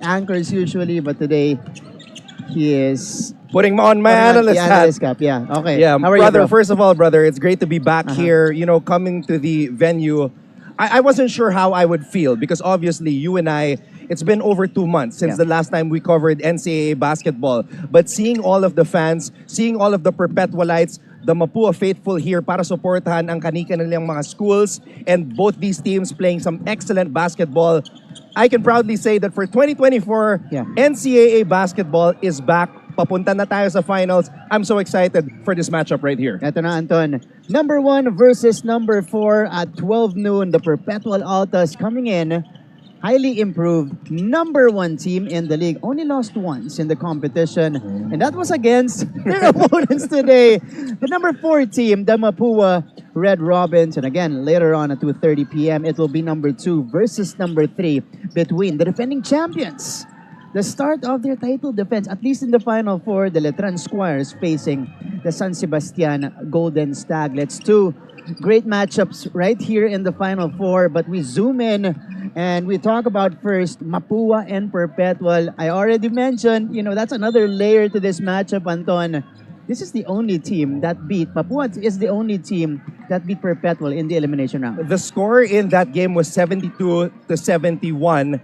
anchors usually, but today he is putting on my analyst the hat. analyst cap. Yeah, okay. Yeah, How are brother, you, bro? first of all, brother, it's great to be back here, you know, coming to the venue. I wasn't sure how I would feel because obviously you and I, it's been over 2 months since the last time we covered NCAA basketball. But seeing all of the fans, seeing all of the Perpetualites, the Mapua faithful here para supportahan ang kani-kanilang mga schools and both these teams playing some excellent basketball, I can proudly say that for 2024, NCAA basketball is back. Papunta na tayo sa finals. I'm so excited for this matchup right here. Ito na, Anton. Number 1 versus number 4 at 12 noon. The Perpetual Altas coming in. Highly improved. Number 1 team in the league. Only lost once in the competition. And that was against their opponents today. The number 4 team, the Mapua Red Robins. And again, later on at 2:30 p.m., it will be number 2 versus number 3 between the defending champions. The start of their title defense, at least in the Final Four, the Letran Squires facing the San Sebastian Golden Staglets. 2 great matchups right here in the Final Four, but we zoom in and we talk about first Mapua and Perpetual. I already mentioned, you know, that's another layer to this matchup, Anton. This is the only team that beat, Mapua is the only team that beat Perpetual in the elimination round. The score in that game was 72-71.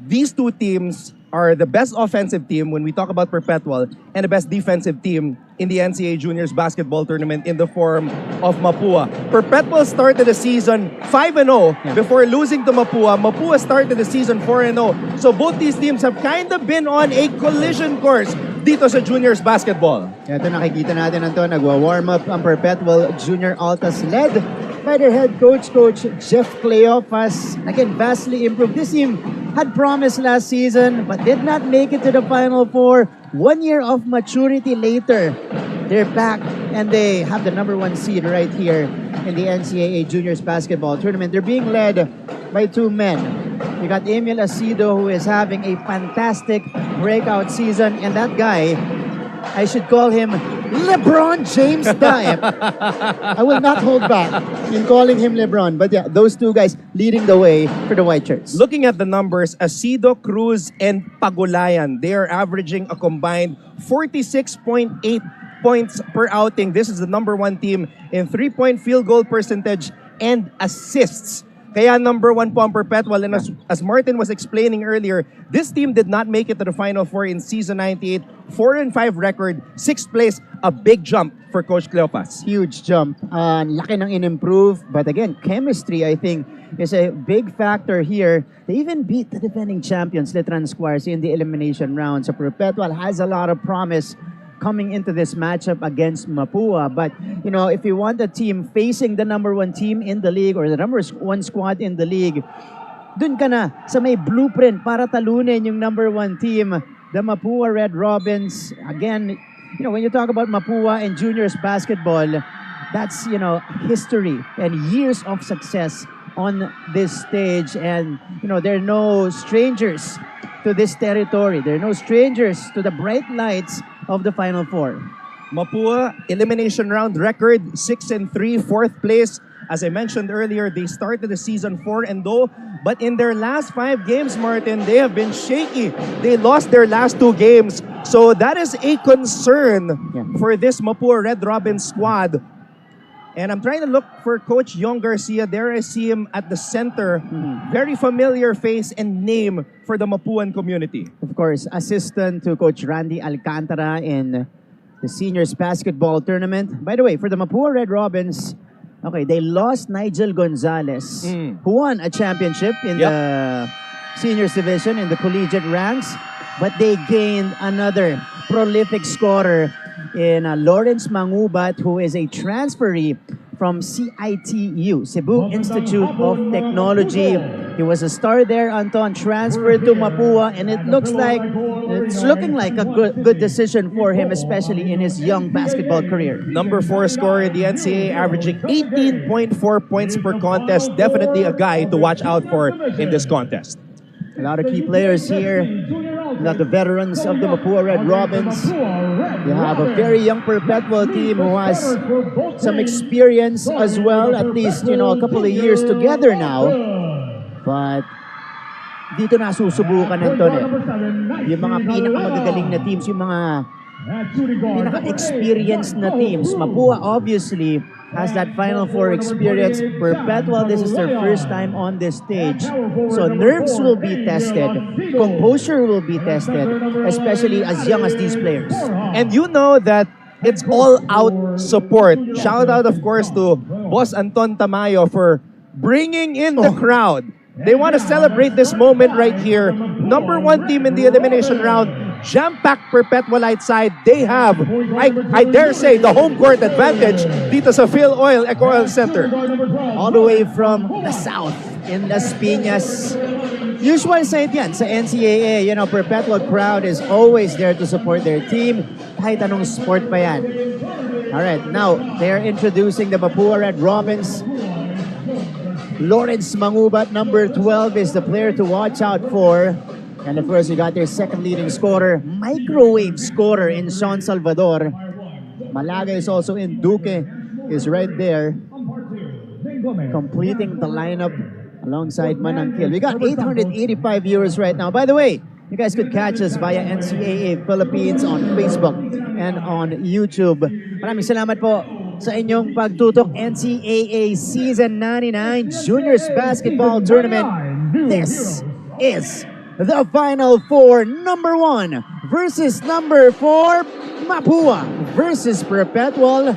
These two teams are the best offensive team when we talk about Perpetual and the best defensive team in the NCAA Juniors Basketball Tournament in the form of Mapua. Perpetual started the season 5-0 before losing to Mapua. Mapua started the season 4-0. So both these teams have kind of been on a collision course dito sa Juniors Basketball. Ito nakikita natin, Anton, nagwa-warm up ang Perpetual Junior Altas led by their head coach, Coach Jeff Cleopas. Again, vastly improved. This team had promised last season but did not make it to the Final Four. 1 year of maturity later, they're back and they have the number 1 seed right here in the NCAA Juniors Basketball Tournament. They're being led by 2 men. You got Emil Asido, who is having a fantastic breakout season, and that guy, I should call him LeBron James Diet. I will not hold back in calling him LeBron. But yeah, those 2 guys leading the way for the White Shirts. Looking at the numbers, Asido, Cruz, and Pagulayan, they are averaging a combined 46.8 points per outing. This is the number 1 team in 3-point field goal percentage and assists. Kaya number 1 po ang Perpetual. And as Martin was explaining earlier, this team did not make it to the Final Four in Season 98. 4-5 record, 6th place, a big jump for Coach Cleopas. Huge jump. Laki ng in-improve. But again, chemistry, I think, is a big factor here. They even beat the defending champions, Letran Squires, in the elimination round. So Perpetual has a lot of promise coming into this matchup against Mapua. But, you know, if you want a team facing the number 1 team in the league or the number 1 squad in the league, dun ka na sa may blueprint para talunin yung number 1 team, the Mapua Red Robins. Again, you know, when you talk about Mapua and juniors basketball, that's, you know, history and years of success on this stage. And, you know, there are no strangers to this territory. There are no strangers to the bright lights of the Final Four. Mapua, elimination round record, 6-3, 4th place. As I mentioned earlier, they started the season 4-0, but in their last 5 games, Martin, they have been shaky. They lost their last 2 games. So that is a concern for this Mapua Red Robin squad. And I'm trying to look for Coach Yong Garcia. There I see him at the center. Very familiar face and name for the Mapuan community. Of course, assistant to Coach Randy Alcantara in the Seniors Basketball Tournament. By the way, for the Mapua Red Robins, okay, they lost Nigel Gonzalez, who won a championship in the Seniors Division in the collegiate ranks. But they gained another prolific scorer in Lawrence Mangubat, who is a transferee from CITU, Cebu Institute of Technology. He was a star there, Anton, transferred to Mapua, and it's looking like a good decision for him, especially in his young basketball career. Number 4 scorer in the NCAA, averaging 18.4 points per contest. Definitely a guy to watch out for in this contest. A lot of key players here. You got the veterans of the Mapua Red Robins. You have a very young Perpetual team who has some experience as well, at least, you know, a couple of years together now. But dito na susubukan Anton eh. Yung mga pinakamagagaling na teams, yung mga pinaka-experienced na teams. Mapua obviously has that Final Four experience. Perpetual, this is their first time on this stage. So nerves will be tested, composure will be tested, especially as young as these players. And you know that it's all-out support. Shout out, of course, to Boss Anton Tamayo for bringing in the crowd. They want to celebrate this moment right here. Number 1 team in the elimination round, jam-packed Perpetualite side. They have, I dare say, the home court advantage dito sa Phil Oil Eco Oil Center. All the way from the south in Las Piñas. Usual sight yan sa NCAA. You know, Perpetual crowd is always there to support their team kahit anong sport pa yan. Alright, now they're introducing the Mapua Red Robins. Lawrence Mangubat, number 12, is the player to watch out for. And of course, you got their second leading scorer, microwave scorer in Sean Salvador. Malaga is also in. Duque is right there, completing the lineup alongside Manangkil. We got 885 viewers right now. By the way, you guys could catch us via NCAA Philippines on Facebook and on YouTube. Maraming salamat po sa inyong pagtutok. NCAA Season 99 Juniors Basketball Tournament. This is the Final Four. Number 1 versus number 4. Mapua versus Perpetual.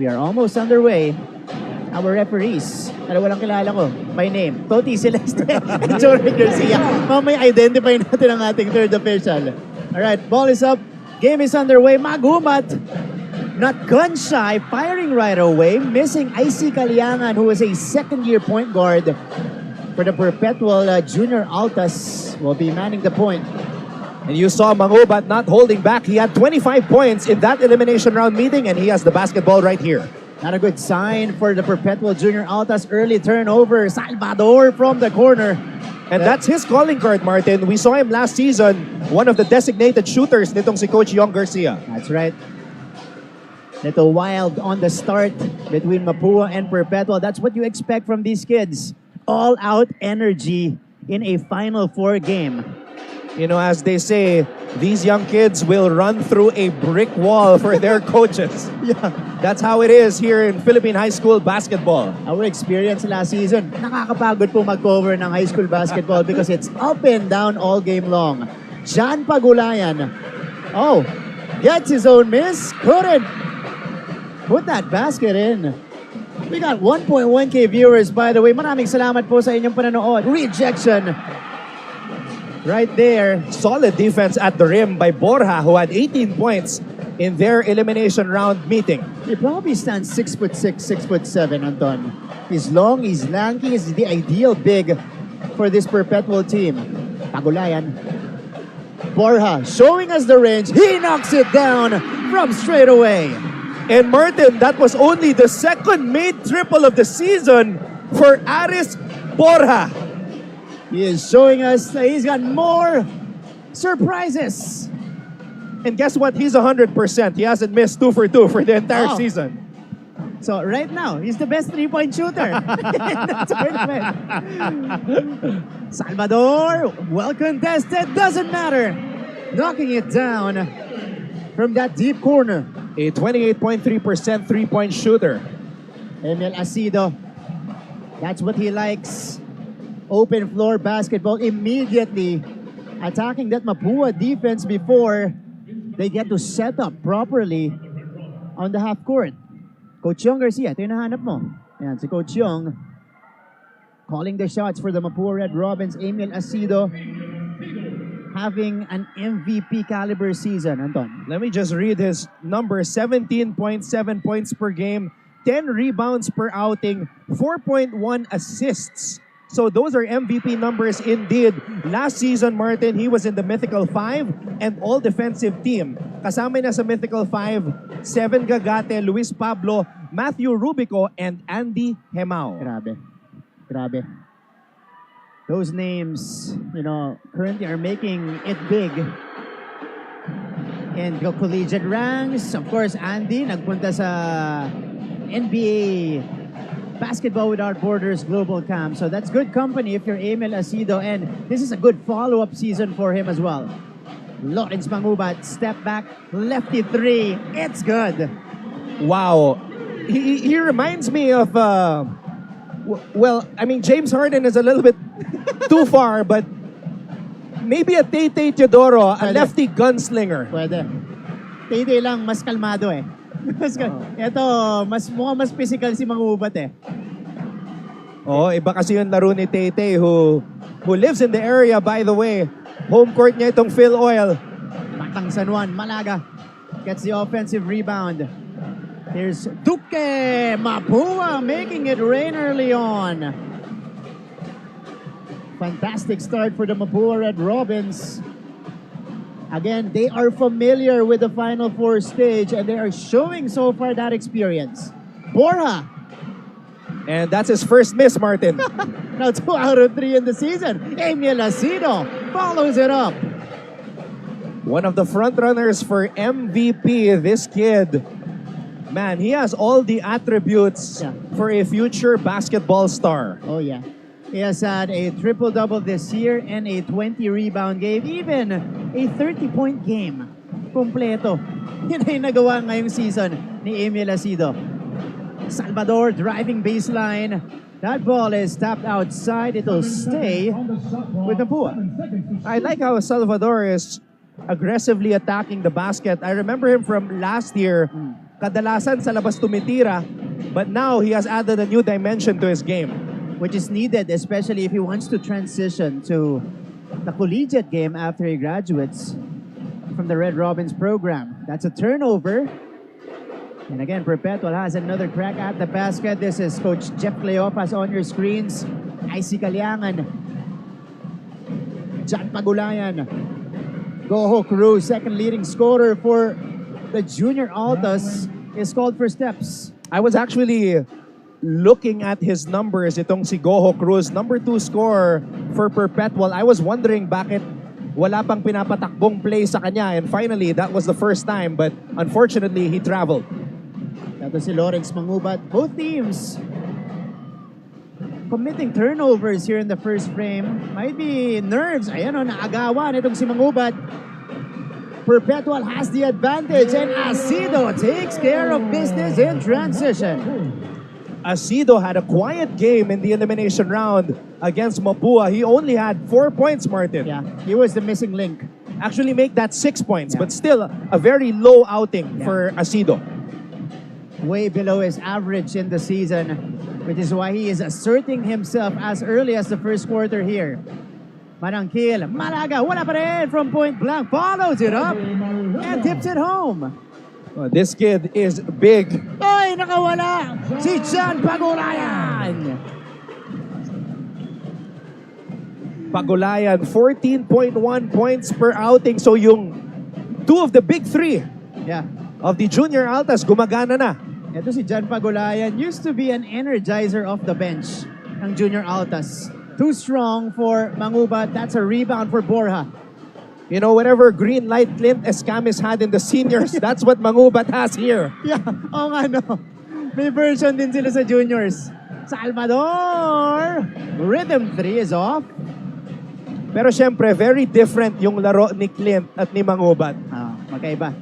We are almost underway. Our referees, walang kilala ko by name, Toti Celeste and Jorge Garcia. Mamaya identify natin ang ating third official. Alright, ball is up. Game is underway. Magumat, not gun shy, firing right away. Missing IC Kaliangan, who is a second-year point guard for the Perpetual Junior Altas, will be manning the point. And you saw Mangubat not holding back. He had 25 points in that elimination round meeting, and he has the basketball right here. Not a good sign for the Perpetual Junior Altas. Early turnover. Salvador from the corner. And that's his calling card, Martin. We saw him last season, one of the designated shooters nitong si Coach Yong Garcia. That's right. Little wild on the start between Mapua and Perpetual. That's what you expect from these kids. All-out energy in a Final Four game. You know, as they say, these young kids will run through a brick wall for their coaches. Yeah. That's how it is here in Philippine high school basketball. Our experience last season, nakakapagod po mag-cover ng high school basketball because it's up and down all game long. John Pagulayan, gets his own miss, couldn't put that basket in. We got 1.1K viewers, by the way. Maraming salamat po sa inyong pananood. Rejection. Right there. Solid defense at the rim by Borja, who had 18 points in their elimination round meeting. He probably stands 6'6", 6'7", Anton. He's long, he's lanky, he's the ideal big for this Perpetual team. Pagulayan. Borja showing us the range. He knocks it down from straight away. And Martin, that was only the second made triple of the season for Aris Borja. He is showing us that he's got more surprises. And guess what? He's 100%. He hasn't missed 2 for 2 for the entire season. So right now, he's the best three-point shooter in the tournament. Salvador, well contested, doesn't matter. Knocking it down from that deep corner. A 28.3% three-point shooter. Emil Acido, that's what he likes. Open floor basketball immediately. Attacking that Mapua defense before they get to set up properly on the half court. Coach Yong Garcia, ito yung nahanap mo. Ayan, si Coach Yong calling the shots for the Mapua Red Robins. Emil Acido having an MVP caliber season, Anton. Let me just read his numbers. 17.7 points per game, 10 rebounds per outing, 4.1 assists. So those are MVP numbers indeed. Last season, Martin, he was in the Mythical 5 and all-defensive team. Kasama na sa Mythical 5, 7 Gagate, Luis Pablo, Matthew Rubico, and Andy Hemao. Grabe. Those names, currently are making it big. And the collegiate ranks, of course, Andy, nagpunta sa NBA Basketball Without Borders Global Camp. So that's good company if you're Emil Acido, and this is a good follow-up season for him as well. Lawrence Mangubat, step back, lefty three. It's good. Wow. He reminds me of, well, I mean, James Harden is a little bit too far, but maybe a Tete Teodoro, a lefty gunslinger. Pwede. Tete lang, mas kalmado eh. Ito, mukhang mas physical si Mangubat eh. Oh, iba kasi yung laro ni Tete who lives in the area, by the way. Home court niya itong Phil Oil. Batang San Juan, Malaga gets the offensive rebound. Here's Duque Mapua making it rain early on. Fantastic start for the Mapua Red Robins. Again, they are familiar with the Final Four stage and they are showing so far that experience. Borja. And that's his first miss, Martin. Now 2 out of 3 in the season. Emil Acido follows it up. One of the front runners for MVP, this kid. Man, he has all the attributes for a future basketball star. Oh yeah. He has had a triple-double this year and a 20-rebound game, even a 30-point game. Kompleto. Yun ay nagawa ngayong season ni Emil Acido. Salvador driving baseline. That ball is tapped outside. It'll stay with Mapua. I like how Salvador is aggressively attacking the basket. I remember him from last year. Kadalasan sa labas tumitira, but now he has added a new dimension to his game. Which is needed, especially if he wants to transition to the collegiate game after he graduates from the Red Robins program. That's a turnover. And again, Perpetual has another crack at the basket. This is Coach Jeff Cleopas on your screens. Icy Kalyangan. John Pagulayan. Goho Cruz, second leading scorer for the Junior Altas, is called for steps. I was actually looking at his numbers, itong si Goho Cruz, number 2 scorer for Perpetual. I was wondering bakit wala pang pinapatakbong play sa kanya, and finally, that was the first time, but unfortunately, he traveled. Ito si Lawrence Mangubat. Both teams committing turnovers here in the first frame. Might be nerves. Ayan o, naagawan itong si Mangubat. Perpetual has the advantage, and Acido takes care of business in transition. Acido had a quiet game in the elimination round against Mapua. He only had 4 points, Martin. Yeah, he was the missing link. Actually make that 6 points, but still a very low outing for Acido. Way below his average in the season, which is why he is asserting himself as early as the first quarter here. Manangkil, Malaga, wala pa rin from point blank, follows it up and tips it home. Oh, this kid is big. Ay, nakawala! Si John Pagulayan! Pagulayan, 14.1 points per outing. So yung 2 of the big 3 of the Junior Altas, gumagana na. Ito si John Pagulayan, used to be an energizer off the bench ng Junior Altas. Too strong for Mangubat. That's a rebound for Borja. You know, whatever green light Clint Escamis had in the seniors, that's what Mangubat has here. Yeah, oo nga no. May version din sila sa juniors. Salvador! Rhythm 3 is off. Pero syempre, very different yung laro ni Clint at ni Mangubat. Magkaiba.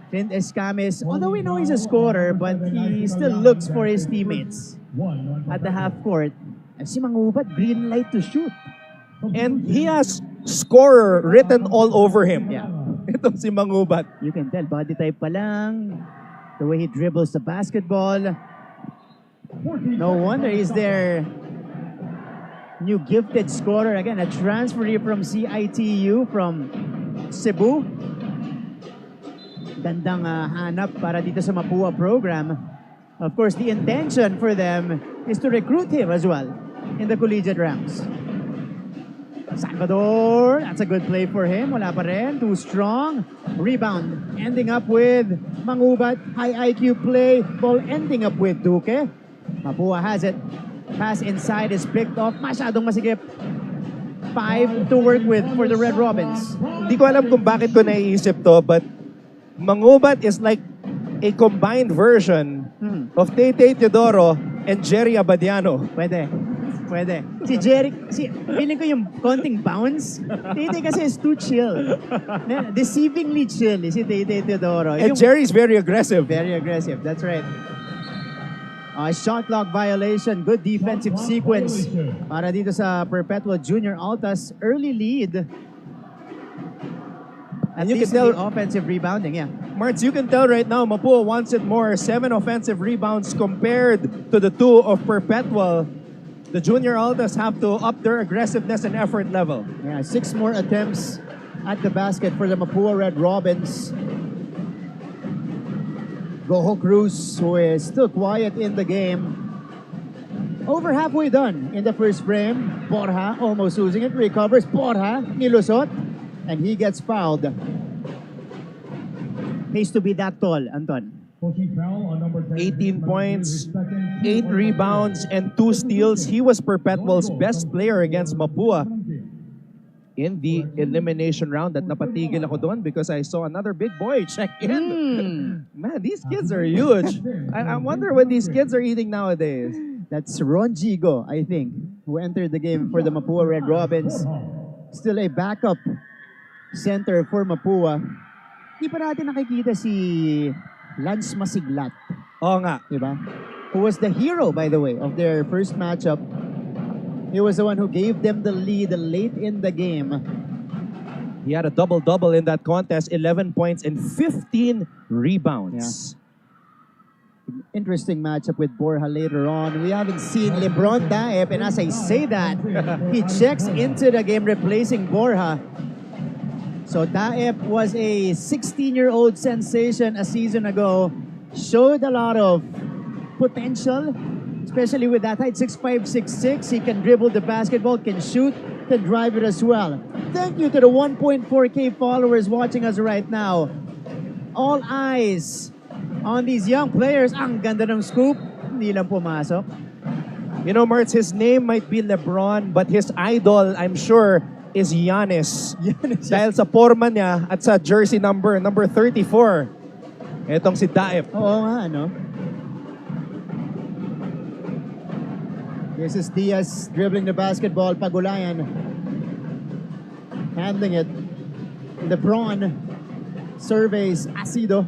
Clint Escamis, although we know he's a scorer, but he still looks for his teammates at the half court. And si Mangubat, green light to shoot. And he has scorer written all over him. Yeah. Itong si Mangubat. You can tell, body type pa lang. The way he dribbles the basketball. No wonder he's their new gifted scorer. Again, a transfer from CITU from Cebu. Gandang hanap para dito sa Mapua program. Of course, the intention for them is to recruit him as well in the collegiate ranks. Salvador, that's a good play for him. Wala pa rin, too strong. Rebound, ending up with Mangubat. High IQ play, ball ending up with Duque. Mapua has it. Pass inside is picked off. Masyadong masigip. 5 to work with for the Red Robins. Hindi ko alam kung bakit ko naiisip to, but Mangubat is like a combined version of Tete Teodoro and Jerry Abadiano. Pwede. Pwede. Si Jerry, feeling ko yung konting bounce, Tay kasi is too chill. Deceivingly chill si Tay Teodoro. And Jerry's very aggressive. Very aggressive, that's right. Shot clock violation, good defensive sequence para dito sa Perpetual Junior Altas. Early lead. And you can tell offensive rebounding, yeah. Marts, you can tell right now, Mapua wants it more. 7 offensive rebounds compared to the 2 of Perpetual. The Junior Altas have to up their aggressiveness and effort level. Yeah, 6 more attempts at the basket for the Mapua Red Robins. Goho Cruz, who is still quiet in the game. Over halfway done in the first frame. Borja almost losing it, recovers. Borja, nilusot, and he gets fouled. Pays to be that tall, Anton. 18 points, 8 rebounds, and 2 steals. He was Perpetual's best player against Mapua in the elimination round. At napatigil ako doon because I saw another big boy check in. Man, these kids are huge. I wonder what these kids are eating nowadays. That's Ron Gigo, I think, who entered the game for the Mapua Red Robins. Still a backup center for Mapua. Di pa natin nakikita si Lance Masiglat. Oo nga. Diba? Who was the hero, by the way, of their first matchup. He was the one who gave them the lead late in the game. He had a double-double in that contest, 11 points and 15 rebounds. Yeah. Interesting matchup with Borja later on. We haven't seen LeBron Daep, and as I say that, he checks into the game replacing Borja. So Daep was a 16-year-old sensation a season ago. Showed a lot of potential, especially with that height, 6'5", 6'6". He can dribble the basketball, can shoot, can drive it as well. Thank you to the 1.4K followers watching us right now. All eyes on these young players. Ang ganda ng scoop. Hindi lang pumasok. You know, Martz, his name might be LeBron, but his idol, I'm sure, is Giannis. Dahil sa forma niya at sa jersey number 34. Etong si Daep. Oo nga, ano? This is Diaz dribbling the basketball. Pagulayan handling it. LeBron surveys Asido.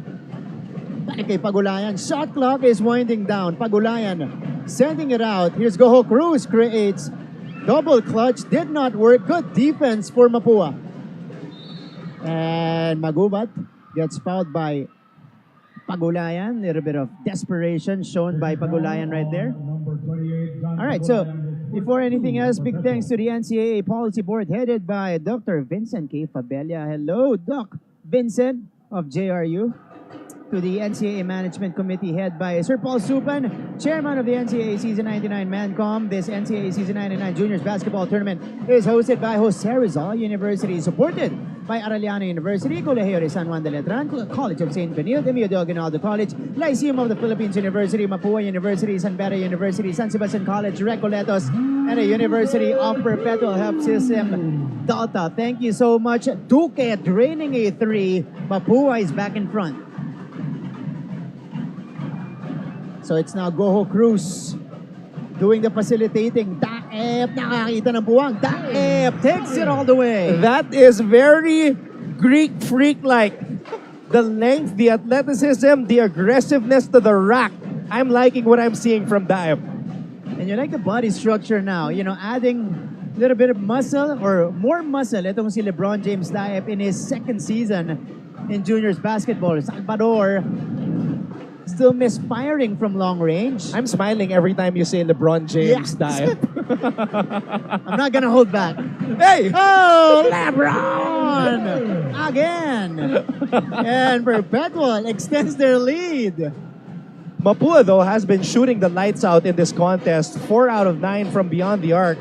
Balik kay Pagulayan. Shot clock is winding down. Pagulayan sending it out. Here's Goho Cruz creates. Double clutch did not work. Good defense for Mapua. And Magubat gets fouled by Pagulayan. Little bit of desperation shown by Pagulayan right there. All right, so before anything else, big thanks to the NCAA Policy Board headed by Dr. Vincent K. Fabella. Hello, Doc Vincent of JRU. To the NCAA Management Committee head by Sir Paul Supan, chairman of the NCAA Season 99 Mancom. This NCAA Season 99 Juniors Basketball Tournament is hosted by Jose Rizal University, supported by Arellano University, Colegio de San Juan de Letran, College of St. Benilde, Emilio de Aguinaldo College, Lyceum of the Philippines University, Mapua University, San Beda University, San Sebastian College, Recoletos, and the University of Perpetual Health System, Delta. Thank you so much. Duque draining a 3. Mapua is back in front. So it's now Goho Cruz doing the facilitating. Daep, nakakita ng buwang. Daep takes it all the way. That is very Greek freak-like. The length, the athleticism, the aggressiveness to the rack. I'm liking what I'm seeing from Daep. And you like the body structure now. You know, adding a little bit of muscle or more muscle. Itong si LeBron James Daep in his second season in juniors basketball. Salvador still misfiring from long range. I'm smiling every time you say LeBron James Daep. I'm not gonna hold back. Hey! Oh, LeBron! Again! And Perpetual extends their lead. Mapua, though, has been shooting the lights out in this contest. 4 out of 9 from beyond the arc.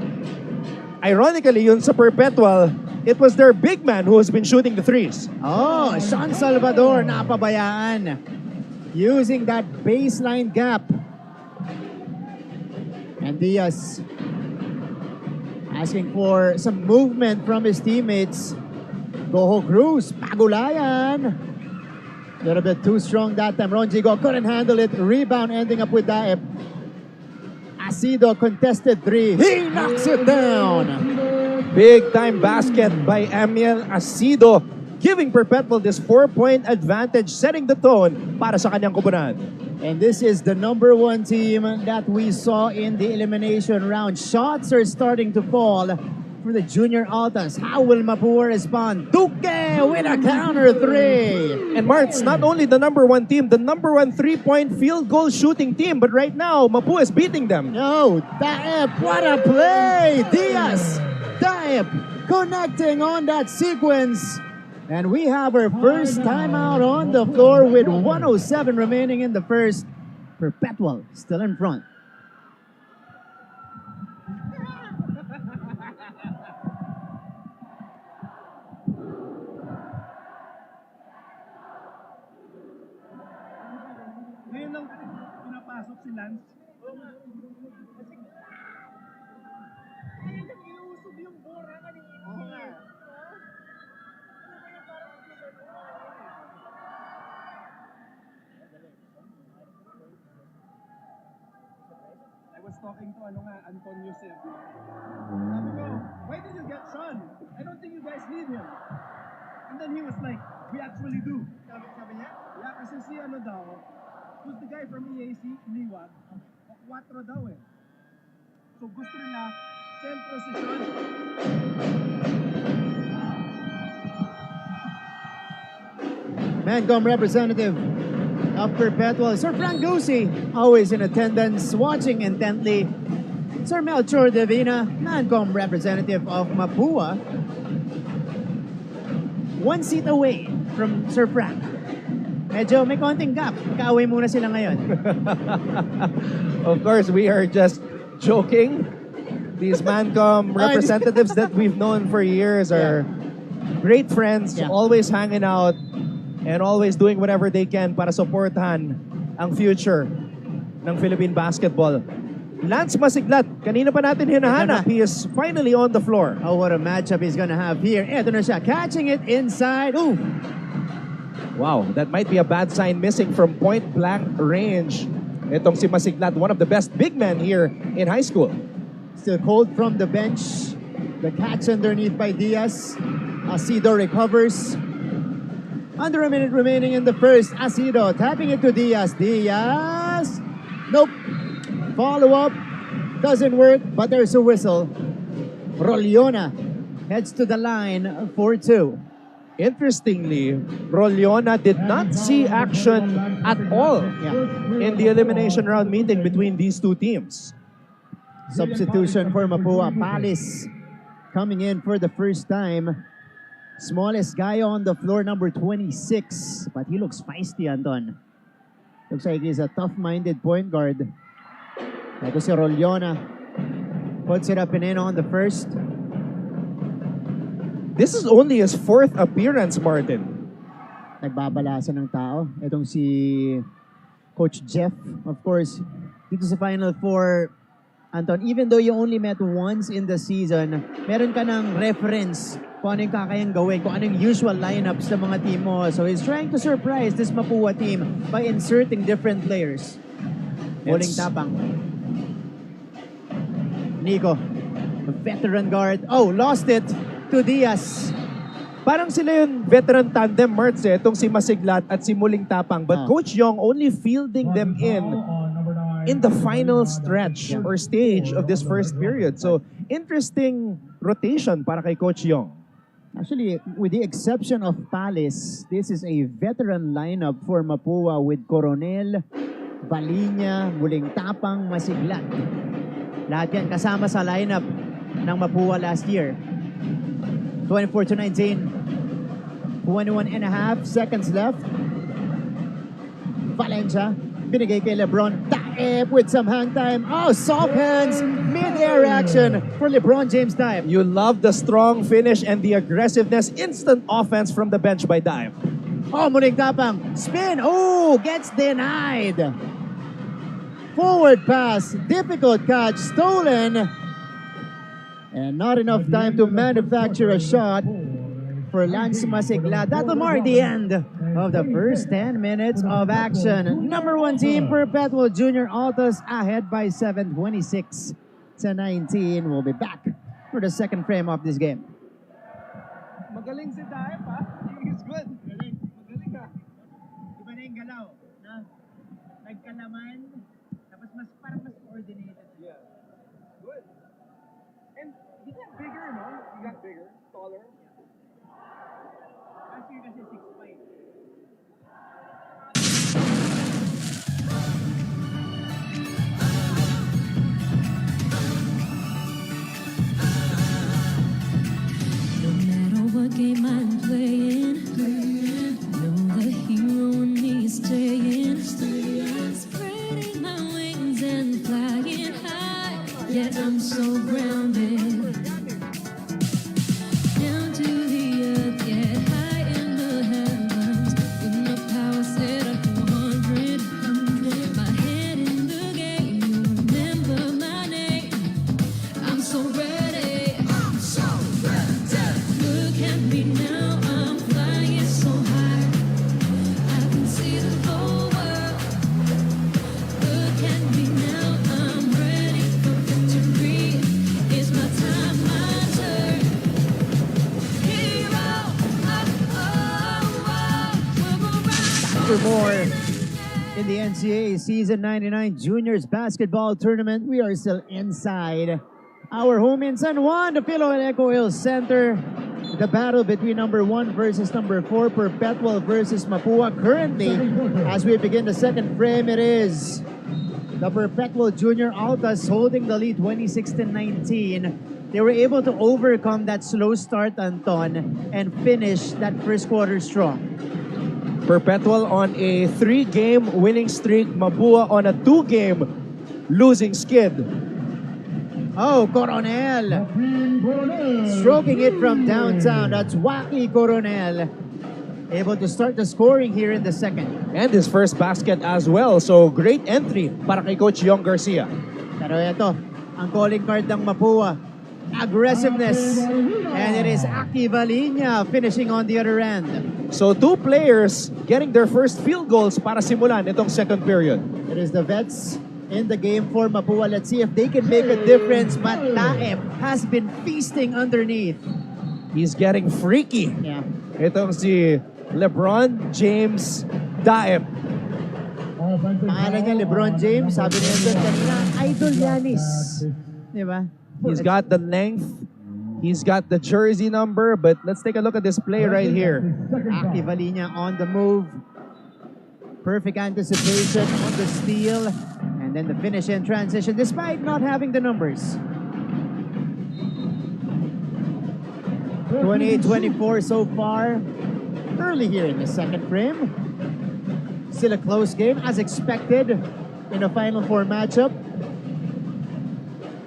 Ironically, yun sa Perpetual, it was their big man who has been shooting the threes. Oh, Sean Salvador, napabayaan. Using that baseline gap. And Diaz asking for some movement from his teammates. Goho Cruz, Pagulayan. A little bit too strong that time. Ron Gigo couldn't handle it. Rebound ending up with Daep. Asido contested 3. He knocks it down. Big time basket by Amiel Asido, giving Perpetual this 4-point advantage, setting the tone para sa kanyang koponan. And this is the number 1 team that we saw in the elimination round. Shots are starting to fall for the Junior Altas. How will Mapua respond? Duque with a counter 3. And Martz, not only the number 1 team, the number 1 3-point field goal shooting team, but right now, Mapua is beating them. No, Daep, what a play! Diaz, Daep connecting on that sequence. And we have our first timeout on the floor with 1:07 remaining in the first. Perpetual still in front. Ngayon lang pinapasok si Lance. Iusog yung bora kanina. I was talking to Antonio Seb. Sabi ko, why did you get Sean? I don't think you guys need him. And then he was like, we actually do. Sabi niya? Yeah, kasi si daw, who's the guy from EAC, Liwag, 4 daw eh. So gusto nila, sentro si Sean. Mancom representative of Perpetual, Sir Frank Ducey, always in attendance, watching intently. Sir Melchor Divina, Mancom representative of Mapua, 1 seat away from Sir Frank. Medyo may konting gap. Kaaway muna sila ngayon. Of course, we are just joking. These Mancom representatives that we've known for years are great friends, always hanging out, and always doing whatever they can para supportahan ang future ng Philippine basketball. Lance Masiglat, kanina pa natin hinahanap. He is finally on the floor. Oh, what a matchup he's gonna have here. Eto na siya, catching it inside. Ooh! Wow, that might be a bad sign, missing from point-blank range. Itong si Masiglat, one of the best big men here in high school. Still cold from the bench. The catch underneath by Diaz. Asido recovers. Under a minute remaining in the first. Asido tapping it to Diaz. Diaz! Nope. Follow-up. Doesn't work, but there's a whistle. Roliona heads to the line for 2. Interestingly, Roliona did not see action at all in the elimination round meeting between these two teams. Substitution for Mapua. Palis coming in for the first time. Smallest guy on the floor, number 26. But he looks feisty, Anton. Looks like he's a tough-minded point guard. Ito si Roliona. Puts it up and in on the first. This is only his 4th appearance, Martin. Nagbabalasan ng tao. Itong si Coach Jeff, of course, dito sa Final Four, Anton, even though you only met once in the season, meron ka ng reference kung ano yung kakayang gawin, kung ano yung usual lineups ng mga team mo. So he's trying to surprise this Mapua team by inserting different players. Muling tapang. Nico, a veteran guard. Oh, lost it to Diaz. Parang sila yung veteran tandem, Martz, itong si Masiglat at si Muling Tapang. But Coach Yong only fielding them in the final stretch or stage of this first period. So, interesting rotation para kay Coach Yong. Actually, with the exception of Palis, this is a veteran lineup for Mapua with Coronel, Balinya, Muling Tapang, Masiglat. Lahat yan kasama sa lineup ng Mapua last year. 24-19. 21 and a half seconds left. Valencia, binigay kay LeBron. Daep with some hang time. Oh, soft hands. Mid-air action for LeBron James Daep. You love the strong finish and the aggressiveness. Instant offense from the bench by Daep. Oh, Muling Tapang. Spin. Oh, gets denied. Forward pass. Difficult catch. Stolen. And not enough time to manufacture a shot for Lance Masigla. That'll mark the end of the first 10 minutes of action. Number 1 team, Perpetual Junior Altos, ahead by 7, 26 to 19. We'll be back for the second frame of this game. Magaling si Daep, ha? He's good. Magaling. Magaling ka. Iba na yung galaw, na nagkalaman, tapos parang mas coordinated. Yeah. Good. And he got bigger, no? He got bigger, taller. Last year kasi 6'5". No matter what game I'm playing, know the hero in me is staying. Spreading my wings and flying high, yet I'm so grounded. Down to the earth, yet high in the heavens. With my power set up to 100. My head in the game, you remember my name. I'm so ready. Look at me now, I'm flying so high. I can see the whole world. Look at me now, I'm ready for victory. It's my time, my turn. Hero, For more in the NCAA Season 99 Juniors Basketball Tournament, we are still inside our home in San Juan, the Philo and Echo Hills Center. The battle between number 1 versus number 4, Perpetual versus Mapua. Currently, as we begin the second frame, it is the Perpetual Junior Altas holding the lead 26 to 19. They were able to overcome that slow start, Anton, and finish that first quarter strong. Perpetual on a 3-game winning streak. Mapua on a 2-game losing skid. Oh, Coronel. Stroking it from downtown. That's Wacky Coronel. Able to start the scoring here in the second. And his first basket as well. So great entry para kay Coach Yong Garcia. Pero ito, ang calling card ng Mapua. Aggressiveness. And it is Aki Valinya finishing on the other end. So 2 players getting their first field goals para simulan itong second period. It is the vets in the game for Mapua. Let's see if they can make a difference. But Taep has been feasting underneath. He's getting freaky. Yeah. Itong si LeBron James Daep. Pangalan niya LeBron James. Sabi niya doon kanina, Idol Yanis. Di ba? He's got the length. He's got the jersey number. But let's take a look at this play right here. Aki Valinya on the move. Perfect anticipation on the steal. And then the finish in transition despite not having the numbers. 28-24 so far. Early here in the second frame. Still a close game as expected in a Final Four matchup.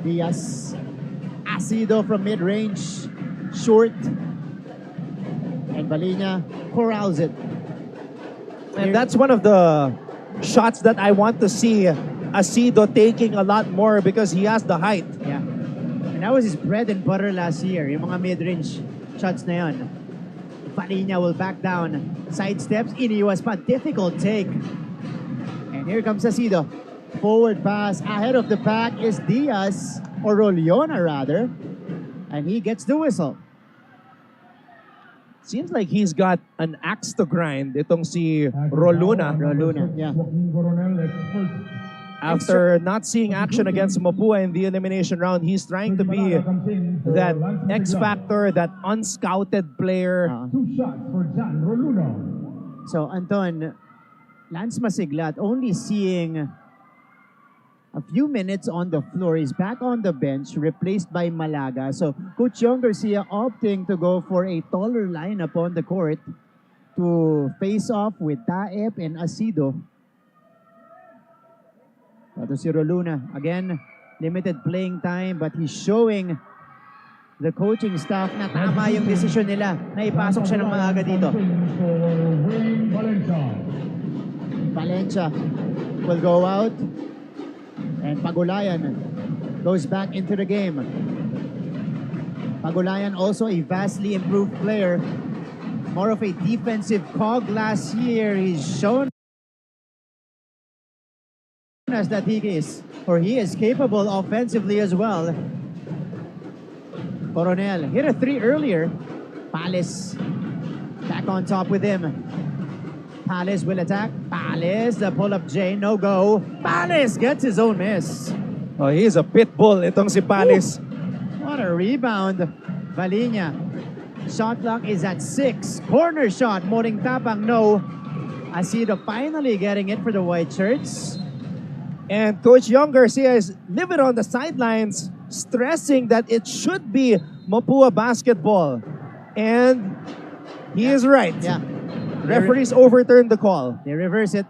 Diaz, Acido from mid-range, short. And Valinya corrals it. And that's one of the shots that I want to see Acido taking a lot more because he has the height. Yeah. And that was his bread and butter last year, yung mga mid-range shots na yun. Valinya will back down. Sidesteps, iniwas pa. Difficult take. And here comes Acido. Forward pass. Ahead of the pack is Diaz, or Roliona rather. And he gets the whistle. Seems like he's got an axe to grind. Itong si Roluna. Roluna, yeah. After not seeing action against Mapua in the elimination round, he's trying to be that X factor, that unscouted player. So, Anton, Lance Masiglat only seeing a few minutes on the floor. He's back on the bench, replaced by Malaga. So, Coach Yong Garcia opting to go for a taller lineup on the court to face off with Taep and Acido. Ito si Roluna. Again, limited playing time, but he's showing the coaching staff na tama yung desisyon nila na ipasok siya ng maaga dito. Valencia will go out. And Pagulayan goes back into the game. Pagulayan also a vastly improved player more of a defensive cog last year. He's shown us that he is capable offensively as well. Coronel hit a 3 earlier. Palace back on top with him. Palace will attack. Palace, the pull-up J, no go. Palace gets his own miss. Oh, he's a pit bull itong si Palace. What a rebound. Valinya. Shot clock is at 6. Corner shot. Moring tapang, no. Asido finally getting it for the White Shirts. And Coach Young Garcia is living on the sidelines, stressing that it should be Mapua basketball. And he is right. Yeah. Referees overturned the call. They reverse it.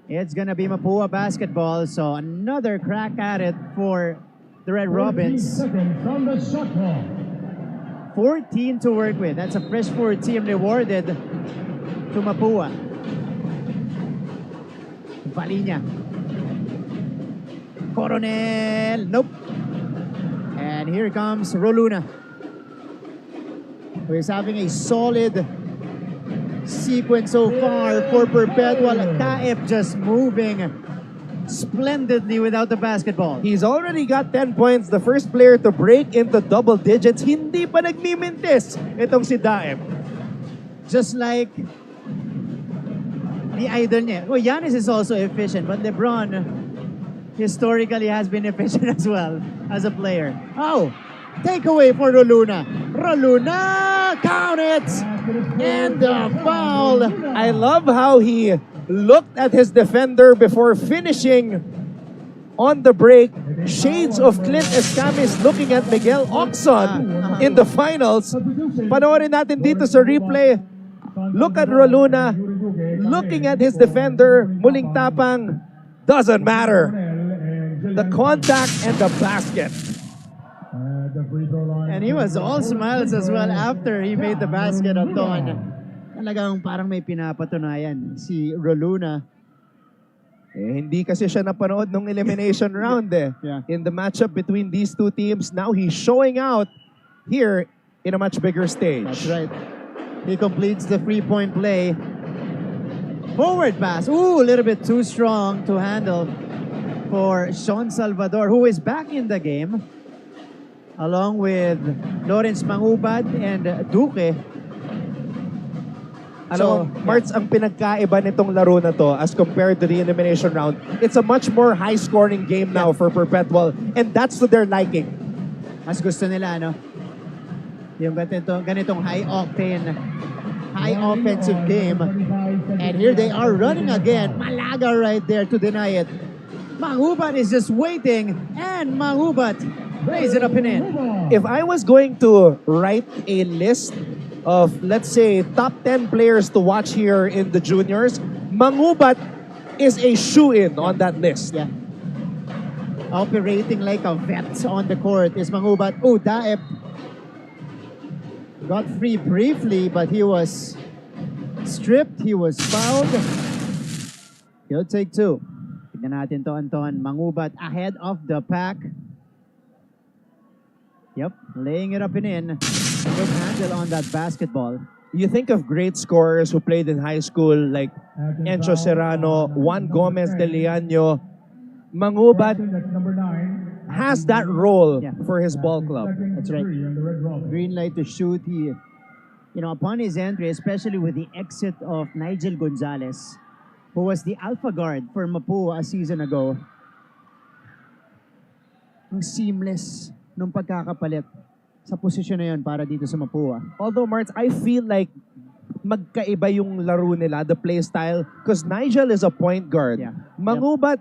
It's gonna be Mapua basketball. So another crack at it for the Red Robins. From the shot clock. 14 to work with. That's a fresh 14 rewarded to Mapua. Valinya. Coronel. Nope. And here comes Roluna, who is having a solid sequence so far for Perpetual. Taep just moving splendidly without the basketball. He's already got 10 points. The first player to break into double digits. Hindi pa nagmimintis itong si Daep. Just like the idol niya. Well, Giannis is also efficient, but LeBron historically has been efficient as well as a player. Oh, takeaway for Roluna. Roluna, count it! And the foul. I love how he looked at his defender before finishing on the break. Shades of Clint Escamis looking at Miguel Oxon in the finals. Panoorin natin dito sa replay. Look at Roluna looking at his defender. Muling tapang. Doesn't matter. The contact and the basket. And he was all smiles as well after he made the basket, Anton. Talagang parang may pinapatunayan si Roluna. Hindi kasi siya napanood nung elimination round Yeah. in the matchup between these two teams. Now he's showing out here in a much bigger stage. That's right. He completes the 3-point play. Forward pass. Ooh, a little bit too strong to handle for Sean Salvador, who is back in the game, along with Lawrence Mangubad and Duque. Alam mo, Marts, ang pinagkaiba nitong laro na to as compared to the elimination round, it's a much more high-scoring game now for Perpetual, and that's to their liking. Mas gusto nila, no? Yung ganitong high-octane, high offensive game. And here they are running again. Malaga right there to deny it. Mangubad is just waiting, and Mangubad plays it up and in. If I was going to write a list of, let's say, top 10 players to watch here in the juniors, Mangubad is a shoe-in on that list. Yeah. Operating like a vet on the court is Mangubad. Oh, Daep got free briefly, but he was stripped. He was fouled. He'll take 2. Tignan natin to, Anton. Mangubad ahead of the pack. Yep, laying it up and in. Good handle on that basketball. You think of great scorers who played in high school like Encho Serrano, Juan Gomez de Leaño. Mangubad has that role for his ball club. That's right. Green light to shoot. He, upon his entry, especially with the exit of Nigel Gonzalez, who was the alpha guard for Mapua a season ago, ang seamless nung pagkakapalit sa posisyon na yun para dito sa Mapua. Although, Marts, I feel like magkaiba yung laro nila, the play style, because Nigel is a point guard. Yeah. Mangubad,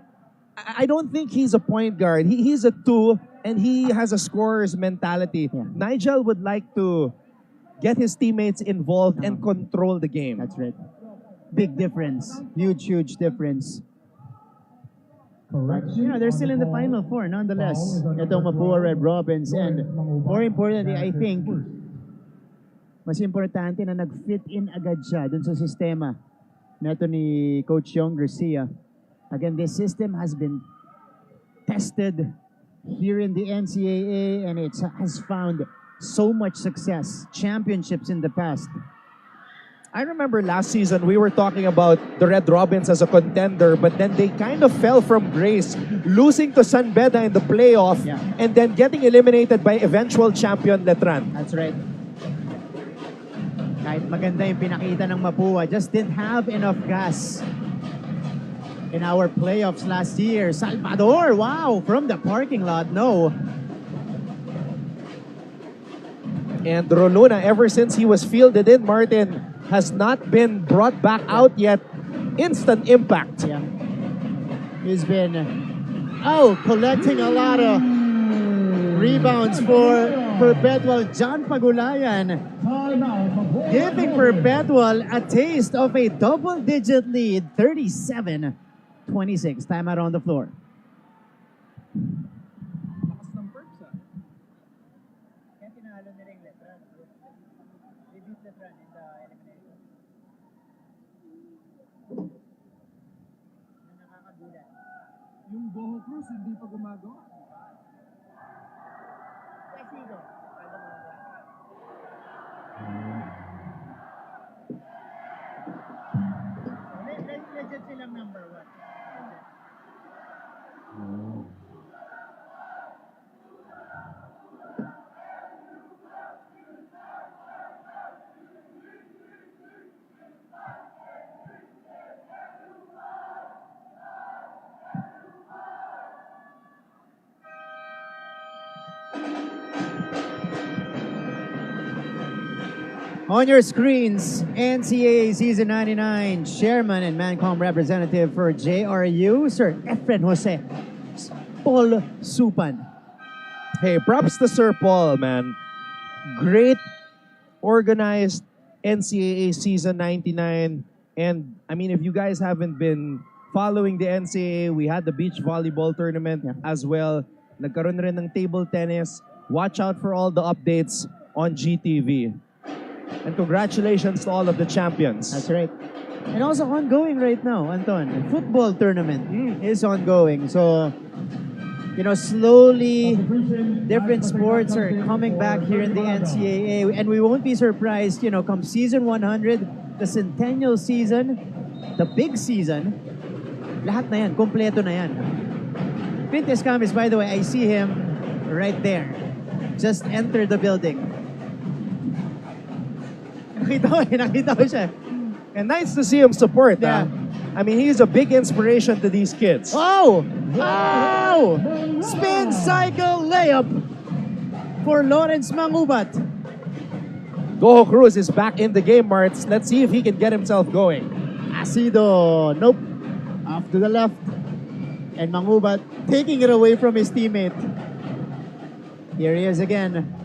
I don't think he's a point guard. He's a 2, and he has a scorer's mentality. Yeah. Nigel would like to get his teammates involved and control the game. That's right. Big difference. Huge, huge difference. But, they're still in the Final Four nonetheless. Itong Mapua Red Robins. And more importantly, I think, mas importante na nag-fit in agad siya dun sa sistema neto ni Coach Young Garcia. Again, this system has been tested here in the NCAA and it has found so much success, championships in the past. I remember last season we were talking about the Red Robins as a contender, but then they kind of fell from grace, losing to San Beda in the playoff, Yeah. and then getting eliminated by eventual champion Letran. That's right. Kahit maganda yung pinakita ng Mapua, just didn't have enough gas in our playoffs last year. Salvador, wow, from the parking lot, no. And Roluna, ever since he was fielded in, Martin, has not been brought back out yet. Instant impact. Yeah. He's been, collecting a lot of rebounds for Perpetual. John Pagulayan Timeout. giving Perpetual a taste of a double-digit lead, 37-26. Timeout on the floor. Yung Boho Cruz hindi pa gumagawa. Legit silang number 1. On your screens, NCAA Season 99 Chairman and Mancom Representative for JRU, Sir Efren Jose Paul Supan. Hey, props to Sir Paul, man. Great organized NCAA season 99. And I mean, if you guys haven't been following the NCAA, we had the beach volleyball tournament as well. Nagkaroon rin ng table tennis. Watch out for all the updates on GTV. And congratulations to all of the champions. That's right. And also ongoing right now, Anton. Football tournament is ongoing. So, slowly different sports are coming back here in the NCAA. And we won't be surprised, come season 100, the centennial season, the big season, lahat na yan, kompleto na yan. Pintes Camis, by the way, I see him right there. Just enter the building. Nakita ko siya. And nice to see him support. Yeah. I mean, he's a big inspiration to these kids. Oh! Spin cycle layup for Lawrence Mangubat. Goho Cruz is back in the game, Marts. Let's see if he can get himself going. Asido, nope. Off to the left. And Mangubat taking it away from his teammate. Here he is again.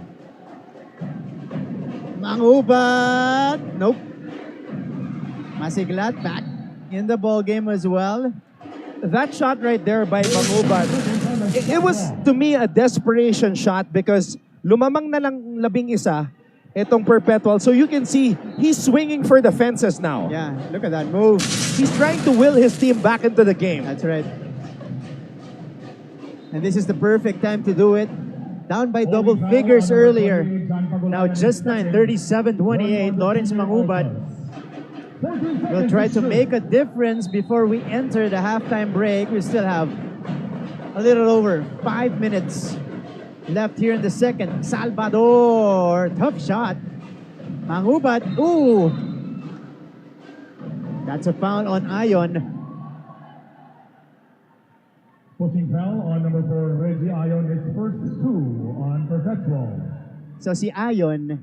Mangubat, nope. Masiglat back in the ball game as well. That shot right there by Mangubat, it was to me a desperation shot because lumamang na lang 11 itong Perpetual. So you can see he's swinging for the fences now. Yeah, look at that move. He's trying to will his team back into the game. That's right. And this is the perfect time to do it. Down by double figures earlier. Now just 9, 37-28. Lawrence Mangubat will try to make a difference before we enter the halftime break. We still have a little over 5 minutes left here in the second. Salvador, tough shot. Mangubat, ooh. That's a foul on Ayon. Pushing foul on number 4, Reggie Ion, his first 2 on Perpetual. So si Ayon,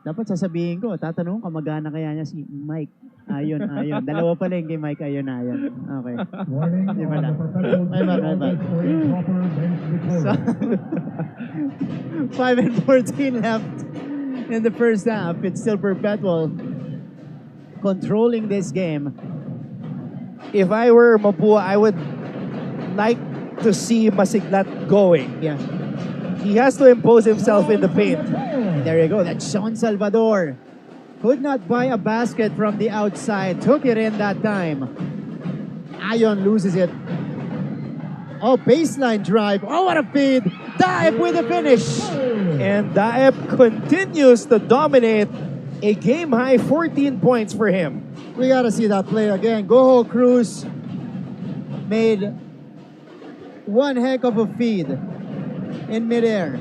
dapat sasabihin ko, tatanong kamagana kaya niya si Mike Ayon. Dalawa pala yung kay Mike Ayon. Okay. Warning Di on pala. the Perpetual Ay, team bad. outlet for a proper bench So, decorum. 5 and 14 left in the first half. It's still Perpetual controlling this game. If I were Mapua, I would like to see Masiglat going. Yeah. He has to impose himself in the paint. There you go. That's Sean Salvador. Could not buy a basket from the outside. Took it in that time. Ayon loses it. Oh, baseline drive. Oh, what a feed. Dive with a finish. And Daep continues to dominate A game-high 14 points for him. We gotta see that play again. Goho Cruz made one heck of a feed in midair.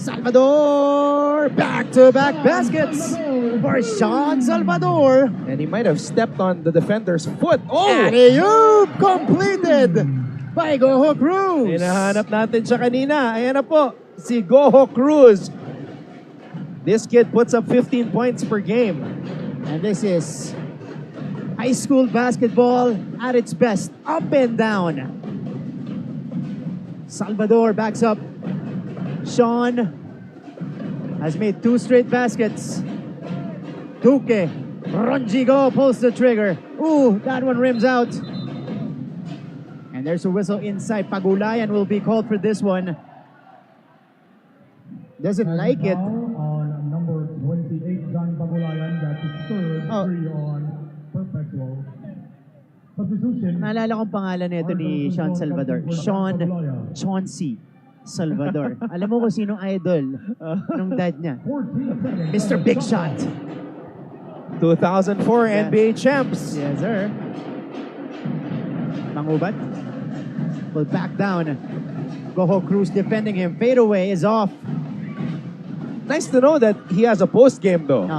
Salvador, back-to-back baskets for Sean Salvador. And he might have stepped on the defender's foot. Oh! Alley-oop completed by Goho Cruz. Hinahanap natin siya kanina. Ayan na po, si Goho Cruz. This kid puts up 15 points per game. And this is high school basketball at its best. Up and down. Salvador backs up. Sean has made 2 straight baskets. Duque. Ronjigo pulls the trigger. Ooh, that one rims out. And there's a whistle inside. Pagulayan will be called for this one. Doesn't like it. On number 28, John Pagulayan, that's his third free on perpetual. Substitution. Naalala kong pangalan nito ni Sean Salvador. Sean Chauncey Salvador. Alam mo kung sinong idol nung dad niya? Mr. Big Shot. 2004 Yes. NBA champs. Yes, sir. Mangubat will back down. Goho Cruz defending him. Fade away is off. Nice to know that he has a post game though.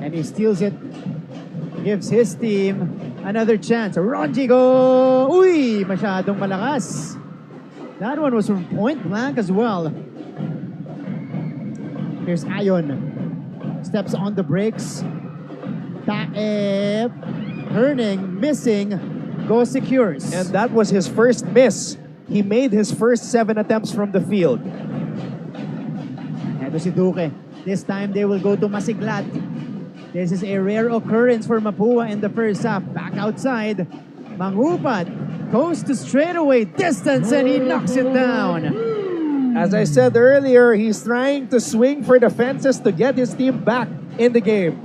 And he steals it. Gives his team another chance. Ronjigo! Uy! Masyadong malakas. That one was from point blank as well. Here's Ayon. Steps on the brakes. Taeb. Turning, missing. Go secures. And that was his first miss. He made his first 7 attempts from the field. Ito si Duque. This time they will go to Masiglat. This is a rare occurrence for Mapua in the first half. Back outside. Mangupat goes to straightaway distance and he knocks it down. As I said earlier, he's trying to swing for the fences to get his team back in the game.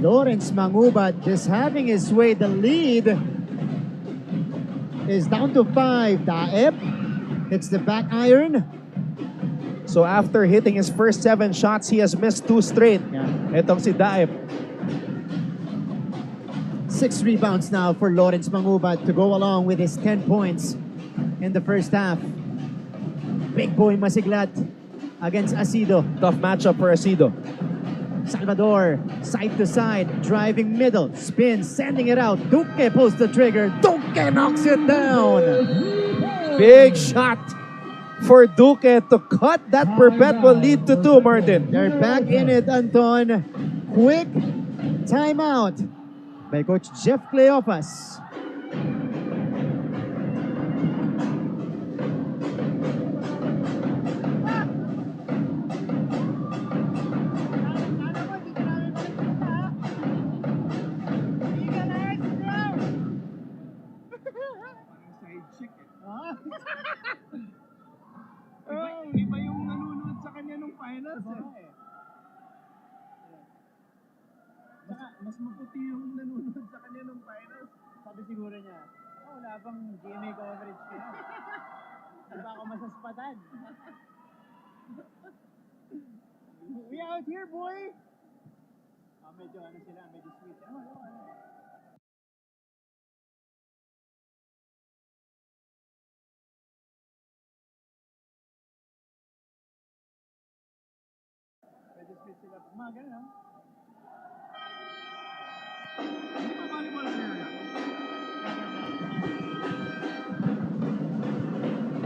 Lawrence Mangubat just having his way. The lead is down to 5. Taeb hits the back iron. So after hitting his first 7 shots, he has missed 2 straight. Yeah. Etong si Daep. 6 rebounds now for Lawrence Mangubat to go along with his 10 points in the first half. Big boy Masiglat against Asido. Tough matchup for Asido. Salvador, side to side, driving middle, spin, sending it out. Duque pulls the trigger. Duque knocks it down. Big shot for Duque to cut that perpetual lead to 2, Martin. They're back in it, Anton. Quick timeout by Coach Jeff Cleopas. Iba yung nanonood sa kanya nung finals. Mas maputi yung nanonood sa kanya nung finals. Sabi siguro niya, wala bang GMA coverage kayo? Di ba ako masaspatan? We out here, boy! Medyo ano sila, medyo sweet. Medyo sweet sila. Umaga na.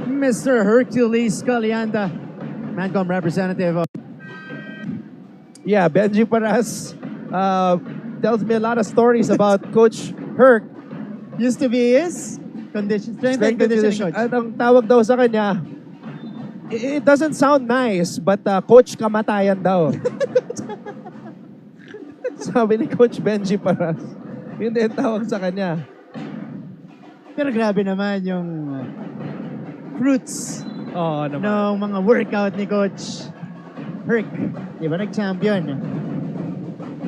Mr. Hercules Calianta, Mancom representative of Yeah, Benji Paras tells me a lot of stories about Coach Herc. used to be his strength and conditioning coach. Ang tawag daw sa kanya, it doesn't sound nice, but Coach Kamatayan daw. Sabi ni Coach Benji Paras. Yun din tawag sa kanya. Pero grabe naman yung fruits Oo naman. ng mga workout ni Coach Herc. Di ba nag-champion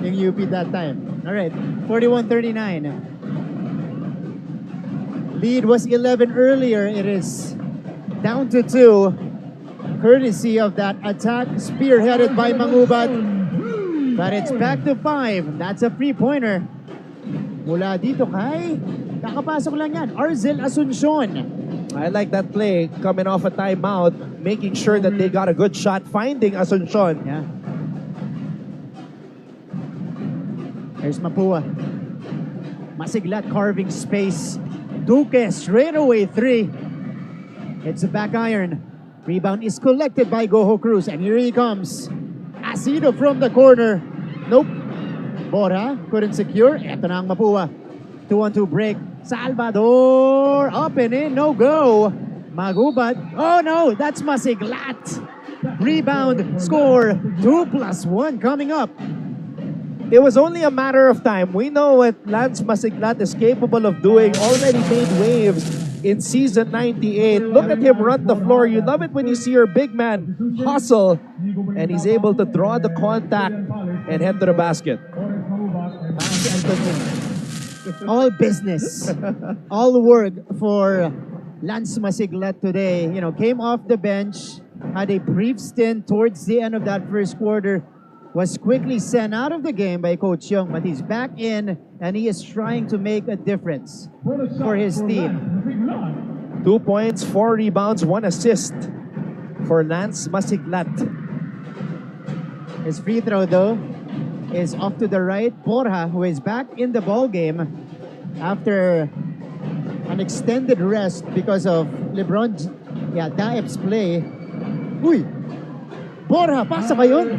yung UP that time? Alright, 41-39. Lead was 11 earlier. It is down to 2. Courtesy of that attack spearheaded by Mangubat. But it's back to 5. That's a three-pointer. Mula dito kay, kakapasok lang yan, Arzel Asuncion. I like that play, coming off a timeout, making sure that they got a good shot, finding Asuncion. Yeah. Here's Mapua. Masiglat carving space. Duque straight away 3. It's a back iron. Rebound is collected by Goho Cruz. And here he comes. Asido from the corner. Nope. Bora couldn't secure. Eto na ang Mapua. 2-on-2 break. Salvador. Up and in. No go. Magubat. Oh no, that's Masiglat. Rebound. Score. 2+1 coming up. It was only a matter of time. We know what Lance Masiglat is capable of doing. Already made waves in season 98. Look at him run the floor. You love it when you see your big man hustle and he's able to draw the contact and head to the basket. All business. All work for Lance Masiglat today. You know, came off the bench, had a brief stint towards the end of that first quarter, was quickly sent out of the game by Coach Young, but he's back in and he is trying to make a difference for his team. 2 points, 4 rebounds, 1 assist for Lance Masiglat. His free throw, though, is off to the right. Borja, who is back in the ball game after an extended rest because of Daep's play. Uy! Borja, pasa ba yun?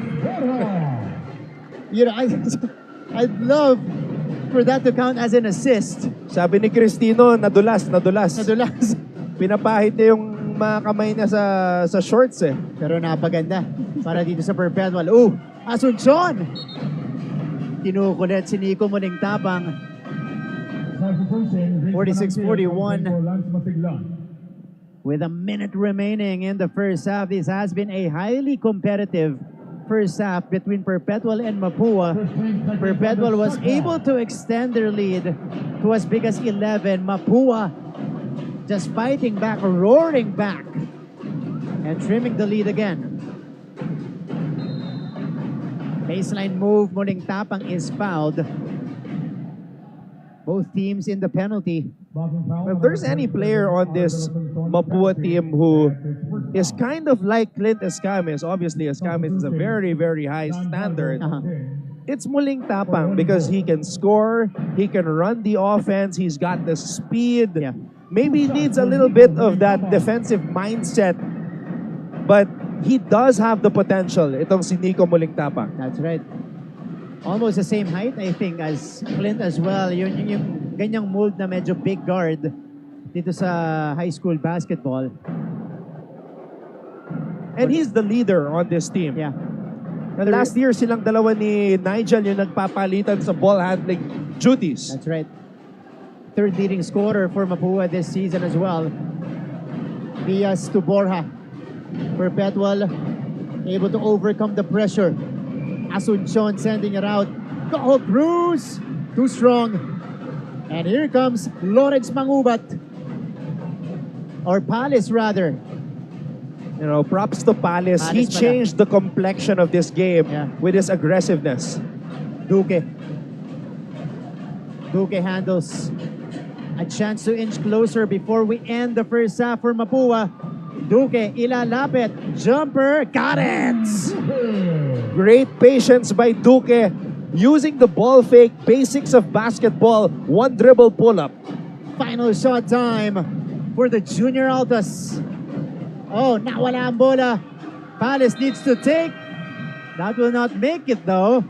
You know, I'd love for that to count as an assist. Sabi ni Cristino, nadulas. Nadulas. Pinapahit niya yung mga kamay niya sa shorts eh. Pero napaganda para dito sa Perpetual. Asuncion! Kinukulit si Nico Muling Tapang. 46-41. With a minute remaining in the first half, this has been a highly competitive first half between Perpetual and Mapua. Perpetual was able to extend their lead to as big as 11. Mapua just fighting back, roaring back, and trimming the lead again. Baseline move, Muling Tapang is fouled. Both teams in the penalty. If there's any player on this Mapua team who is kind of like Clint Escamis, obviously Escamis is a very, very high standard. It's Muling Tapang because he can score, he can run the offense, he's got the speed. Yeah. Maybe he needs a little bit of that defensive mindset, but he does have the potential, itong si Nico Muling Tapang. That's right. Almost the same height, I think, as Clint as well. Yung ganyang mold na medyo big guard dito sa high school basketball. And he's the leader on this team. Yeah. And last year, silang dalawa ni Nigel yung nagpapalitan sa ball handling duties. That's right. Third leading scorer for Mapua this season as well. Diaz to Borja. Perpetual able to overcome the pressure. Asuncion sending it out. Go Cruz! Too strong. And here comes Lawrence Mangubat. Or Palace rather. You know, props to Palace. He changed the complexion of this game with his aggressiveness. Duque handles. A chance to inch closer before we end the first half for Mapua. Duque, ilalapit. Jumper, got it! Great patience by Duque. Using the ball fake, basics of basketball, one dribble pull-up. Final shot time for the Junior Altas. Oh, nawala ang bola. Palace needs to take. That will not make it though.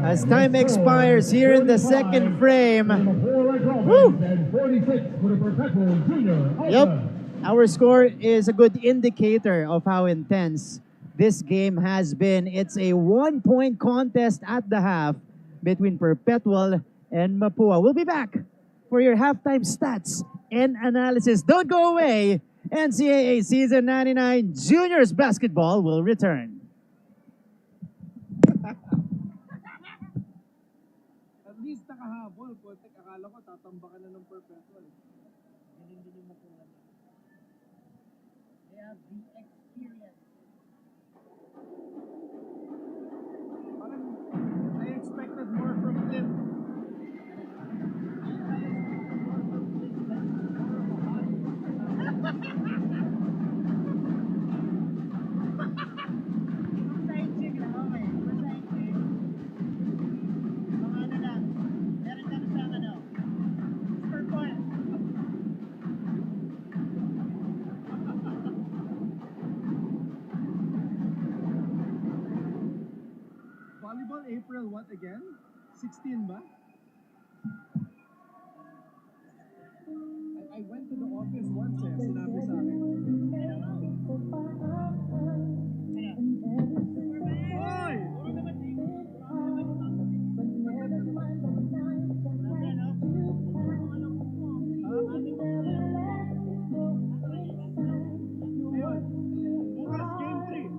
As time expires here in the second frame. Woo! Yep. Our score is a good indicator of how intense this game has been. It's a 1-point contest at the half between Perpetual and Mapua. We'll be back for your halftime stats and analysis. Don't go away. NCAA Season 99 Juniors Basketball will return. At least nakahabol. Akala ko tatambakan na ng Perpetual. They have the experience. Parang Volleyball April what again? 16 ba? I went to the office once eh, sinabi sa akin. Hoy! Ayun, bukas game 3.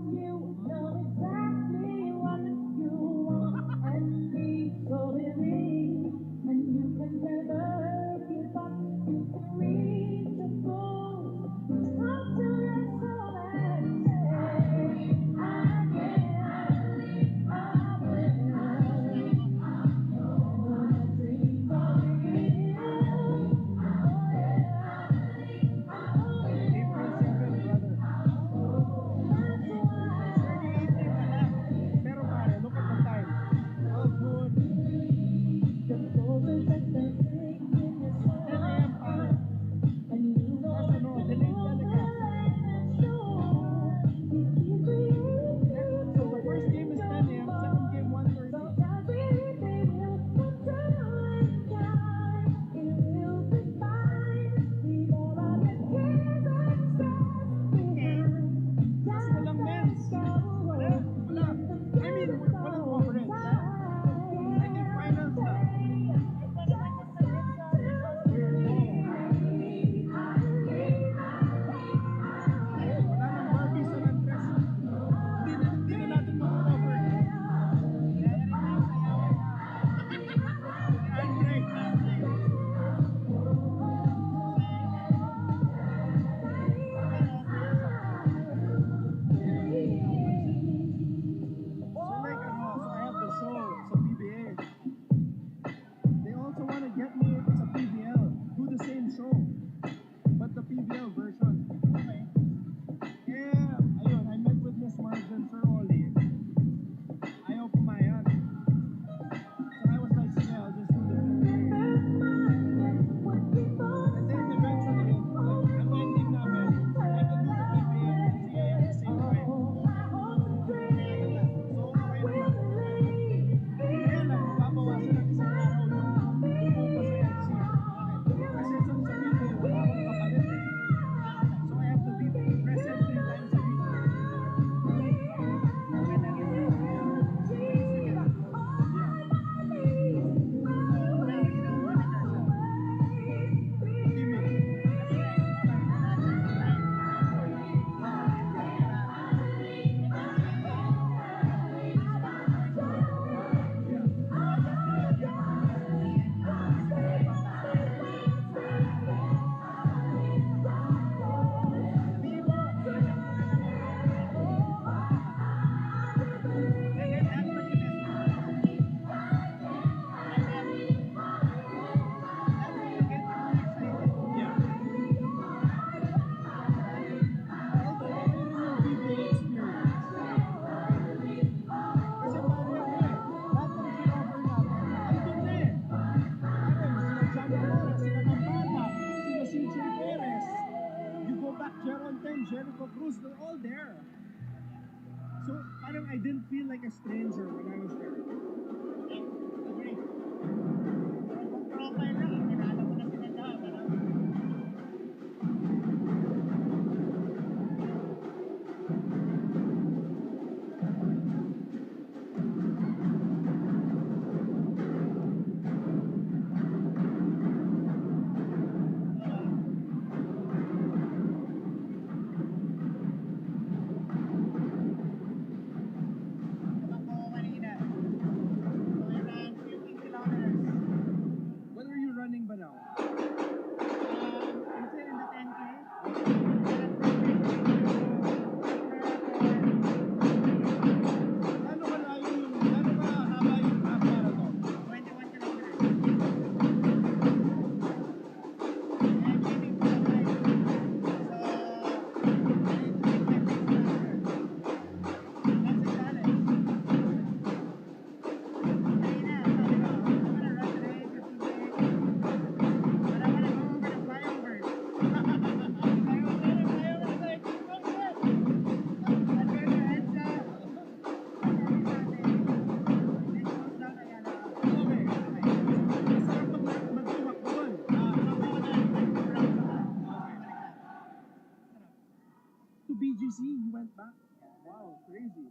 Crazy.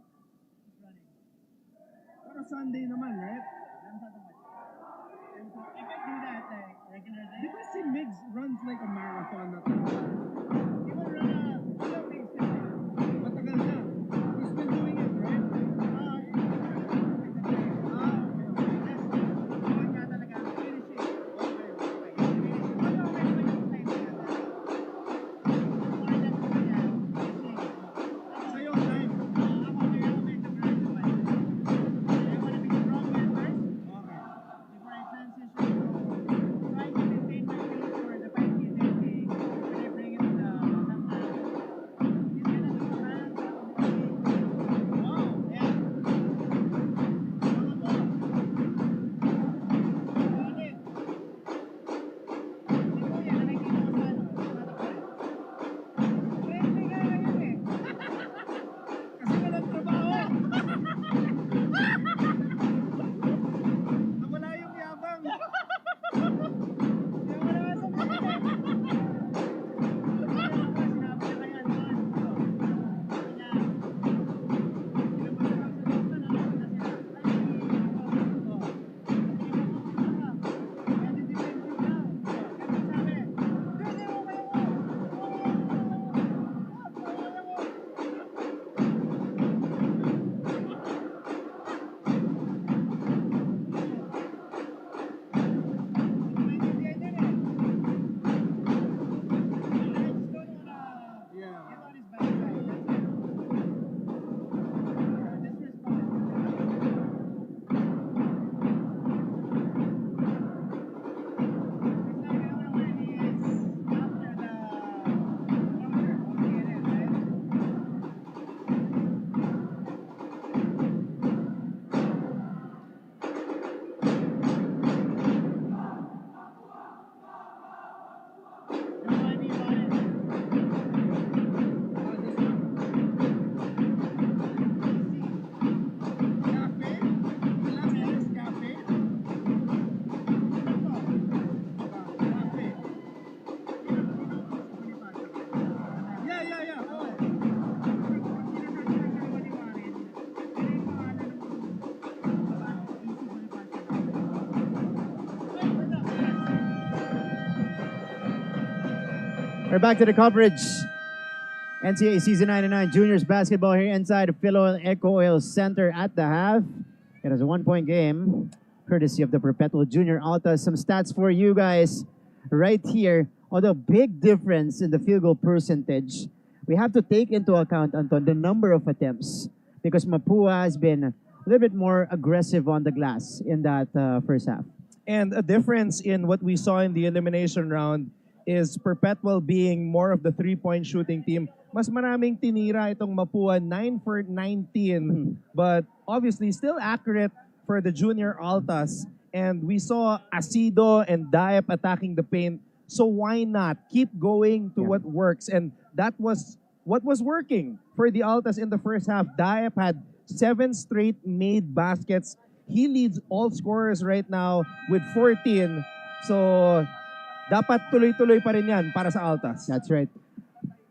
Pero Sunday naman, right? If I do that like regular day, Di ba si Migs runs like a marathon na to? he will run a long race kasi. Matagal na. He's been doing it, right? Yun nga talaga ang finishing. Ano ang may yung time na yata? More than finishing. Sa'yo, time. Ako kaya ako medyo gradual. I wanna be stronger first Okay. before I transition to trying to maintain my pace for the 5K, 10K when I bring it to the Semifinals. He's gonna do hands up on the Wow. yeah. Mga po. Solid. Si Kuya, nakikita ko sa ano, sa Mapua. Friendly nga ngayon eh. Kasi walang trabaho. Nawala yung yabang. Yung wala nga sa mga sinabi na kaya doon. Sabi niya, pinapasarap sa loob na nakakita sila. Ay, ako. Pwede defensive daw. Ganun sabi. Pwede mo kayo mo. Maintindihan yun eh. I just don't wanna Yeah. get on his bad side. That's it. Disrespect. It's like I don't know where he is after the closure of CNN, right? Remind me about it. Cafe? The last name is Cafe? Cafe. Yeah. Oh. We're back to the coverage. NCAA Season 99 Juniors basketball here inside Philo Eco Oil Center at the half. It is a 1-point game, courtesy of the Perpetual Junior Altas. Some stats for you guys right here. Although big difference in the field goal percentage, we have to take into account, Anton, the number of attempts because Mapua has been a little bit more aggressive on the glass in that first half. And a difference in what we saw in the elimination round is Perpetual being more of the three-point shooting team. Mas maraming tinira itong Mapua, 9 for 19. But obviously still accurate for the Junior Altas. And we saw Asido and Diep attacking the paint. So why not keep going to what works? And that was what was working for the Altas in the first half. Diep had 7 straight made baskets. He leads all scorers right now with 14. So dapat tuloy-tuloy pa rin yan para sa Altas. That's right.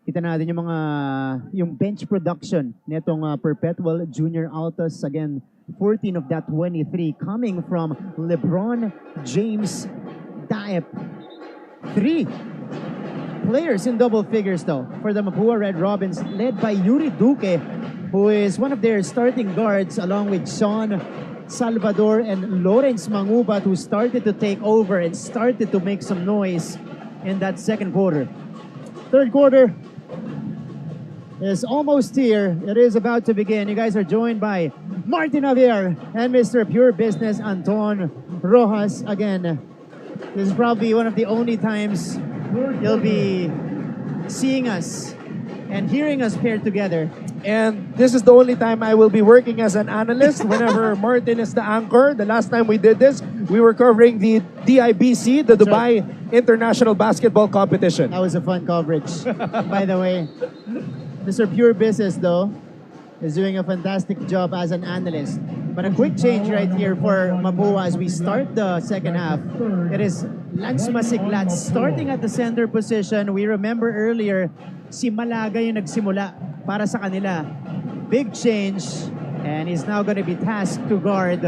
Kita natin yung bench production nitong Perpetual Junior Altas. Again, 14 of that 23 coming from LeBron James Diep. 3 players in double figures though for the Mapua Red Robins, led by Yuri Duque, who is one of their starting guards, along with Sean Salvador and Lawrence Mangubat, who started to take over and started to make some noise in that second quarter. Third quarter is almost here. It is about to begin. You guys are joined by Martin Javier and Mr. Pure Business Anton Rojas. Again, this is probably one of the only times you'll be seeing us and hearing us paired together. And this is the only time I will be working as an analyst whenever Martin is the anchor. The last time we did this, we were covering the DIBC, the Dubai International Basketball Competition. That was a fun coverage, by the way. Mr. Pure Business, though, is doing a fantastic job as an analyst. But a quick change right here for Mapua as we start the second half. It is Lance Masiglat starting at the center position. We remember earlier, si Malaga yung nagsimula para sa kanila. big change, and he's now going to be tasked to guard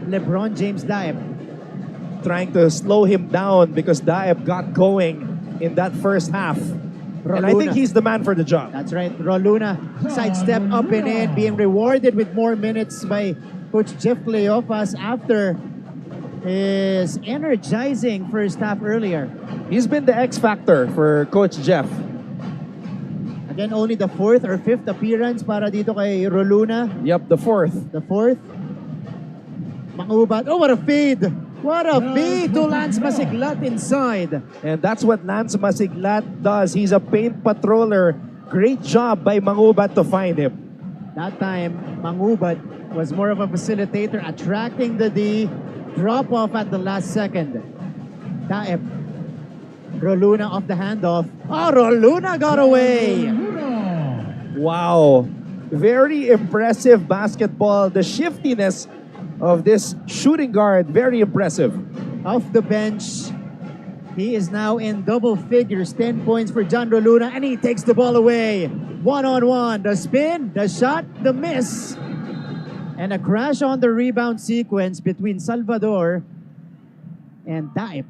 LeBron James Daep. Trying to slow him down because Daep got going in that first half. And I think Roluna. he's the man for the job. That's right. Roluna sidestep up and in, being rewarded with more minutes by Coach Jeff Cleofas after his energizing first half earlier. He's been the X factor for Coach Jeff. Again, only the fourth or fifth appearance para dito kay Roluna. Yep, the fourth. The fourth. Mangubat. Oh, what a feed! What a feed to Lance Masiglat inside. And that's what Lance Masiglat does. He's a paint patroller. Great job by Mangubat to find him. That time, Mangubat was more of a facilitator, attracting the D. Drop off at the last second. Daep. Roluna off the handoff. Oh, Roluna got away. Wow. Very impressive basketball. The shiftiness of this shooting guard, very impressive. Off the bench. He is now in double figures. 10 points for John Roluna, and he takes the ball away. One-on-one. The spin, the shot, the miss. And a crash on the rebound sequence between Salvador and Daep.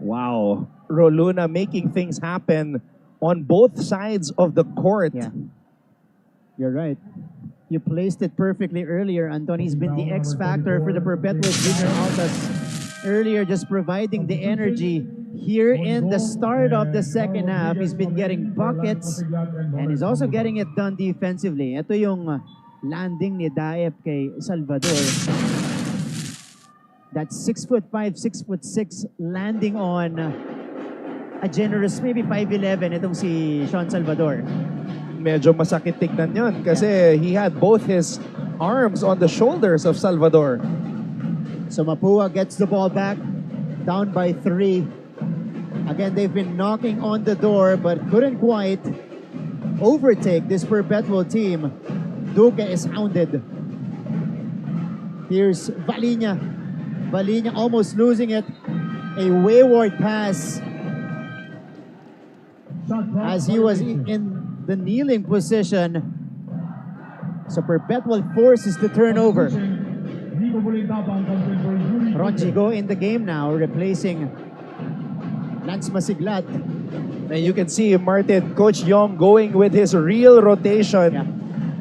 Wow. Roluna making things happen on both sides of the court. Yeah. You're right. You placed it perfectly earlier, Anton. He's been the X factor for the Perpetual Junior Altas earlier, just providing the energy. Here in the start of the second half, he's been getting buckets and he's also getting it done defensively. Ito yung landing ni Daep kay Salvador. That 6'5", 6'6" landing on a generous maybe 5'11" itong si Sean Salvador. Medyo masakit tignan yun kasi he had both his arms on the shoulders of Salvador. So Mapua gets the ball back, down by 3. Again, they've been knocking on the door but couldn't quite overtake this Perpetual team. Duque is hounded. Here's Valinia. Valinia almost losing it. A wayward pass as he was in the kneeling position. So Perpetual forces the turnover. Ronjigo in the game now, replacing Lance Masiglat. And you can see Martin, Coach Yong going with his real rotation. Yeah.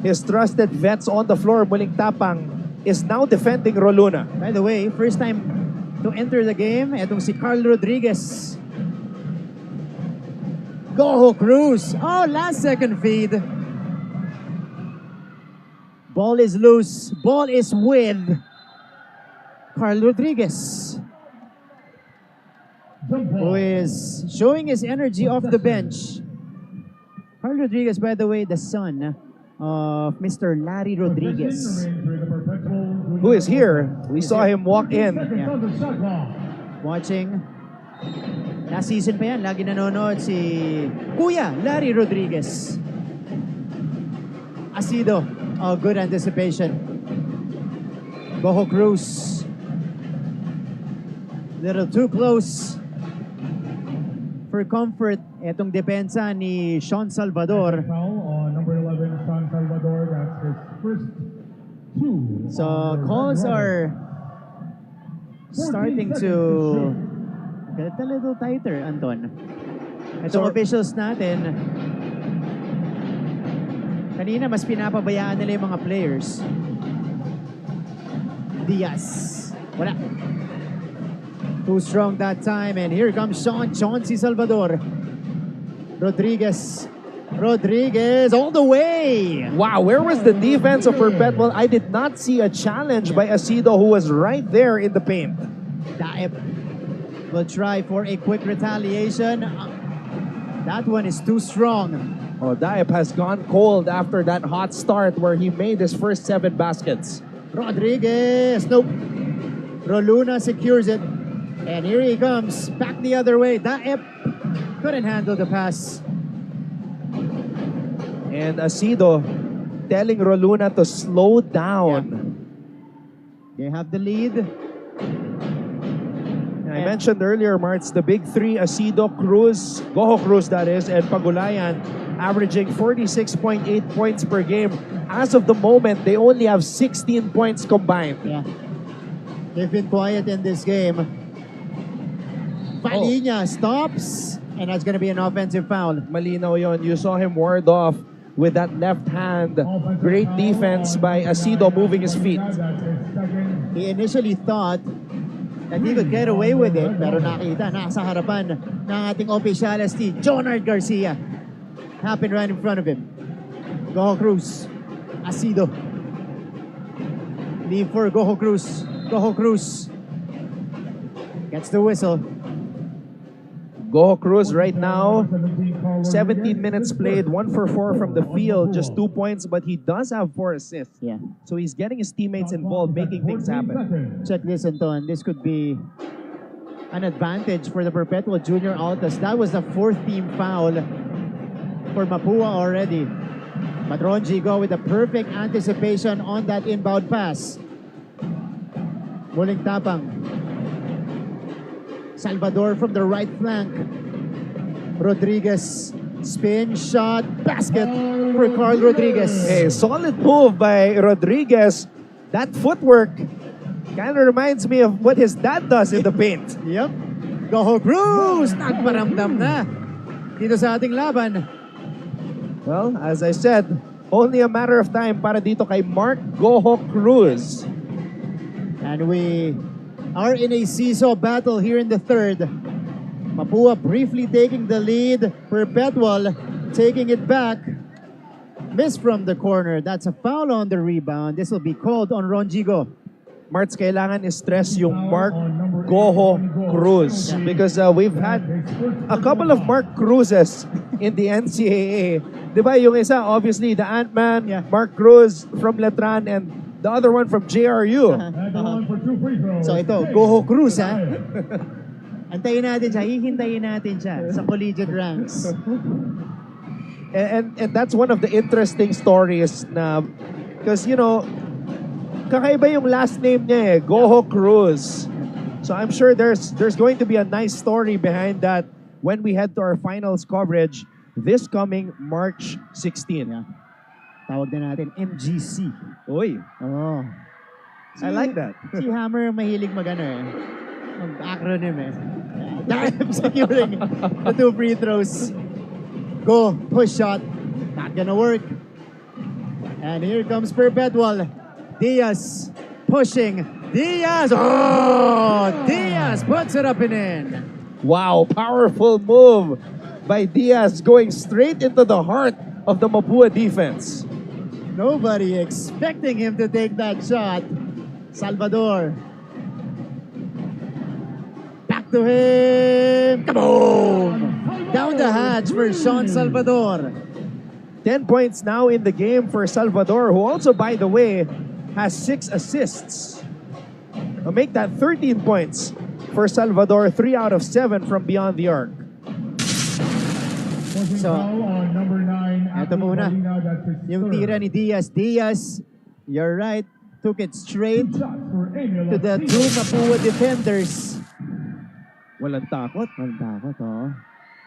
His trusted vets on the floor, Muling Tapang, is now defending Roluna. By the way, first time to enter the game, etong si Carl Rodriguez. Goho Cruz. Oh, last second feed. Ball is loose. Ball is with Carl Rodriguez, who is showing his energy off the bench. Carl Rodriguez, by the way, the son of Mr. Larry Rodriguez. Who is here? We saw him walk in. Watching. Last season pa yan, lagi nanonood si Kuya Larry Rodriguez. Asido. Oh, good anticipation. Goho Cruz. Little too close for comfort. Etong depensa ni Sean Salvador. Number 11, Sean Salvador. That's his first 2. So calls are starting to get a little tighter, Anton. Itong officials natin, kanina mas pinapabayaan nila yung mga players. Diaz. Wala. Too strong that time, and here comes Chauncey Salvador. Rodriguez all the way. Wow, where was the defense of Perpetual? I did not see a challenge by Asido, who was right there in the paint. Daep will try for a quick retaliation. That one is too strong. Oh, Daep has gone cold after that hot start where he made his first 7 baskets. Rodriguez, nope. Roluna secures it. And here he comes, back the other way. Daep couldn't handle the pass. And Asido telling Roluna to slow down. They have the lead. I mentioned earlier, Marts, the big 3, Asido, Cruz, Goho Cruz that is, and Pagulayan, averaging 46.8 points per game. As of the moment, they only have 16 points combined. Yeah. They've been quiet in this game. Palhinha stops, and that's going to be an offensive foul. Malinaw yon. You saw him ward off with that left hand. Great defense by Asido moving his feet. He initially thought that he could get away with it, pero nakita, nasa harapan ng ating UPHSD, Jonard Garcia. Happened right in front of him. Goho Cruz. Asido. Leave for Goho Cruz. Goho Cruz. Gets the whistle. Goho Cruz right now, 17 minutes played, 1 for 4 from the field, just 2 points, but he does have 4 assists. Yeah. So he's getting his teammates involved, making things happen. Check this, Anton. This could be an advantage for the Perpetual Junior Altas. That was the 4th team foul for Mapua already. But Ronjigo with a perfect anticipation on that inbound pass. Muling tapang. Salvador from the right flank. Rodriguez. Spin shot. Basket for Carl Rodriguez. Hey, solid move by Rodriguez. That footwork kind of reminds me of what his dad does in the paint. Yep. Goho Cruz! Nagparamdam na dito sa ating laban. Well, as I said, only a matter of time para dito kay Mark Goho Cruz. And we are in a seesaw battle here in the third. Mapua briefly taking the lead. Perpetual taking it back. Miss from the corner. That's a foul on the rebound. This will be called on Ronjigo. Marts, kailangan i-stress yung Mark Goho Cruz because we've had a couple of Mark Cruzes in the NCAA. Diba yung isa, obviously, the Ant-Man, Yeah. Mark Cruz from Letran, and the other one from JRU. So ito, Goho Cruz ha. Antayin natin siya, hihintayin natin siya sa collegiate ranks. And that's one of the interesting stories na, because you know, kakaiba yung last name niya eh, Goho Cruz. So I'm sure there's going to be a nice story behind that when we head to our finals coverage this coming March 16. Yeah. Tawag na natin MGC. Uy, Oh. I like that. Si Hammer mahilig mag-ano eh. Mag-acronym eh. Time securing the 2 free throws. Go, push shot. Not gonna work. And here comes Perpetual. Diaz pushing. Diaz! Oh! Diaz puts it up and in. Wow, powerful move by Diaz going straight into the heart of the Mapua defense. Nobody expecting him to take that shot. Salvador. Back to him. Kaboom! Down the hatch for Sean Salvador. 10 points now in the game for Salvador, who also, by the way, has 6 assists. Now make that 13 points for Salvador, 3 out of 7 from beyond the arc. So, eto muna. Yung tira ni Diaz. Diaz, you're right, took it straight to the 2 Mapua defenders. Walang takot. Walang takot, oh.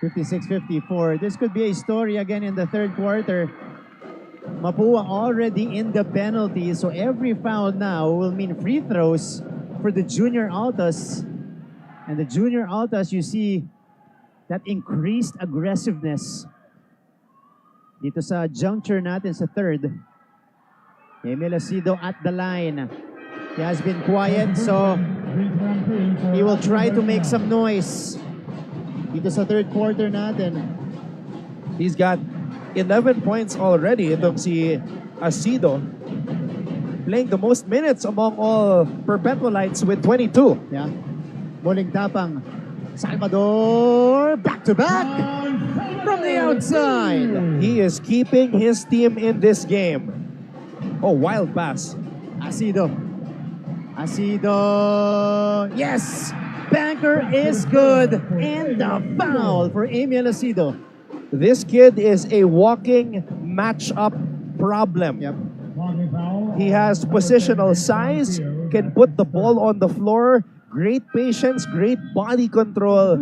56-54. This could be a story again in the third quarter. Mapua already in the penalty, so every foul now will mean free throws for the Junior Altas. And the Junior Altas, you see that increased aggressiveness dito sa juncture natin sa third. Emil Asido at the line. He has been quiet, so he will try to make some noise dito sa third quarter natin. He's got 11 points already. Itong si Asido playing the most minutes among all Perpetualites with 22. Yeah. Muling tapang. Salvador, back-to-back from the outside. He is keeping his team in this game. Oh, wild pass. Asido. Asido. Yes! Banker is good. And the foul for Emil Asido. This kid is a walking matchup problem. Yep. He has positional size, can put the ball on the floor, great patience, great body control.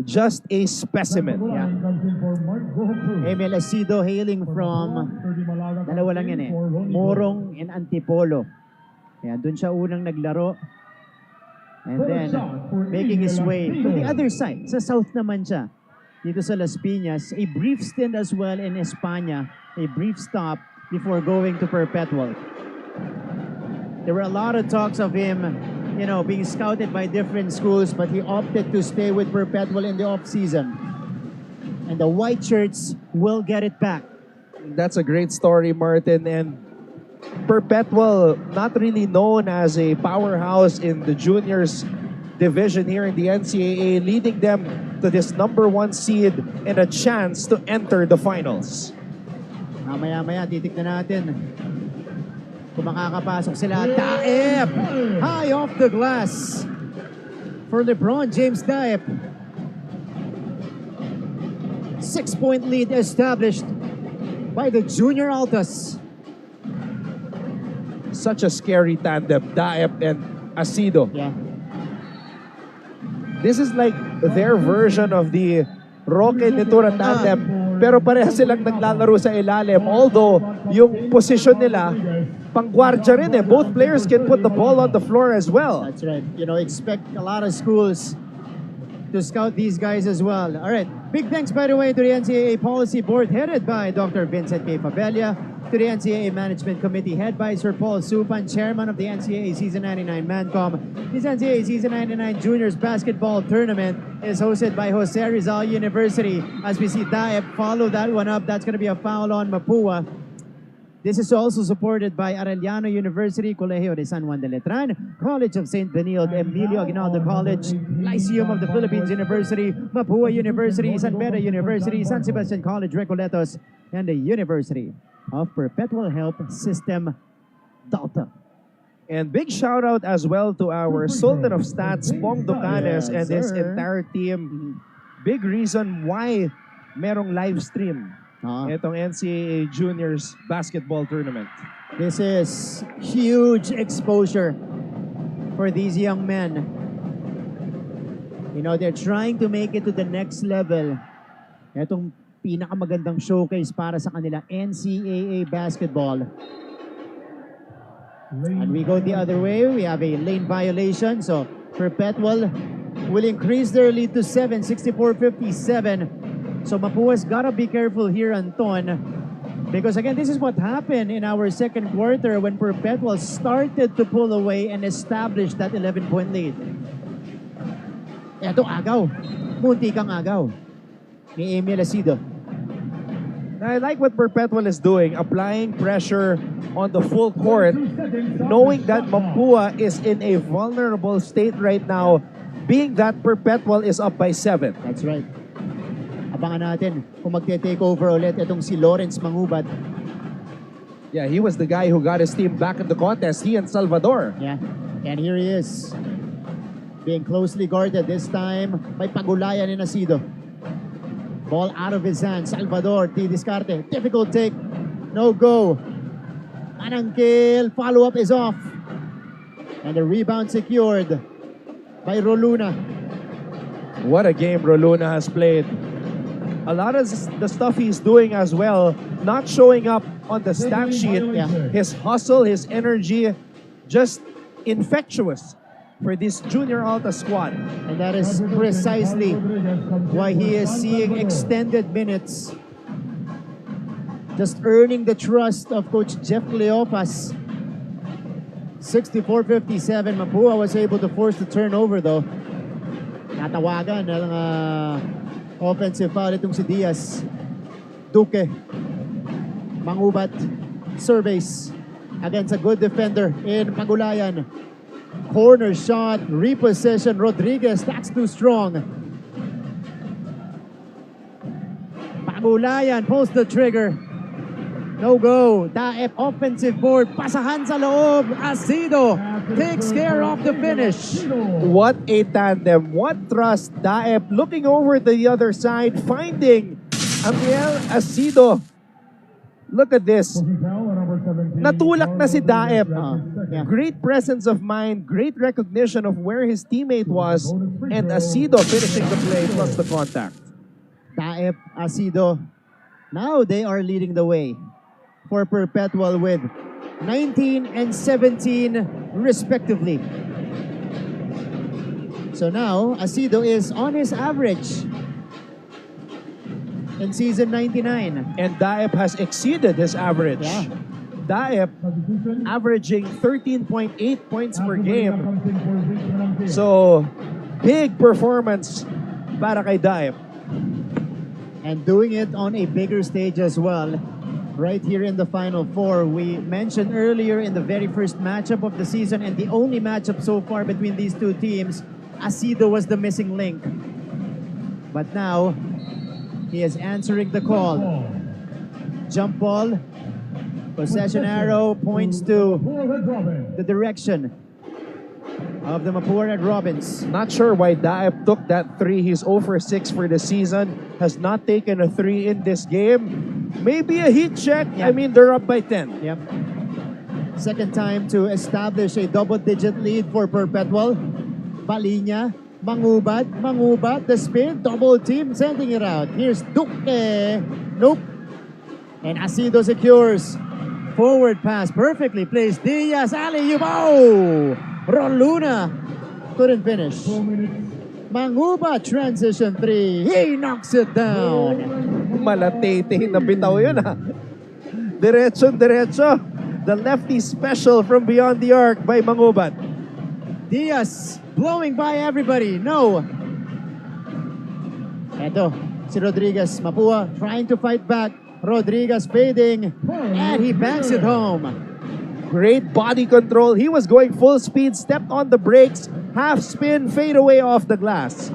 just a specimen. Pagulayan comes in for Mark Gohokru. Emil Asido hailing from, dalawa lang yan eh, Morong and Antipolo. Kaya dun siya unang naglaro. And then, making his way to the other side. Sa south naman siya. Dito sa Las Piñas. A brief stint as well in España. A brief stop before going to Perpetual. There were a lot of talks of him, you know, being scouted by different schools, but he opted to stay with Perpetual in the off-season. And the white shirts will get it back. That's a great story, Martin. And Perpetual, not really known as a powerhouse in the juniors division here in the NCAA, leading them to this #1 seed and a chance to enter the finals. Mamaya-maya, titignan natin kung makakapasok sila. Daep! High off the glass for LeBron James Daep. 6-point lead established by the Junior Altas. Such a scary tandem, Daep and Asido. Yeah. This is like their version of the Roque Nitura tandem. Pero parehas silang naglalaro sa ilalim. Although, yung posisyon nila, pang-guardia rin eh. Both players can put the ball on the floor as well. That's right. You know, expect a lot of schools to scout these guys as well. All right. Big thanks, by the way, to the NCAA Policy Board headed by Dr. Vincent K. Fabella, to the NCAA Management Committee head by Sir Paul Supan, chairman of the NCAA Season 99 Mancom. This NCAA Season 99 Juniors Basketball Tournament is hosted by Jose Rizal University. As we see Daep follow that one up, that's going to be a foul on Mapua. This is also supported by Arellano University, Colegio de San Juan de Letran, College of St. Benilde, Emilio Aguinaldo College, Lyceum of the Philippines University, Mapua University, San Beda University, San Sebastian College, Recoletos, and the University of Perpetual Help System, Delta. And big shout out as well to our Sultan of Stats, Pong Ducanes, Yes, and his sir. entire team. Big reason why merong live stream itong NCAA Juniors Basketball Tournament. This is huge exposure for these young men. You know, they're trying to make it to the next level. Itong pinakamagandang showcase para sa kanila, NCAA basketball. And we go the other way. We have a lane violation. So Perpetual will increase their lead to 7, 64-57. So Mapua's gotta be careful here, Anton. Because again, this is what happened in our second quarter when Perpetual started to pull away and establish that 11-point lead. Eto, agaw. Munti kang agaw ni Emil Asido. I like what Perpetual is doing, applying pressure on the full court, knowing that Mapua is in a vulnerable state right now, being that Perpetual is up by 7. That's right. Abangan natin kung magte-take over ulit itong si Lawrence Mangubat. Yeah, he was the guy who got his team back in the contest, he and Salvador. Yeah, and here he is. Being closely guarded this time by Pagulayan ni Asido. Ball out of his hands. Salvador, Discarte. Difficult take. No go. Manangkil. Follow-up is off. And the rebound secured by Roluna. What a game Roluna has played. A lot of the stuff he's doing as well, not showing up on the stat sheet. Yeah. His hustle, his energy, just infectious for this Junior Alta squad. And that is precisely why he is seeing extended minutes. Just earning the trust of Coach Jeff Cleopas. 64-57. Mapua was able to force the turnover though. Natawagan ng offensive foul itong si Diaz. Duque. Mangubat. Surveys against a good defender in Pagulayan. Corner shot, repossession, Rodriguez, that's too strong. Pagulayan pulls the trigger. No go. Daep offensive board. Pasahan sa loob. Asido takes care of the finish. What a tandem. What trust. Daep looking over the other side, finding Amiel Asido. Look at this. Foul on number 17. natulak na si Daep. Yeah. Great presence of mind, great recognition of where his teammate was, and Asido finishing the play plus the contact. Daep, Asido. Now they are leading the way for Perpetual with 19 and 17 respectively. So now, Asido is on his average in season 99. And Daep has exceeded his average. Yeah. Daep averaging 13.8 points per game. So, big performance para kay Daep. And doing it on a bigger stage as well. Right here in the Final Four. We mentioned earlier in the very first matchup of the season and the only matchup so far between these two teams, Asido was the missing link. But now, he is answering the call. Jump ball. Possession arrow points to the direction of the Mapua and Robins. Not sure why Daep took that 3. He's 0 for 6 for the season. Has not taken a 3 in this game. Maybe a heat check. Yeah. I mean, they're up by 10. Yep. Second time to establish a double-digit lead for Perpetual. Balinya, Mangubat, the spin, double team, sending it out. Here's Duque. Nope. And Asido secures. Forward pass, perfectly placed. Diaz, alley-oop. Oh! Roluna couldn't finish. Mangubat, transition 3. He knocks it down. Malatete na bitaw yun ha. Diretso. The lefty special from beyond the arc by Mangubat. Diaz blowing by everybody. No. Eto, si Rodriguez. Mapua trying to fight back. Rodriguez fading. And he banks it home. Great body control. He was going full speed, stepped on the brakes, half spin, fade away off the glass.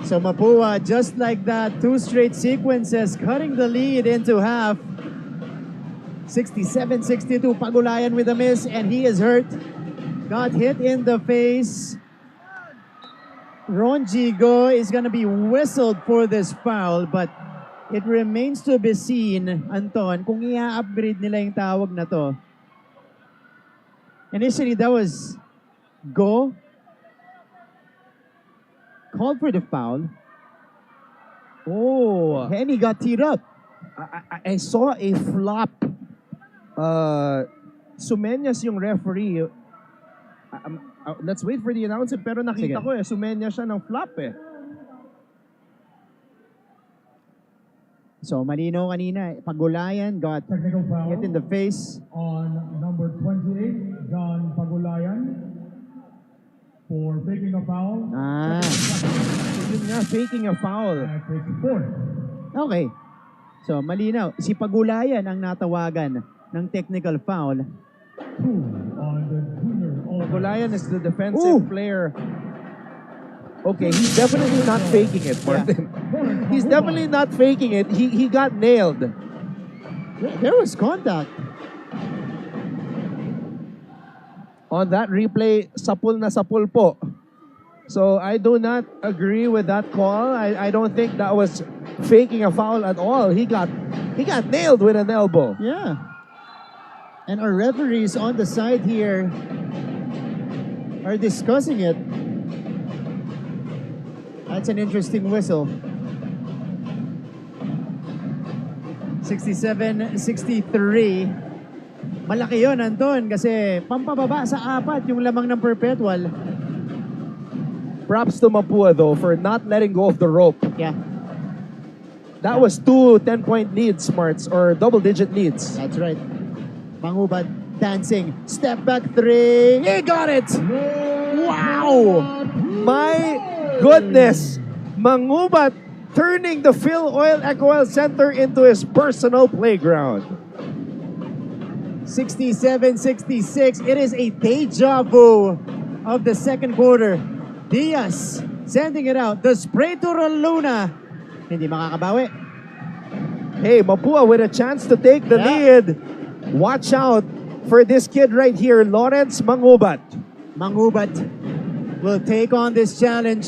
So Mapua, just like that, 2 straight sequences, cutting the lead into half. 67-62, Pagulayan with a miss, and he is hurt. Got hit in the face. Ron Gigo is gonna be whistled for this foul, but it remains to be seen, Anton, kung i-upgrade nila yung tawag na to. Initially, that was go. Called for the foul. Oh, And he got teed up. I saw a flop. Sumenyas yung referee. Let's wait for the announcement. Pero nakita Sige. ko sumenya siya ng flop eh. So malino kanina, Pagulayan got Technical foul hit in the face. on number 28, John Pagulayan, for faking a foul Yun nga, faking a foul. at his fourth. Okay. So malinaw, si Pagulayan ang natawagan ng technical foul. 2 on the junior all Gulayan is the defensive player. Okay, he's definitely not faking it, Martin. He's definitely not faking it. He got nailed. There was contact. On that replay, sapul na sapul po. So I do not agree with that call. I don't think that was faking a foul at all. He got nailed with an elbow. Yeah. And our referees on the side here are discussing it. That's an interesting whistle. 67-63. Malaki yun, Anton, kasi pampababa sa 4 yung lamang ng Perpetual. Props to Mapua though for not letting go of the rope. Yeah, That was 2 10-point leads, Smarts, or double-digit leads. that's right. Mangubat dancing. Step back 3. He got it! Wow! My goodness! Mangubat turning the Phil Oil Eco Center into his personal playground. 67-66. It is a deja vu of the second quarter. Diaz sending it out. The spray to Roluna. Hindi makakabawi. Hey, Mapua with a chance to take the lead. Watch out for this kid right here, Lawrence Mangubat. Mangubat will take on this challenge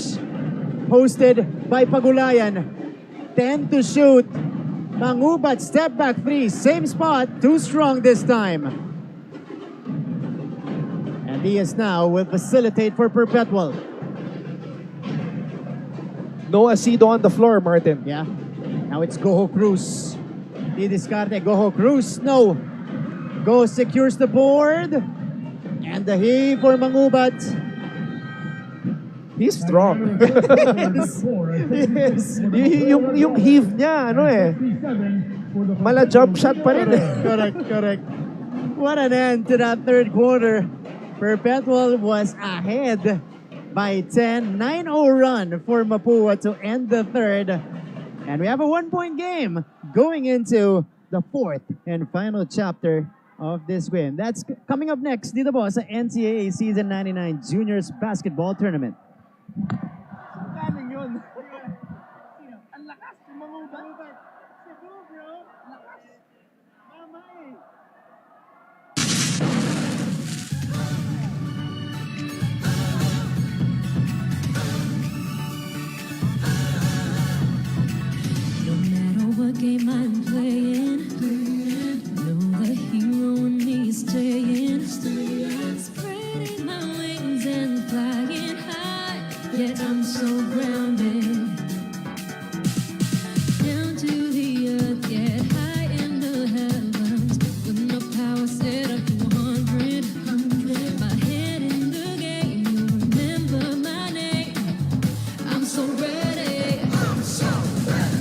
hosted by Pagulayan. 10 to shoot. Mangubat step back three, same spot, too strong this time. And Diaz now will facilitate for Perpetual. No Asido on the floor, Martin. Yeah. Now it's Goho Cruz. Di discarte, Goho Cruz. No. Go secures the board. And the heave for Mangubat. He's strong. Yes. yung heave niya, ano eh. Mala jump shot pa rin eh. Correct. What an end to that third quarter. Perpetual was ahead by 10. 9-0 run for Mapua to end the third. And we have a 1-point game going into the fourth and final chapter of this win. That's coming up next dito po sa NCAA Season 99 Juniors Basketball Tournament. Galing yun. Ang lakas ng mga ubat. Sabi mo, bro. Lakas. Mama eh. No matter what game I'm playing, know the hero in me is staying. Spreading my wings and flying high, yet I'm so grounded. Down to the earth, yet high in the heavens. With no power set up to 100. My head in the game, you remember my name. I'm so ready. I'm so ready.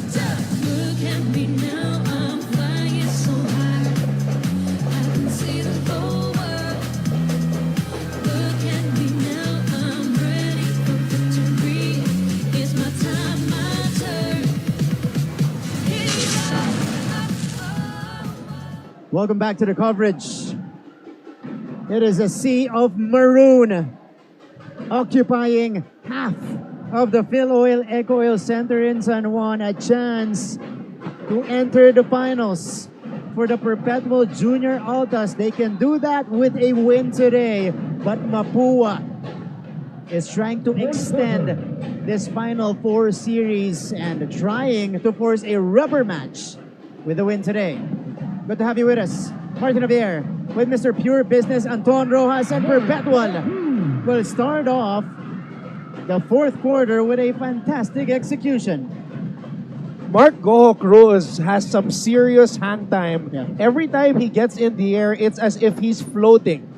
Look at me now, I'm flying so high. I can see the whole world. Look at me now, I'm ready for victory. It's my time, my turn. Here you go. Welcome back to the coverage. It is a sea of maroon occupying half of the Phil Oil Eco Oil Center in San Juan. A chance to enter the finals for the Perpetual Junior Altas. They can do that with a win today, but Mapua is trying to extend this Final Four series and trying to force a rubber match with a win today. Good to have you with us. Martin of the Air with Mr. Pure Business Anton Rojas, and Perpetual will start off the fourth quarter with a fantastic execution. Mark Goho Cruz has some serious hang time. Yeah. Every time he gets in the air, it's as if he's floating.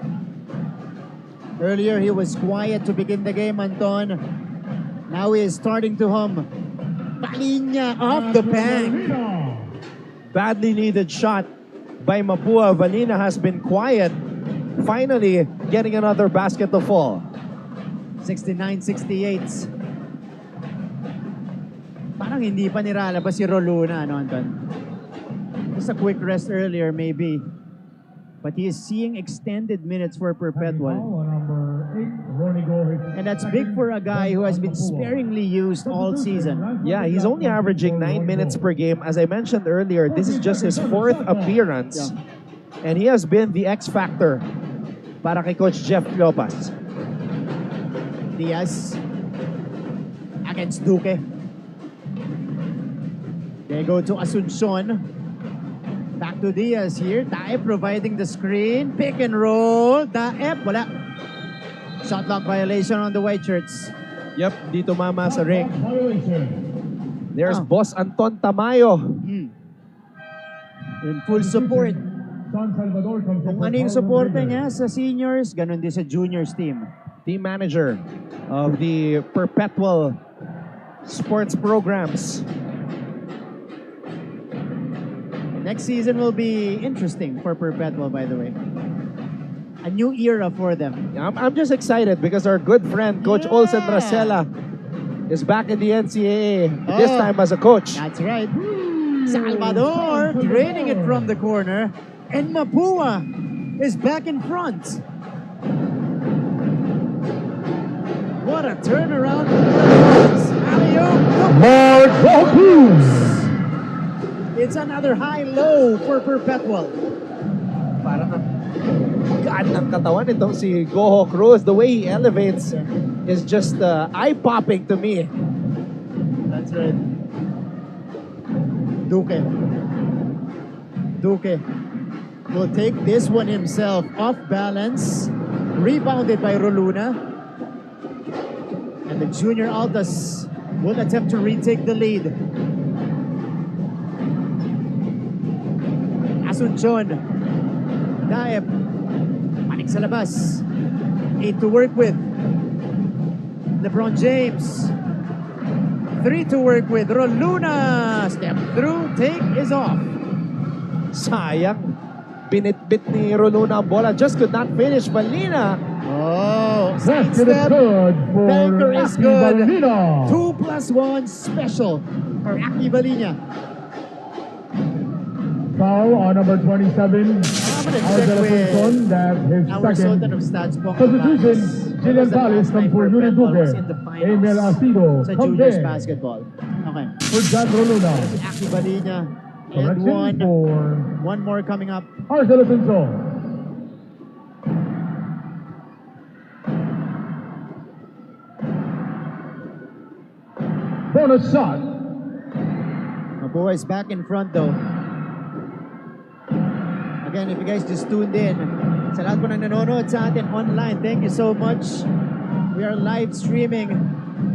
Earlier, he was quiet to begin the game, Anton. Now he is starting to hum. Palinya off the bank. Badly needed shot by Mapua. Valina has been quiet. Finally, getting another basket to fall. 69-68. Parang hindi pa niralabas si Roluna, ano, Anton? Just a quick rest earlier, maybe. But he is seeing extended minutes for Perpetual. And that's big for a guy who has been sparingly used all season. Yeah, he's only averaging 9 minutes per game. As I mentioned earlier, this is just his fourth appearance. And he has been the X factor para kay Coach Jeff Clopas. Diaz against Duque. They go to Asuncion. Back to Diaz here. Taep providing the screen. Pick and roll. Taep, wala. Shot clock violation on the white shirts. Yep, dito mama sa ring. There's Boss Anton Tamayo. In full support. Kung ano yung suporte niya sa seniors, ganun din sa juniors team. Team manager of the Perpetual Sports Programs. Next season will be interesting for Perpetual, by the way. A new era for them. I'm just excited because our good friend, Coach Olsen Racela, is back in the NCAA, this time as a coach. That's right. Salvador draining it from the corner. And Mapua is back in front. What a turnaround. It's another high-low for Perpetual. Parang ang gaan ng katawan itong si Goho Cruz. The way he elevates is just eye-popping to me. That's right. Duque Duque will take this one himself off balance. Rebounded by Roluna. And the Junior Altas will attempt to retake the lead. Asuncion. Daep. Panik sa labas. 8 to work with. LeBron James. 3 to work with. Roluna. Step through. Take is off. Sayang. Binitbit ni Roluna ang bola. Just could not finish. Balina. Oh, Basket is sidestep. good for Banker is Aki good. Balina. 2+1 special for Aki Balina. Foul on number 27. I'm gonna check Asuncion, with that his our Sultan second of Stats po. substitution. Jillian Palis from for Yuri Duque. Emil Asido Sa from juniors there. basketball. Okay. For John Roluna. Si Aki Balina. And Correction for one more coming up. Arcel Asuncion. Bonus shot. Mapua is back in front though. Again, if you guys just tuned in, sa lahat po nang nanonood sa atin online, thank you so much. We are live streaming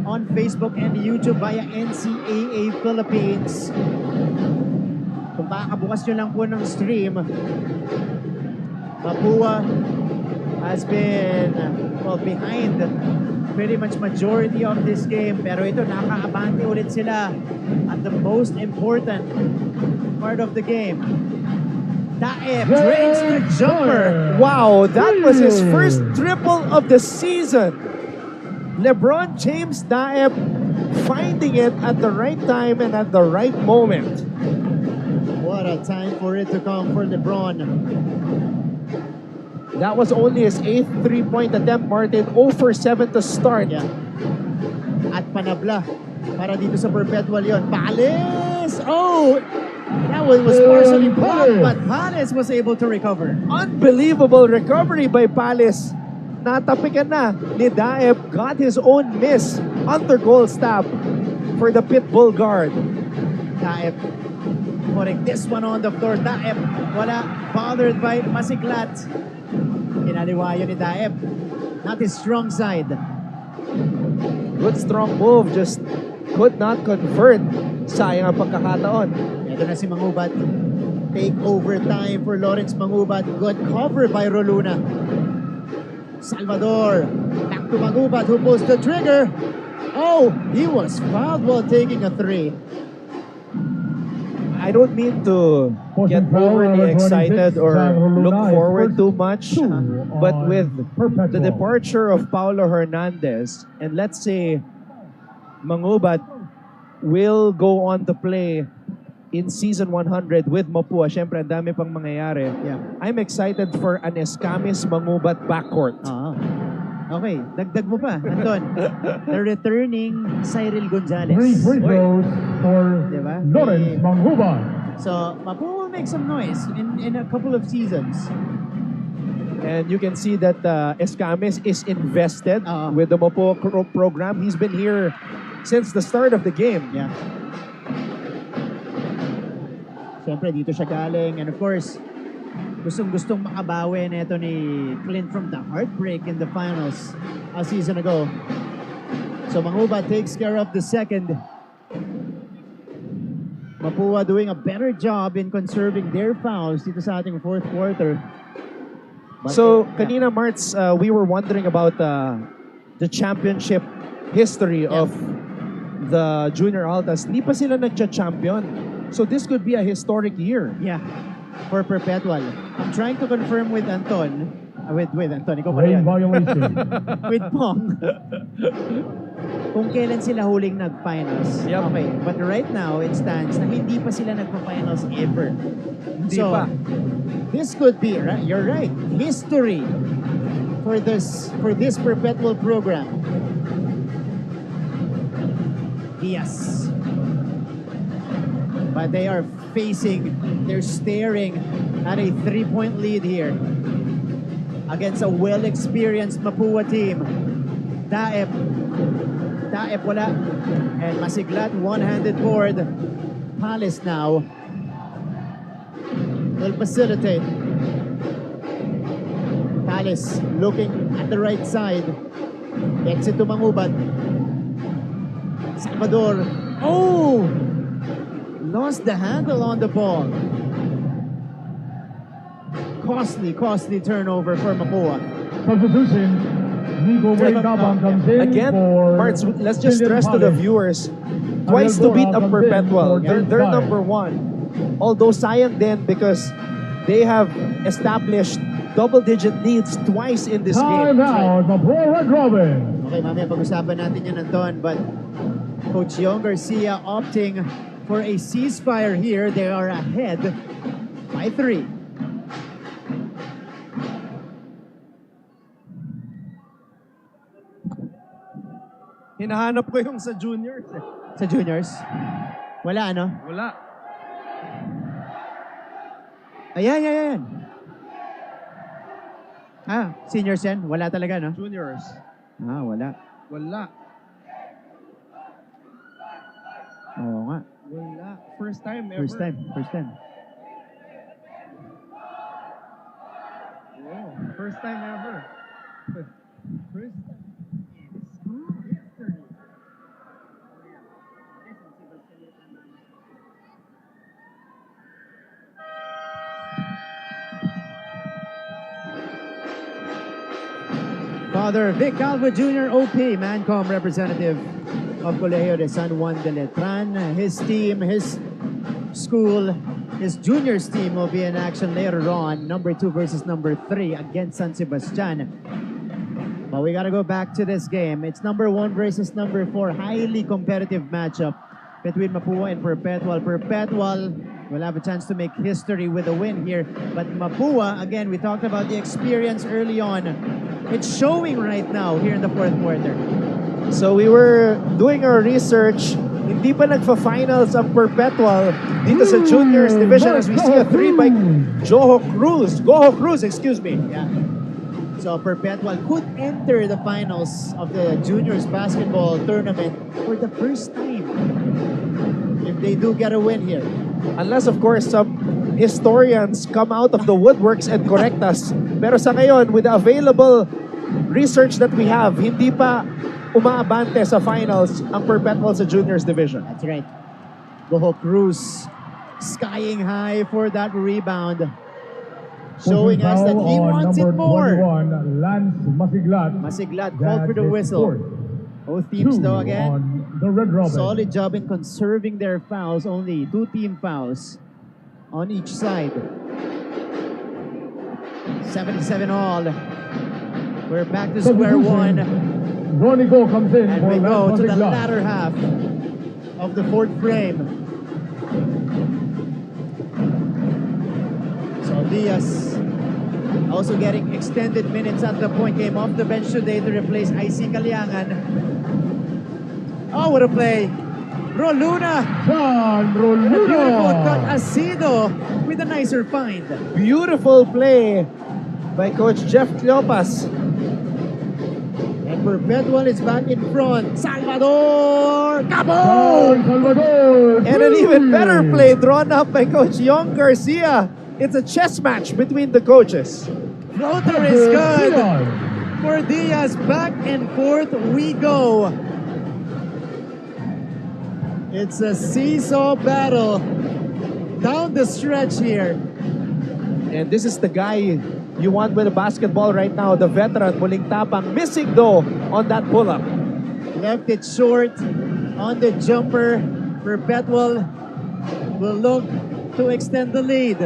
on Facebook and YouTube via NCAA Philippines. Kung kakabukas nyo lang po ng stream, Mapua has been behind pretty much majority of this game. Pero ito, nakaabante ulit sila at the most important part of the game. Daep drains the jumper. Wow, that was his first triple of the season. LeBron James Daep finding it at the right time and at the right moment. What a time for it to come for LeBron. That was only his 8th three-point attempt, Martin. 0 for 7 to start. Yeah. At panabla para dito sa Perpetual yon. Palis! Oh! That one was partially blocked, but Palis was able to recover. Unbelievable recovery by Palis. Natapikan na ni Daep. Got his own miss on the goal stop for the Pitbull guard. Daep putting this one on the floor. Daep wala, bothered by Masiglat. Kinaliwayo ni Daep. Not his strong side. Good strong move, just could not convert. Sayang ang pagkakataon. Ito na si Mangubat. Take over time for Lawrence Mangubat. Good cover by Roluna. Salvador. Back to Mangubat who pulls the trigger. Oh, he was fouled while taking a 3. I don't mean to get overly excited or look forward too much, but with the departure of Paulo Hernandez, and let's say Mangubat will go on to play in season 100 with Mapua. Syempre, ang dami pang mangyayari. Yeah. I'm excited for an Escamis Mangubat backcourt. Okay, dagdag mo pa, Anton. The returning Cyril Gonzalez. 3 free throws for Diba? Lawrence Mangubat. So, Mapua will make some noise in a couple of seasons. And you can see that Escamis is invested Oo. with the Mapua program. He's been here since the start of the game. Yeah. Siyempre, dito siya galing. And of course, gustong-gustong makabawi nito ni Clint from the heartbreak in the finals a season ago. So Mangubat takes care of the second. Mapua doing a better job in conserving their fouls dito sa ating fourth quarter. But, So, kanina, Marts, we were wondering about the championship history of the Junior Altas. Hindi pa sila nagcha-champion. So, this could be a historic year. Yeah, for Perpetual. I'm trying to confirm with Anton. With Anton, ikaw pa Lane yan. violation. With Pong. Kung kailan sila huling nag-finals. Yep. Okay, but right now, it stands na hindi pa sila nagpa-finals ever. Hindi So, pa. this could be, right? You're right, history for this Perpetual program. Yes. But they're staring at a 3-point lead here against a well-experienced Mapua team. Daep wala. And Masiglat, one-handed board. Palis now. will facilitate. Talis looking at the right side. Gets it to Mangubat. Salvador. Oh! Lost the handle on the ball. Costly turnover for Mapua. Substitution. Nico Waycabang comes in Again, for Marts, let's just stress to the viewers, twice to beat up Perpetual. They're number one. Although sayang din because they have established double-digit leads twice in this game. Time out, Mapua Red Robin. Okay, mamaya pag-usapan natin yan, Anton. But Coach Yong Garcia opting for a ceasefire here. They are ahead by 3. Hinahanap ko yung sa juniors. Sa juniors. Wala, ano? Wala. Ayan. Seniors yan? Wala talaga, no? Juniors. Wala. Wala. Oo nga. Wala. First time ever. First time. Oh, first time ever. First time. Father Vic Calva Jr. OP, Mancom representative of Colegio de San Juan de Letran. His team, his school, his juniors team will be in action later on. Number 2 versus number 3 against San Sebastian. But we gotta go back to this game. It's number 1 versus number 4. Highly competitive matchup between Mapua and Perpetual. Perpetual will have a chance to make history with a win here. But Mapua, again, we talked about the experience early on. It's showing right now here in the 4th quarter. So we were doing our research. Hindi pa nagfa-finals ang Perpetual dito sa Juniors Division as we see a 3 by Goho Cruz, excuse me. Yeah. So Perpetual could enter the finals of the Juniors basketball tournament for the first time if they do get a win here. Unless, of course, some historians come out of the woodworks and correct us. Pero sa ngayon, with the available research that we have, hindi pa umaabante sa finals ang Perpetual sa Juniors Division. That's right. Goho Cruz skying high for that rebound. Showing us that he wants it more. 21, Lance Masiglat. Masiglat called for the whistle. Both teams though again, The Red Robin. solid job in conserving their fouls. Only 2 team fouls on each side. 77 all. We're back to square one. Ronnie Go comes in And for we go Lance to the Masiglat. latter half of the 4th frame. So Diaz also getting extended minutes at the point. Came off the bench today to replace IC Kaliangan. Oh, what a play. Roluna. Juan Beautiful cut. Roluna. Asido with a nicer find. Beautiful play by Coach Jeff Cleopas. And Perpetual is back in front. Salvador. Juan Cabo! Salvador. And an even better play drawn up by Coach Yong Garcia. It's a chess match between the coaches. Floater is good. For Diaz, back and forth we go. It's a seesaw battle down the stretch here. And this is the guy you want with a basketball right now, the veteran, muling tapang, missing though on that pull-up. Left it short on the jumper. Perpetual will look to extend the lead.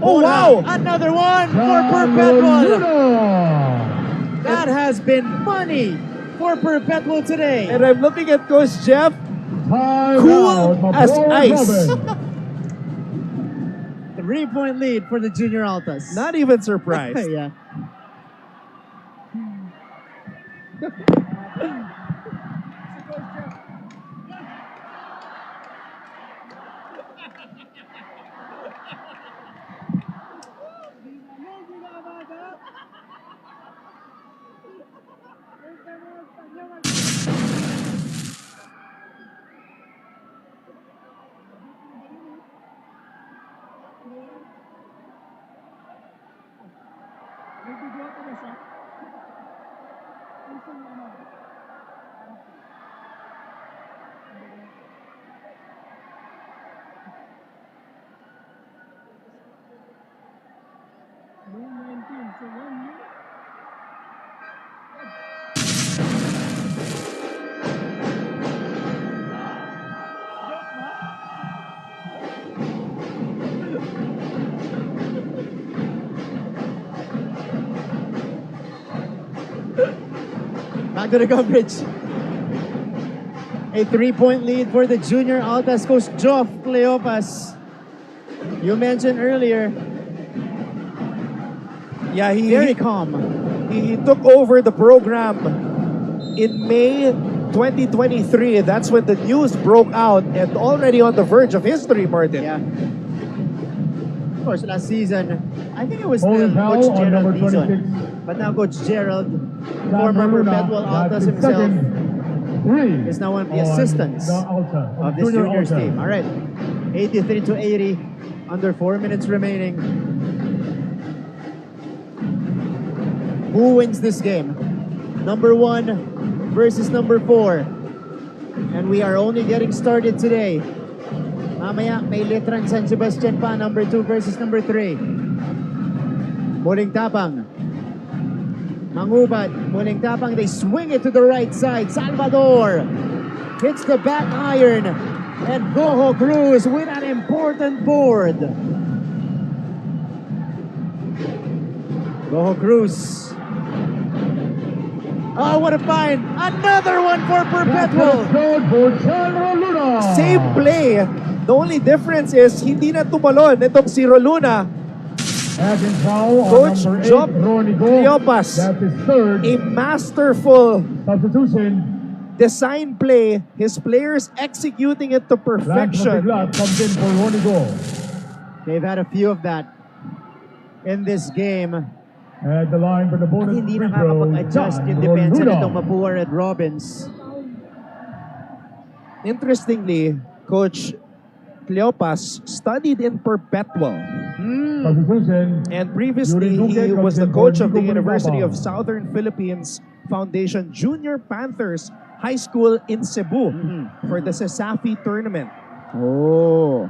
Oh, wow! Another one for Juan Perpetual. Roluna. That has been money for Perpetual today. And I'm looking at Coach Jeff, Time cool out, as Mapua ice. Robin. 3-point lead for the Junior Altas. not even surprised. Yeah. Back to the coverage. A 3-point lead for the junior Altas coach Joff Cleopas. You mentioned earlier, Yeah, very calm. he took over the program in May 2023. That's when the news broke out and already on the verge of history, Martin. Yeah. Of course, last season, I think it was Holding still foul Coach on Gerald number Dizon. 26. But now Coach Gerald, John former Luna, Perpetual Altas that's his himself, second three is now one of the on assistants the Alta, of this junior juniors Alta. team. All right, 83-80, under 4 minutes remaining. Who wins this game? Number 1 versus number 4. And we are only getting started today. Mamaya, may Letran San Sebastian pa, number 2 versus number 3. Muling tapang. Mangubat, muling tapang. They swing it to the right side. Salvador hits the back iron. And Goho Cruz with an important board. Goho Cruz. Oh, what a find! Another one for Perpetual. Same play. The only difference is hindi na tumalon itong si Roluna. Coach Job Cleopas. That's his third A masterful substitution. design play. His players executing it to perfection. Comes in for Ronigo. They've had a few of that in this game. At the line for the At bonus hindi free throw, nakakapag-adjust yung John depensa Roluna. nitong Mapua Red Robins. Interestingly, Coach Cleopas studied in Perpetual. Substitution. And previously, he was the coach of the University of Southern Philippines Foundation Junior Panthers High School in Cebu for the CESAFI tournament. Oh.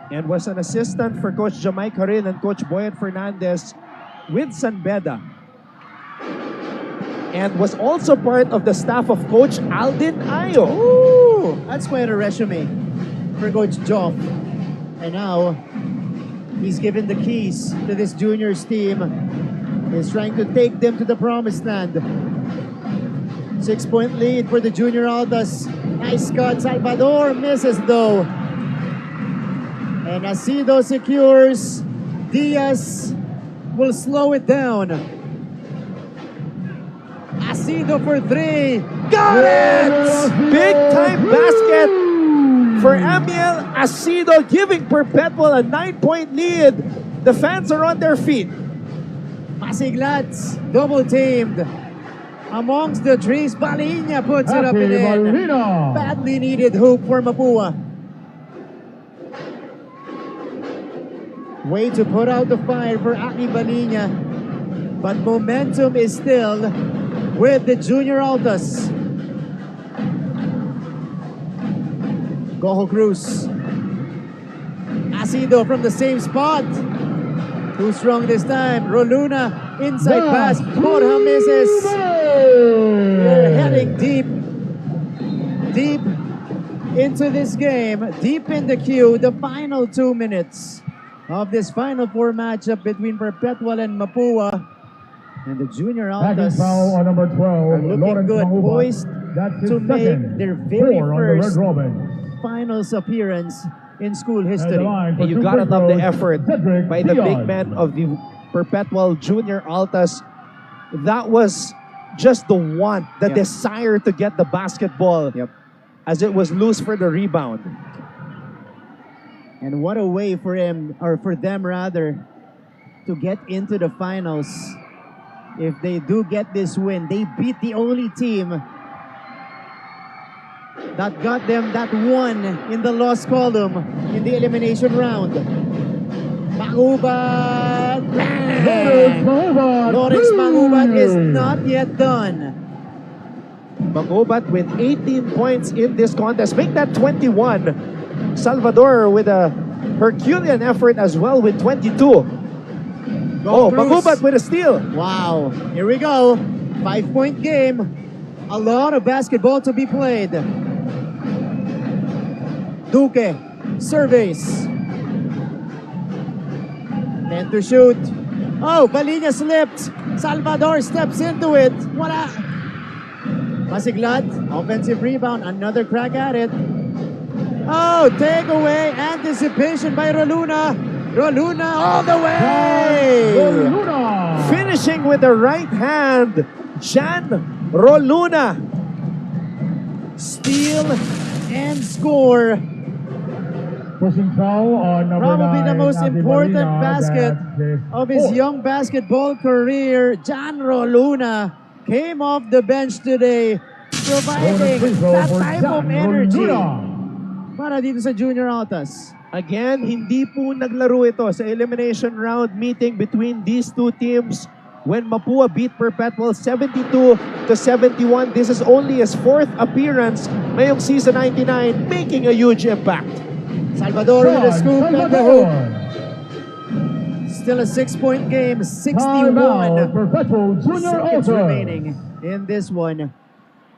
And was an assistant for Coach Jamay Carin and Coach Boyan Fernandez with San Beda. And was also part of the staff of Coach Aldin Ayo. Ooh, that's quite a resume for Coach Joff. And now, he's given the keys to this juniors team. He's trying to take them to the promised land. 6-point lead for the junior Altas. Nice cut. Salvador misses though. And Asido secures. Diaz will slow it down. Asido for 3. Got it! Big time basket for Amiel Asido, giving Perpetual a 9-point lead. The fans are on their feet. Pasiglats, double teamed. Amongst the trees, Balinya puts it up and in. Balina. Badly needed hoop for Mapua. Way to put out the fire for Aki Balinya. But momentum is still with the junior Altas. Goho Cruz. Asido from the same spot. Too strong this time. Roluna, inside pass. Borja misses. We're heading deep into this game. Deep in the queue. The final 2 minutes of this Final Four matchup between Perpetual and Mapua. And the junior Backing Altas foul on number 12. are looking Lawrence good, Mahuba. poised That's his to make second. their very 4 on the first Red Robin. finals appearance in school At the history. line for You two gotta free love the throws, effort Cedric by the big Diaz. man of the Perpetual Junior Altas. That was just the want, the Yeah. desire to get the basketball as it was loose for the rebound. And what a way for him, or for them rather, to get into the finals. If they do get this win, they beat the only team that got them that one in the loss column in the elimination round. Mangubat! Lawrence Mangubat is not yet done. Mangubat with 18 points in this contest. Make that 21. Salvador with a Herculean effort as well with 22. Oh, Cruz. Mangubat with a steal. Wow, here we go. 5-point game. A lot of basketball to be played. Duque surveys. And to shoot. Oh, Balinya slipped. Salvador steps into it. Wala. Masiglat, offensive rebound, another crack at it. Oh, takeaway, anticipation by Roluna. Roluna all the way! Luna. Finishing with the right hand, Jan Roluna. Steal and score. Pushing foul on number Probably 9, the most Andy important Marina. basket That's his of his fourth. young basketball career. Jan Roluna came off the bench today, providing Bonus free throw that for type Jan of energy Roluna. para dito sa Junior Autos. Again, hindi po naglaro ito sa elimination round meeting between these two teams when Mapua beat Perpetual 72-71. This is only his fourth appearance ngayong season 99, making a huge impact. Salvador with a scoop at the hoop. Salvador. Still a 6-point game, Timeout, 61 Perpetual Junior seconds Autos. remaining in this one.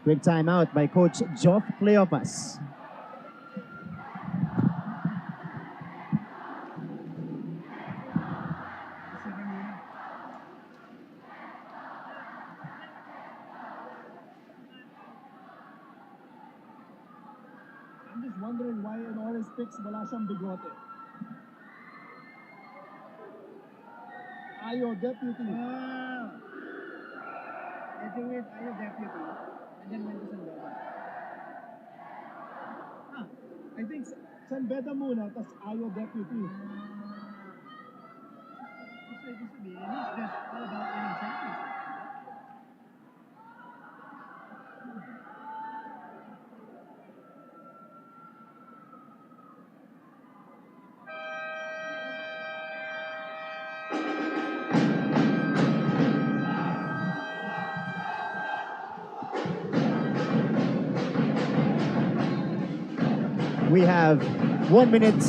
Quick timeout by Coach Joff Cleopas. I'm just wondering why in all his pics wala siyang bigote. Ayo, deputy. Ito with ayo deputy. And then went to San Beda. I think San Beda muna, tas Ayo deputy. So ibig sabihin, he's just all about winning championships. We have 1 minute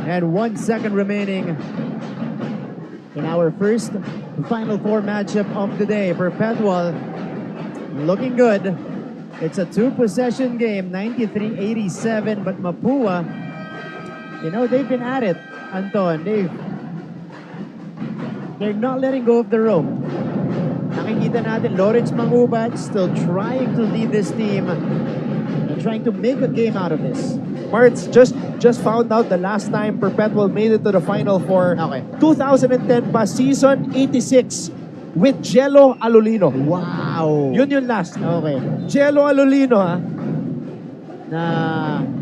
and 1 second remaining in our first Final Four matchup of the day. Perpetual looking good. It's a 2-possession game, 93-87, but Mapua, you know, they've been at it, Anton. They're not letting go of the rope. Nakikita natin, Lawrence Mangubat still trying to lead this team and trying to make a game out of this. Marts, just found out the last time Perpetual made it to the Final Four. Okay. 2010 pa, season 86 with Jello Alolino. Wow! Yun yung last. Okay. Jello Alolino, ha?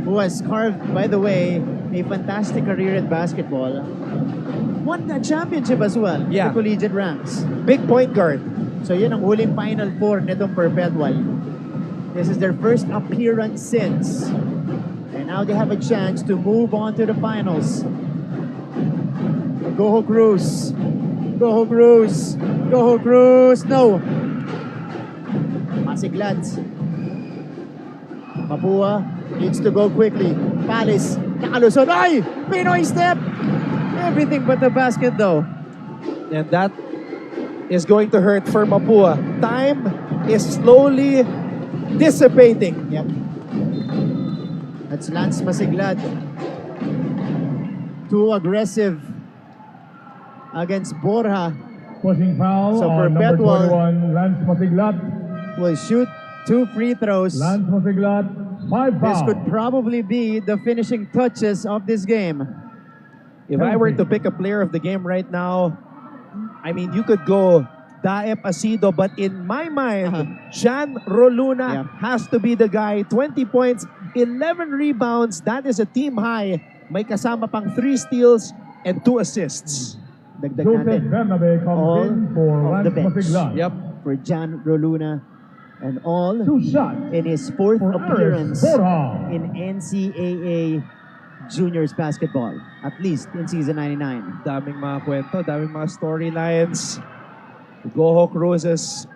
Who has carved, by the way, a fantastic career in basketball. Won the championship as well, Yeah. the collegiate ranks. Big point guard. So yun ang huling Final Four nitong Perpetual. This is their first appearance since. And now they have a chance to move on to the finals. Go Cruz. Go Cruz. Go Cruz. No. Masiglat. Mapua needs to go quickly. Palis. Nakalusot. Ay! Pinoy step! Everything but the basket though. And that is going to hurt for Mapua. Time is slowly dissipating. Yep. That's Lance Masiglat. Too aggressive against Borja. Pushing foul So on number Perpetual 21, Lance Masiglat. Will shoot 2 free throws. Lance Masiglat, 5 This fouls. could probably be the finishing touches of this game. If I were to pick a player of the game right now, I mean, you could go Daep Asido, but in my mind, Jan Roluna Yeah. has to be the guy. 20 points, 11 rebounds. That is a team high. May kasama pang 3 steals and 2 assists. Dagdag Joseph natin. Bernabe comes All in for of Lance the bench. Masiglat. Yep. For Jan Roluna. And all 2 shots in his 4th for appearance Aris Borja. in NCAA juniors basketball. At least in season 99. Daming mga kwento, daming mga storylines. Goho Cruz's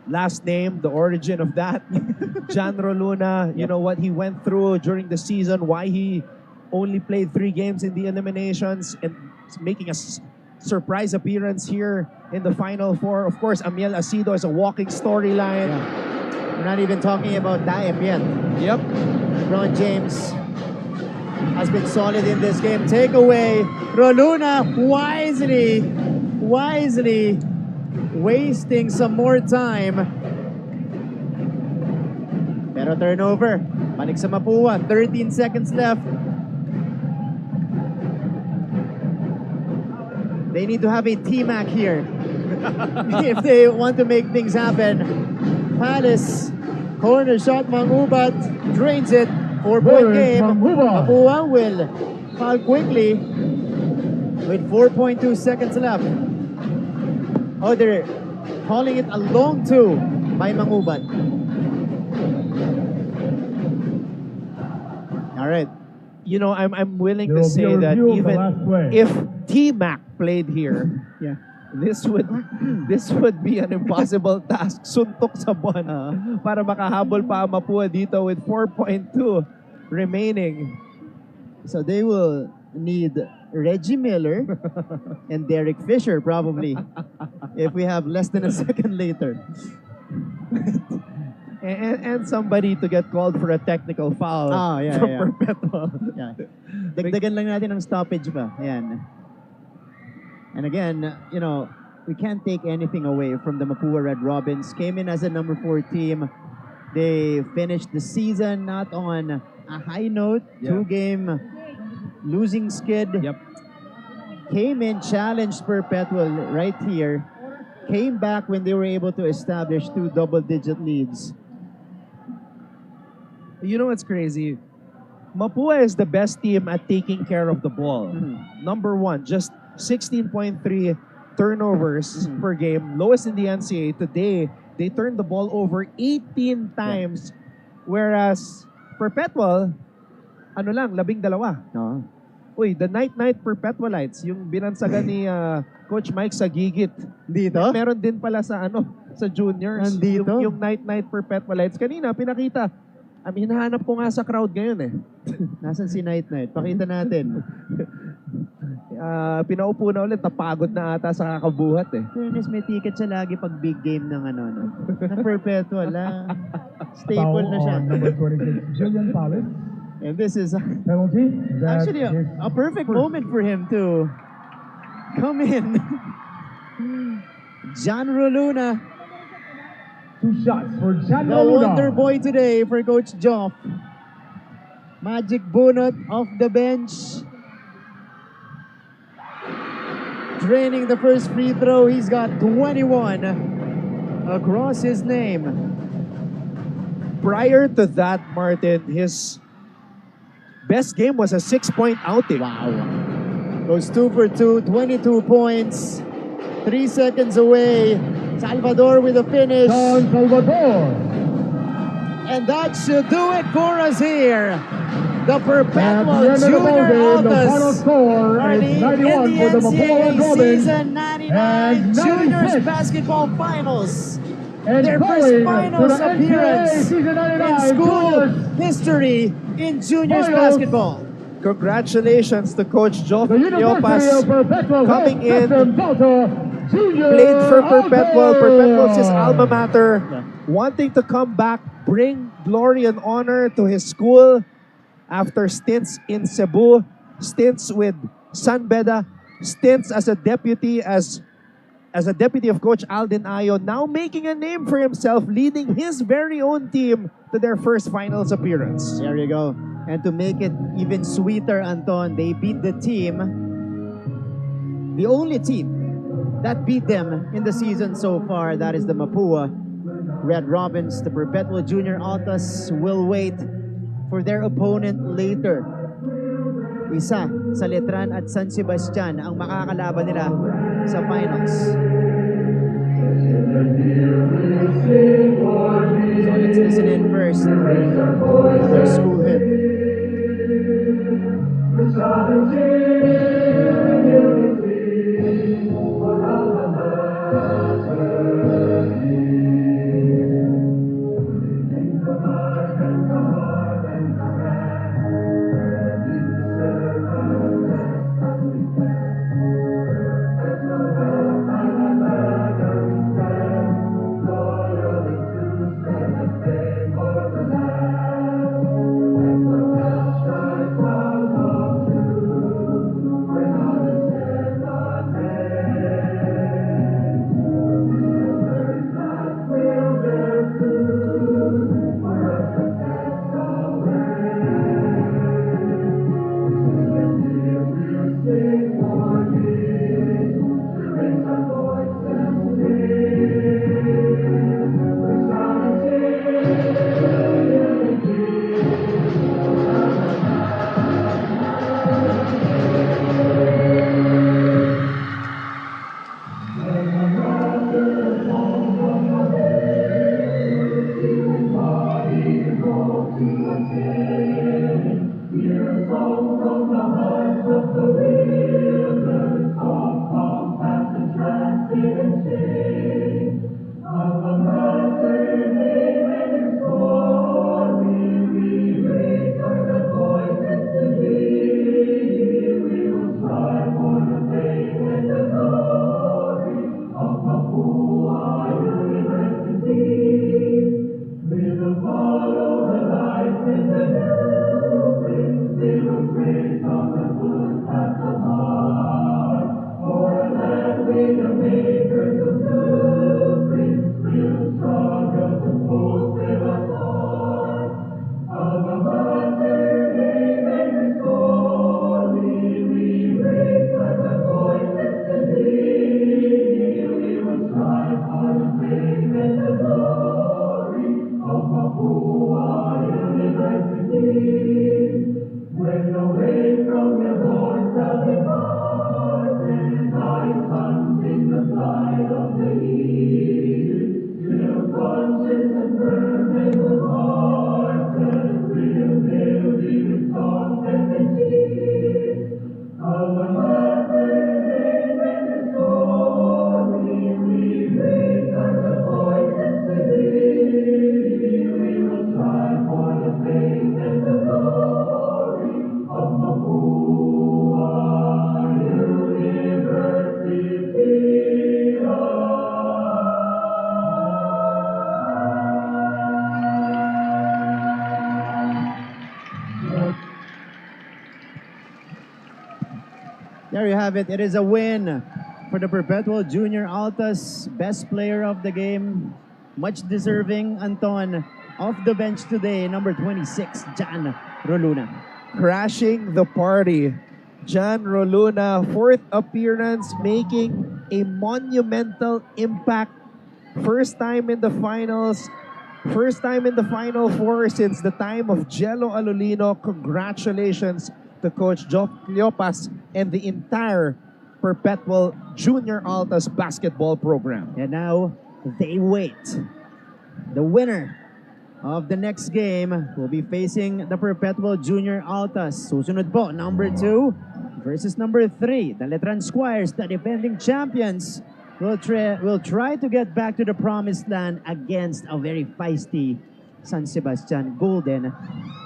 last name, the origin of that. Jan Roluna, you know what he went through during the season, why he only played 3 games in the eliminations and making a surprise appearance here in the Final Four. Of course, Amiel Asido is a walking storyline. Yeah. We're not even talking about Daep yet. Yep. LeBron James has been solid in this game. Take away. Roluna wisely wasting some more time. Pero turnover. Balik sa Mapua. 13 seconds left. They need to have a T-Mac here if they want to make things happen. Palace, corner shot, Mangubat drains it. 4-point game. Mapua will foul quickly with 4.2 seconds left. Oh, they're calling it a long two by Mangubat. All right. You know, I'm willing There to will be a say that review of the even last play. if T-Mac played here, Yeah. this would be an impossible task. Suntok sa buwan para makahabol pa ang Mapua dito with 4.2 remaining. So they will need Reggie Miller and Derek Fisher probably if we have less than a second later. And somebody to get called for a technical foul from Perpetual. Yeah. Dagdagan lang natin ng stoppage pa. Ayan. And again, you know, we can't take anything away from the Mapua Red Robins. Came in as a number 4 team. They finished the season not on a high note. Yeah. 2-game losing skid. Yep. Came in, challenged Perpetual right here. Came back when they were able to establish 2 double-digit leads. You know what's crazy? Mapua is the best team at taking care of the ball. Number 1, just 16.3 turnovers per game, lowest in the NCAA. Today, they turned the ball over 18 times, whereas Perpetual, 12. No. Uy, the night-night Perpetualites, yung binansagan ni Coach Mike sa gigit. Dito? Meron din pala sa sa juniors. Nandito? Yung night-night Perpetualites. Kanina, pinakita. Hinahanap ko nga sa crowd ngayon eh. Nasaan si Night Night? Pakita natin. Pinaupo na ulit, napagod na ata sa kakabuhat eh. Fairness, may ticket siya lagi pag big game ng ng Perpetual. Staple na siya. On number 26, Julian Palace. And this is Penalty. That actually is a perfect moment for him to come in. John Roluna, 2 shots for John the wonder boy today for Coach Joff. Magic bunot off the bench. Draining the first free throw. He's got 21 across his name. Prior to that, Martin, his best game was a 6-point outing. Wow. Goes 2 for 2, 22 points. 3 seconds away. Salvador with a finish. Don Salvador. And that should do it for us here. The At Perpetual the end of the Junior ballgame, the final Altas score are is in 91 the for the Mapua NCAA Red Robins. Season 99 and Juniors 96. Basketball Finals. And Their going first to finals the NCAA appearance Season 99 in school Juniors history in juniors Finals. basketball. Congratulations to Coach Joff The University of Perpetual coming has in, Spectrum Delta Junior played for Perpetual. Altas. Perpetual's his alma mater. Wanting to come back, bring glory and honor to his school after stints in Cebu, stints with San Beda, stints as a deputy of Coach Alden Ayo, now making a name for himself, leading his very own team to their first finals appearance. There you go. And to make it even sweeter, Anton, they beat the team, the only team that beat them in the season so far. That is the Mapua Red Robins. The Perpetual Junior Altas will wait for their opponent later. Isa sa Letran at San Sebastian ang makakalaban nila sa finals. So let's listen in first. Another school hit. There you have it. It is a win for the Perpetual Junior Altas best player of the game. Much deserving, Anton. Off the bench today, number 26, Jan Roluna. Crashing the party. Jan Roluna, fourth appearance, making a monumental impact. First time in the finals. First time in the Final Four since the time of Jello Alolino. Congratulations to Coach Joff Cleopas and the entire Perpetual Junior Altas basketball program. And now they wait. The winner of the next game will be facing the Perpetual Junior Altas. Susunod po, number 2 versus number 3. The Letran Squires, the defending champions, will try to get back to the promised land against a very feisty San Sebastian Golden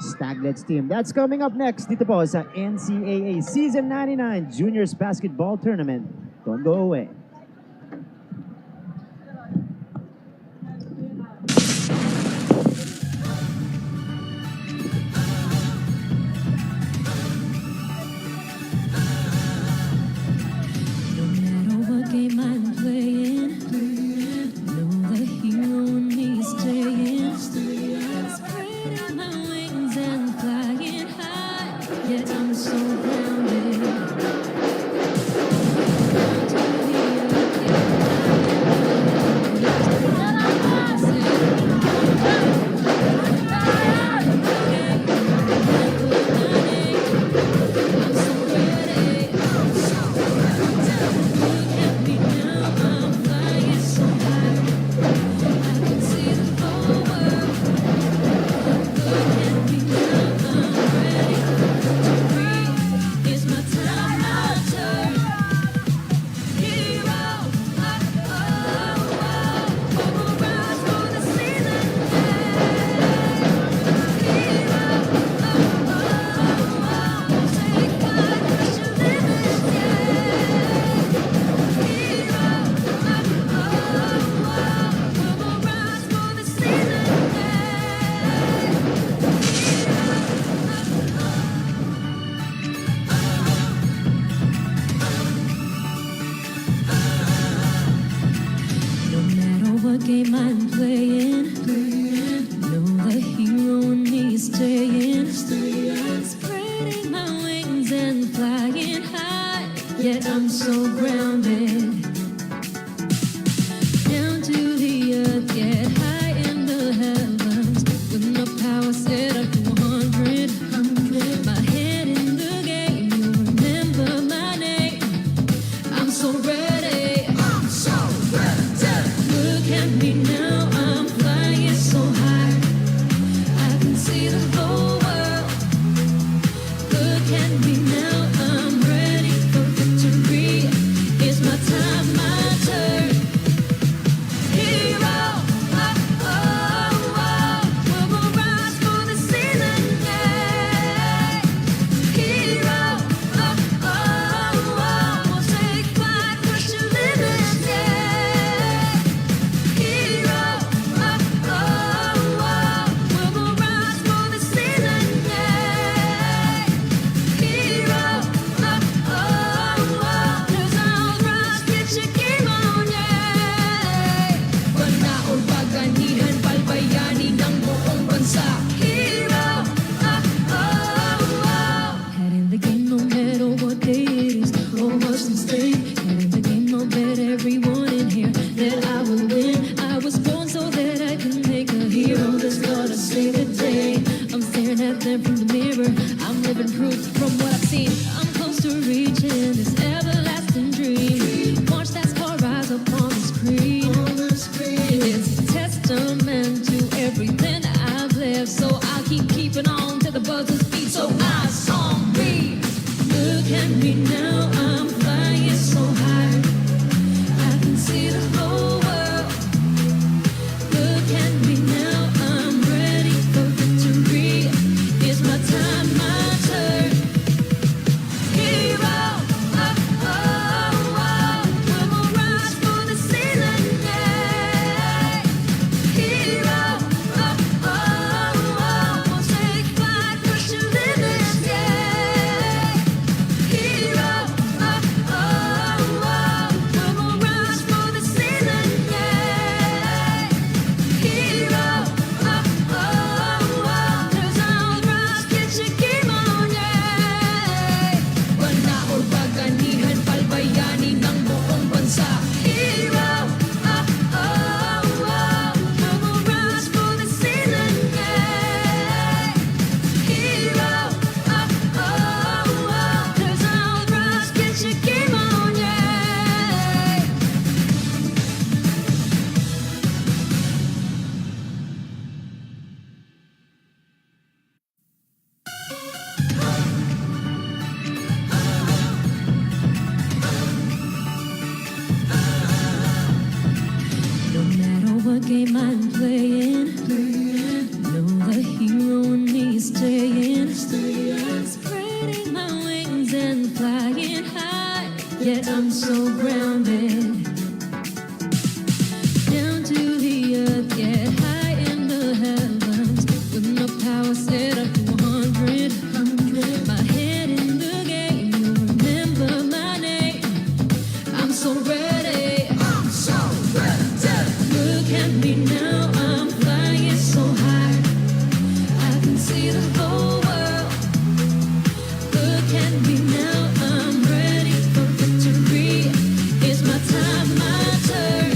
Staglets team. That's coming up next dito po sa NCAA Season 99 Juniors Basketball Tournament. Don't go away. No matter what game I'm playing, know the hero in me is staying. Spreading my wings and flying high, yet I'm so grounded. To the reaching this everlasting dream. Watch that star rise up on the screen. It's a testament to everything I've lived, so I'll keeping on to the buzzer's beat. So I song breathe. Look at me now, I'm flying so high. I can see the whole world. Look at me now, I'm ready for victory. It's my time, my turn. Hero, oh, oh, oh, we'll rise for the ceiling, yeah. Hero, oh, oh, oh, we'll take flight, push the limits, yeah. Hero, oh, oh, oh, we'll rise for the ceiling, yeah. Hero, oh, oh, oh, 'cause I'll rise, get your game on, yeah. Panahon paganihan, palbayani ng buong bansa. Hero, oh, oh, oh, we'll rise for the ceiling, yeah. Hero, oh, oh, oh, 'cause I'll rise, get your game on, yeah. No matter what game I'm playing, know the hero in me is staying. Spreading my wings and flying high, yet I'm so grounded. Down to the earth, yet high in the heavens, with my power set up to 100. My head in the game, you remember my name. I'm so ready. Look at me now, I'm flying so high. I can see the whole world. Look at me now, I'm ready for victory. It's my time, my turn.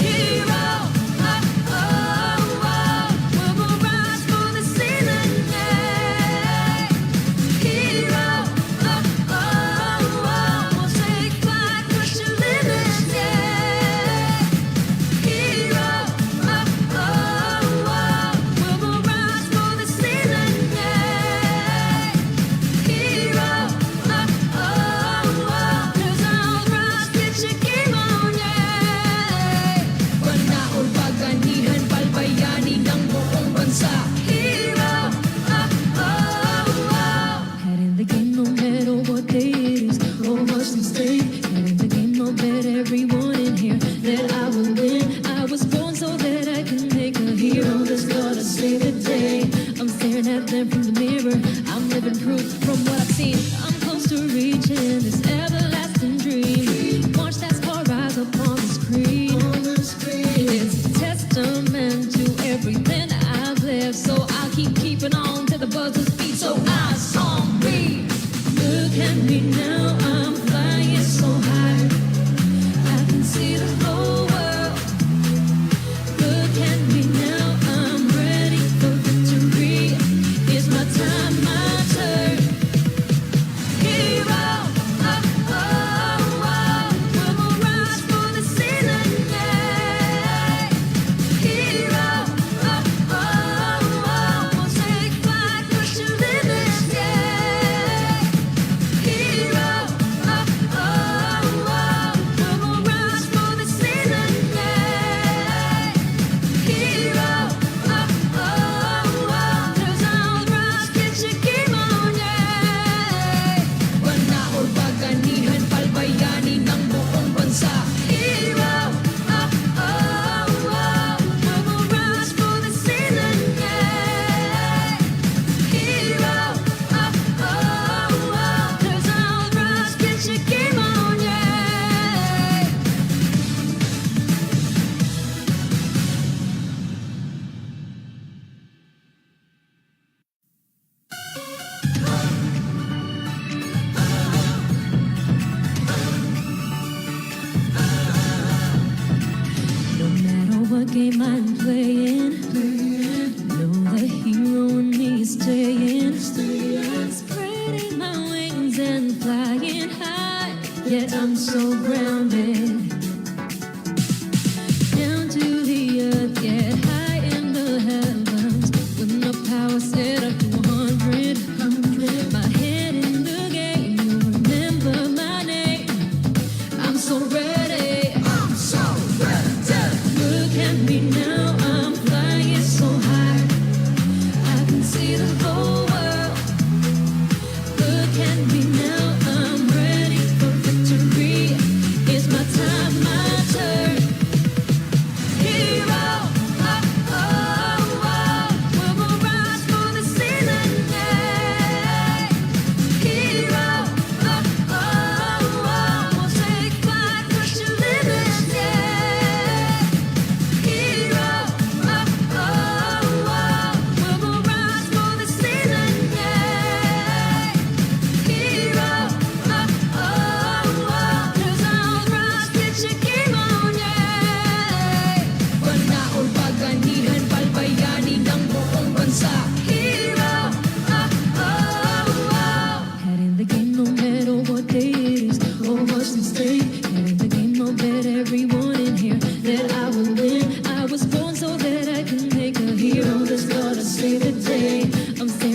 Hero, oh, oh, oh, we'll rise for the ceiling, yeah. Hero, oh, oh, oh, we'll take flight, push the limits, yeah. Hero, oh, oh, oh, we'll rise for the ceiling, yeah. Hero, oh, oh, oh, 'cause I'll rise, get your game on, yeah. Panahon paganihan, palbayani ng buong bansa. Hero, oh, oh, oh. Head in the game no matter what day it is, or much mistake. Head in the game, no bet everyone in here that I will win. I was born so that I can make a hero that's gonna save the day. I'm staring at them from the mirror, I'm living proof from what I've seen. I'm close to reaching this everlasting dream. Watch that star rise up on the screen. It's a testament to everything I've lived, so I'll keeping on to the buzzer's beat. So I song breathe. Look at me now, I'm flying so high. I can see the whole world. Look at me now, I'm ready for victory. It's my time, my turn. Hero, oh, oh, oh, we'll rise for the ceiling, yeah. Hero, oh, oh, oh, we'll take flight, push the limits, yeah. Hero, oh, oh, oh, we'll rise for the ceiling, yeah. Hero, oh, oh, oh, 'cause I'll rise, get your game on, yeah. Panahon paganihan, palbayani ng buong bansa. Hero, oh, oh, oh, we'll rise for the ceiling, yeah. Hero, oh, oh, oh, 'cause I'll rise, get your game on, yeah. No matter what game I'm playing, know the hero in me is staying. Spreading my wings and flying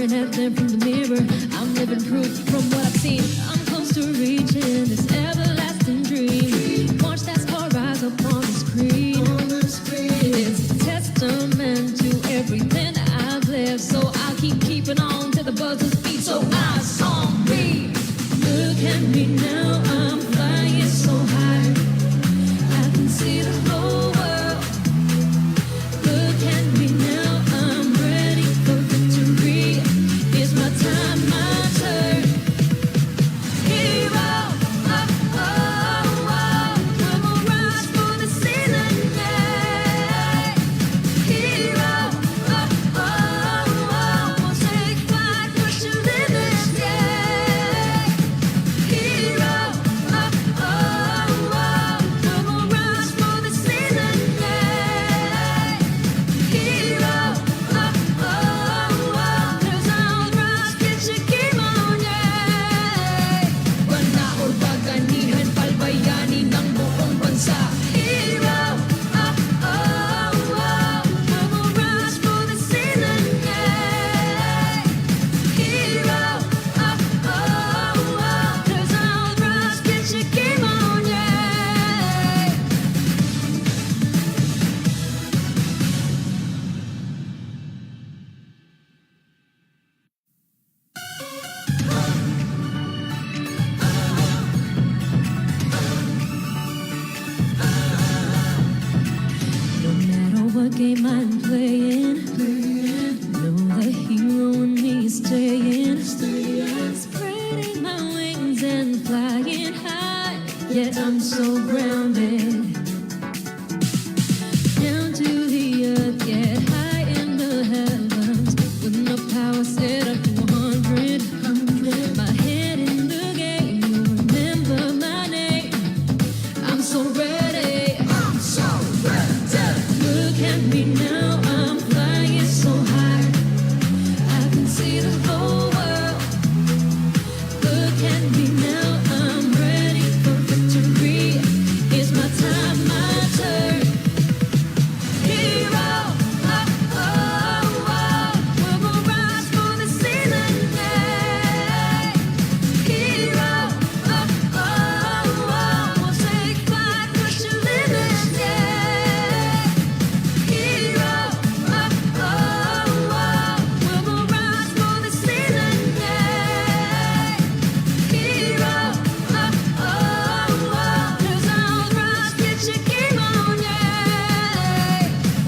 staring at them from the mirror. I'm living proof from what I've seen. I'm close to reaching this everlasting dream. Watch that star rise up on the screen. It's a testament to everything that I've lived. So I'll keeping on to the buzzer's beat. So eyes on me. Look at me now. I'm flying so high. I can see the whole world. Look at me now. I'm ready for victory. It's my time, my turn. Hero, oh, oh, oh. We're gonna rise for the ceiling, yeah. Hero, oh, oh, oh. We'll take flight, push the limits, yeah. Hero, oh, oh, oh. We're gonna rise for the ceiling, yeah. Hero, oh, oh, oh. There's our rise, get your game on, yeah. Panahon paganihan, palbayani ng buong bansa. Hero, oh, oh, oh. We're gonna rise for the ceiling, yeah. Hero, oh, oh, oh. There's our rise, get your game on, yeah. No matter what game I'm playing, know the hero in me is staying. Spreading my wings and flying high, yet I'm so grounded. Down to the earth, yet high in the heavens, with no power set up to 100. My head in the game, you remember my name. I'm so ready. I'm so ready. Look at me now. I'm flying so high. I can see the whole world. Look at me now. I'm ready for victory. It's my time, my turn. Hero, oh, oh, oh. We're gonna rise for the ceiling, yeah. Hero, oh, oh, oh. We'll take flight, push the limits, yeah. Hero, oh, oh, oh. We're gonna rise for the ceiling, yeah. Hero, oh, oh, oh. There's our rise, get your game on, yeah.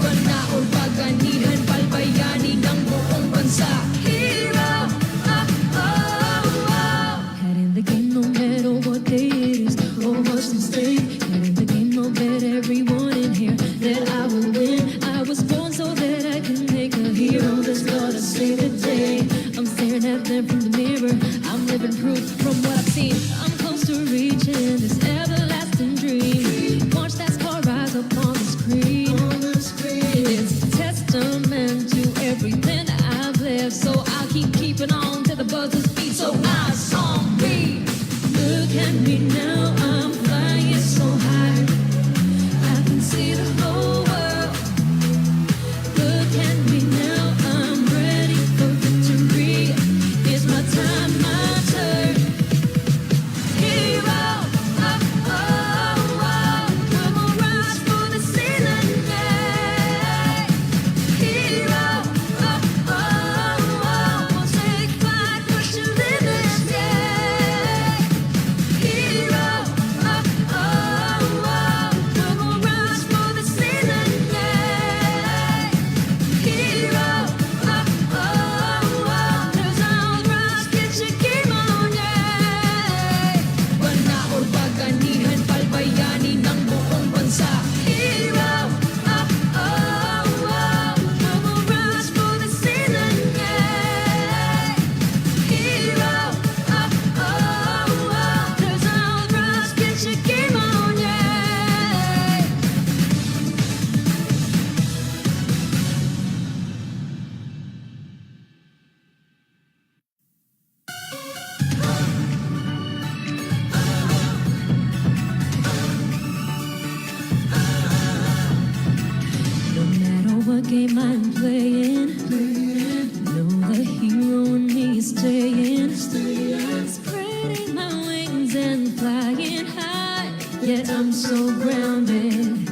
Panahon paganihan, palbayani ng buong bansa. Hero, oh, oh, oh. Head in the game no matter what day it is or what's at stake. Head in the game, no bet everyone in here that I will win. I was born so that I can make a hero that's gonna save the day. I'm staring at them from the mirror. I'm living proof from what I've seen. I'm close to reaching this everlasting dream. Watch that star rise up on the screen. It's a testament to everything that I've lived. So I'll keeping on to the buzzer's beat. So eyes on me. Look at me now. I'm flying so high. I can see the whole world. Look at me now. I'm ready for victory. It's my time, my turn. Hero, oh, oh, oh. We're gonna rise for the ceiling, yeah. Hero, oh, oh, oh. We'll take flight, push the limits, yeah. Hero, oh, oh, oh. We're gonna rise for the ceiling, yeah. Hero, oh, oh, oh. There's our rise, get your game on, yeah. Panahon paganihan, palbayani ng buong bansa. Hero, oh, oh, oh. We're gonna rise for the ceiling, yeah. Hero, oh, oh, oh. There's our rise, get your game on, yeah. No matter what game I'm playing, know the hero in staying, spreading my wings and flying high. Yet I'm so grounded.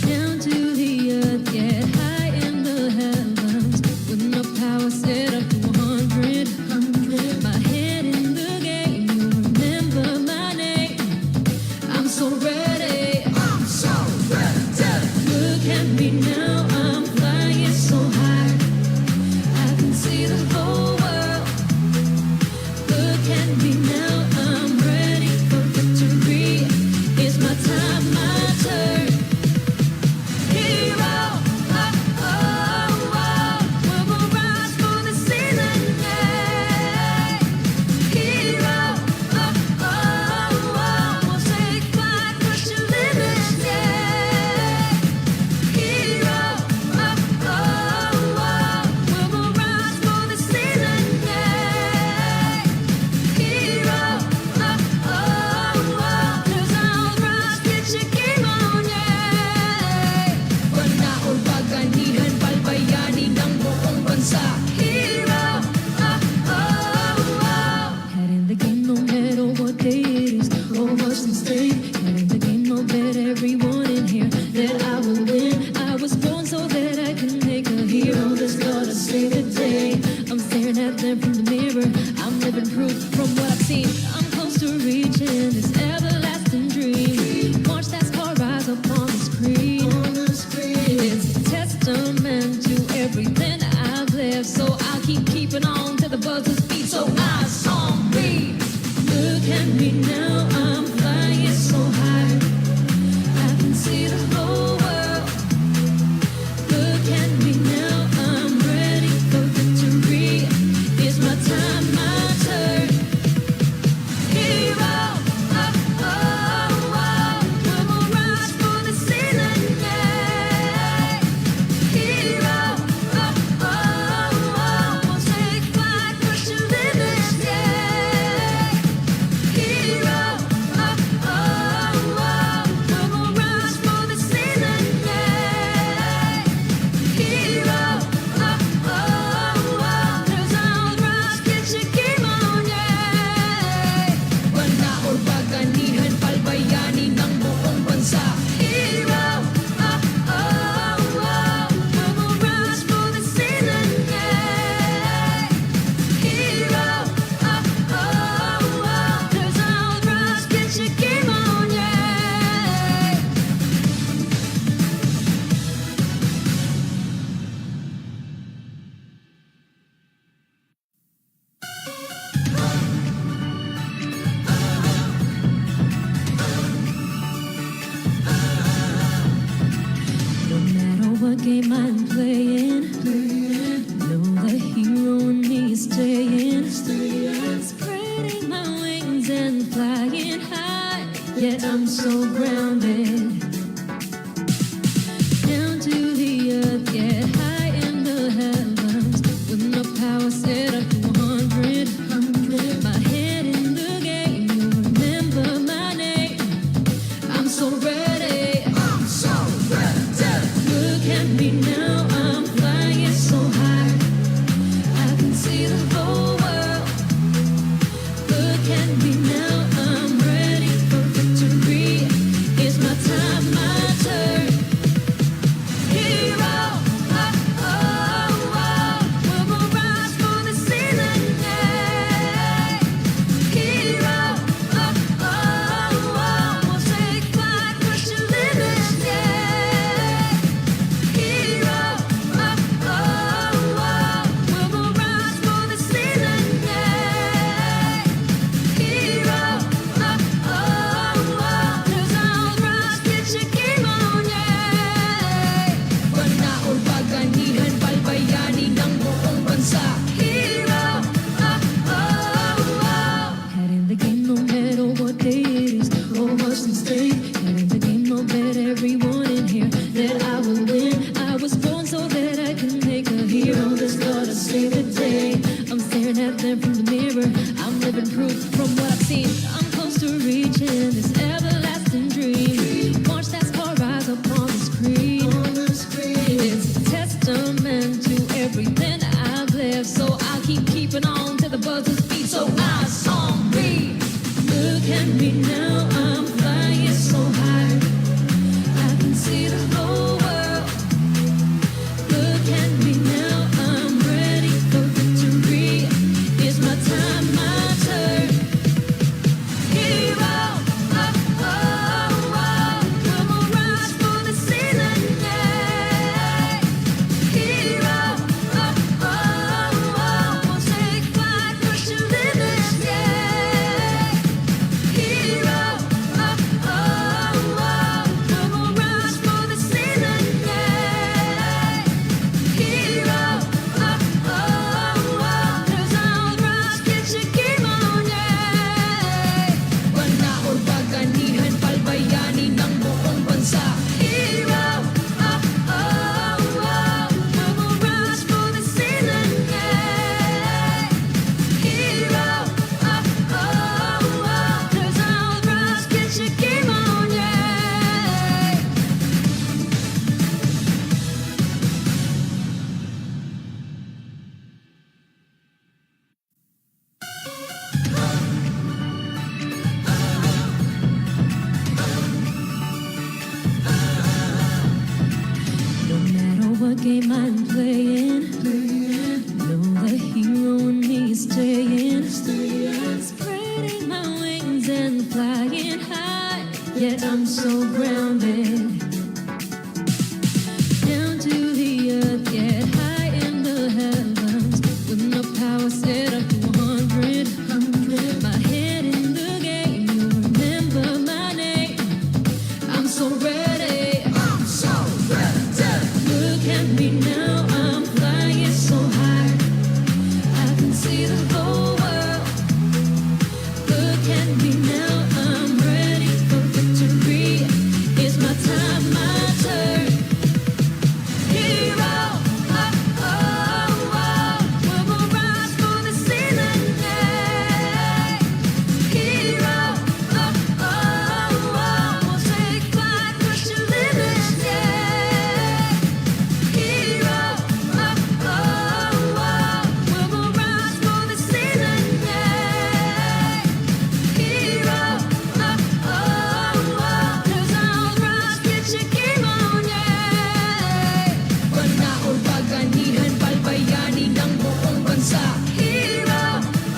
Down to the earth, get high in the heavens. With no power set up to 100. My head in the game, you remember my name. I'm so ready. Look at me now, I'm flying so high. I can see the whole world. Look at me now, I'm ready for victory. It's my time, my turn. Hero, oh, oh, oh. We will rise for the season, yeah. Hero, oh, oh, oh. We'll take flight, push your limits, yeah. Hero, oh, oh, oh. We will rise for the season, yeah. Hero, oh, oh, oh. 'Cause I'll rise, get your game on, yeah. Panaon paganihan, palbayani ng buong bansa. Hero, oh, oh, oh. Head in the game no matter what day it is, or what's at stake. Head in the game, no bet everyone in here that I will win. I was born so that I can make a hero that's gonna save the day. I'm staring at them from the mirror. I'm living proof from what I've seen. I'm close to reaching this everlasting dream. Watch that star rise up on the screen. It's a testament to everything I've lived. So I'll keeping on to the buzzer's beat. So eyes on me. Look at me now, I'm flying so high. I can see the whole world. Look at me now, I'm ready for victory. It's my time, my turn. Hero, oh, oh, oh. We will rise for the season, yeah. Hero, oh, oh, oh. We'll take flight, push your limits, yeah. Hero, oh, oh, oh. We will rise for the season, yeah. Hero, oh, oh, oh. 'Cause I'll rise, get your game on, yeah. Panaon paganihan, palbayani ng buong bansa. Hero, oh, oh, oh. We will rise for the season, yeah. Hero, oh, oh, oh. 'Cause I'll rise, get your game on, yeah. No matter what game I'm playing, know the hero in me is staying, spreading my wings and flying high. Yet I'm so grounded. Down to the earth, get high in the heavens. With no power set up to 100. My head in the game, you remember my name. I'm so ready. Look at me now, I'm flying so high. I can see the whole world. Look at me now, I'm ready for victory. It's my time, my turn. Hero, oh, oh, oh. We will rise for the season, yeah. Hero, oh, oh, oh. We'll take flight, push your limits, yeah. Hero, oh, oh, oh. We will rise for the season. what game I'm playing. Know the hero in me is staying. Spreading my wings and flying high. Yet I'm so grounded. Down to the earth, yet high in the heavens. With no power set up to 100. My head in the game, you remember my name. I'm so ready. Look at me now, I'm flying so high. I can see the whole world. Look at me now, I'm ready for victory. It's my time, my turn. Hero, oh, oh, oh. We will rise for the ceiling, yeah. Hero, oh, oh, oh. We'll take flight, push the limits, yeah. Hero, oh, oh, oh. We will rise for the ceiling, yeah. Hero, oh, oh, oh. 'Cause I'll rise, get your game on, yeah. Panaon paganihan, palbayani ng buong bansa. Hero,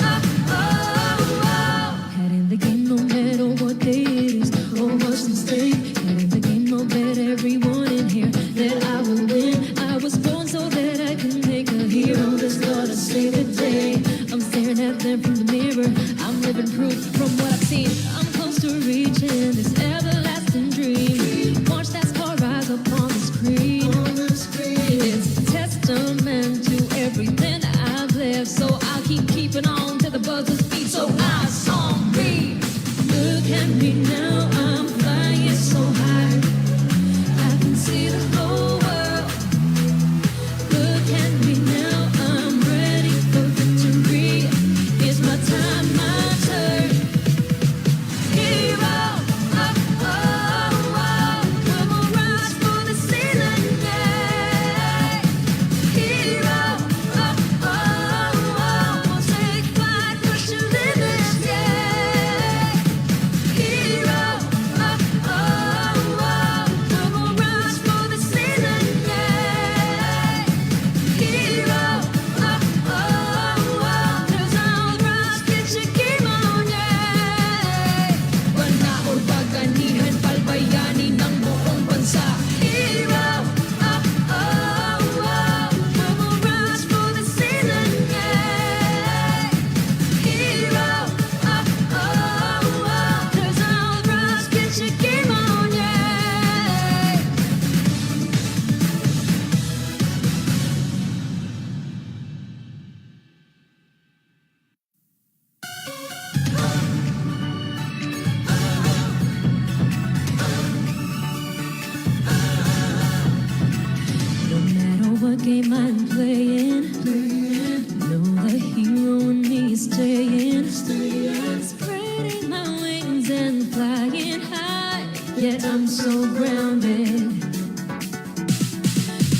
oh, oh, oh. Head in the game no matter what day it is, or what's at stake. Head in the game no bet everyone in here that I will win. I was born so that I can make a hero that's gonna save the day. I'm staring at them from the mirror. I'm living proof from what I've seen. I'm close to reaching this everlasting dream. Watch that star rise up on the screen. It's a testament to everything I've lived. So I'll keeping on to the buzzer's beat. So eyes on me. Look at me now, I'm flying so high. I can see the whole world. Look at me now, I'm ready for victory. It's my time, my turn. Hero, oh, oh, oh. We will rise for the ceiling, yeah. Hero, oh, oh, oh. We'll take flight, push the limits, yeah. Hero, oh, oh, oh. We will rise for the ceiling, yeah. Hero, oh, oh, oh. 'Cause I'll rise, get your game on, yeah. Panaon paganihan, palbayani ng buong bansa. Hero, oh, oh, oh. We will rise for the ceiling, yeah. Hero, oh, oh, oh. 'Cause I'll rise, get your game on, yeah. No matter what game I'm playing, know the hero in me is staying. Spreading my wings and flying high, yet I'm so grounded.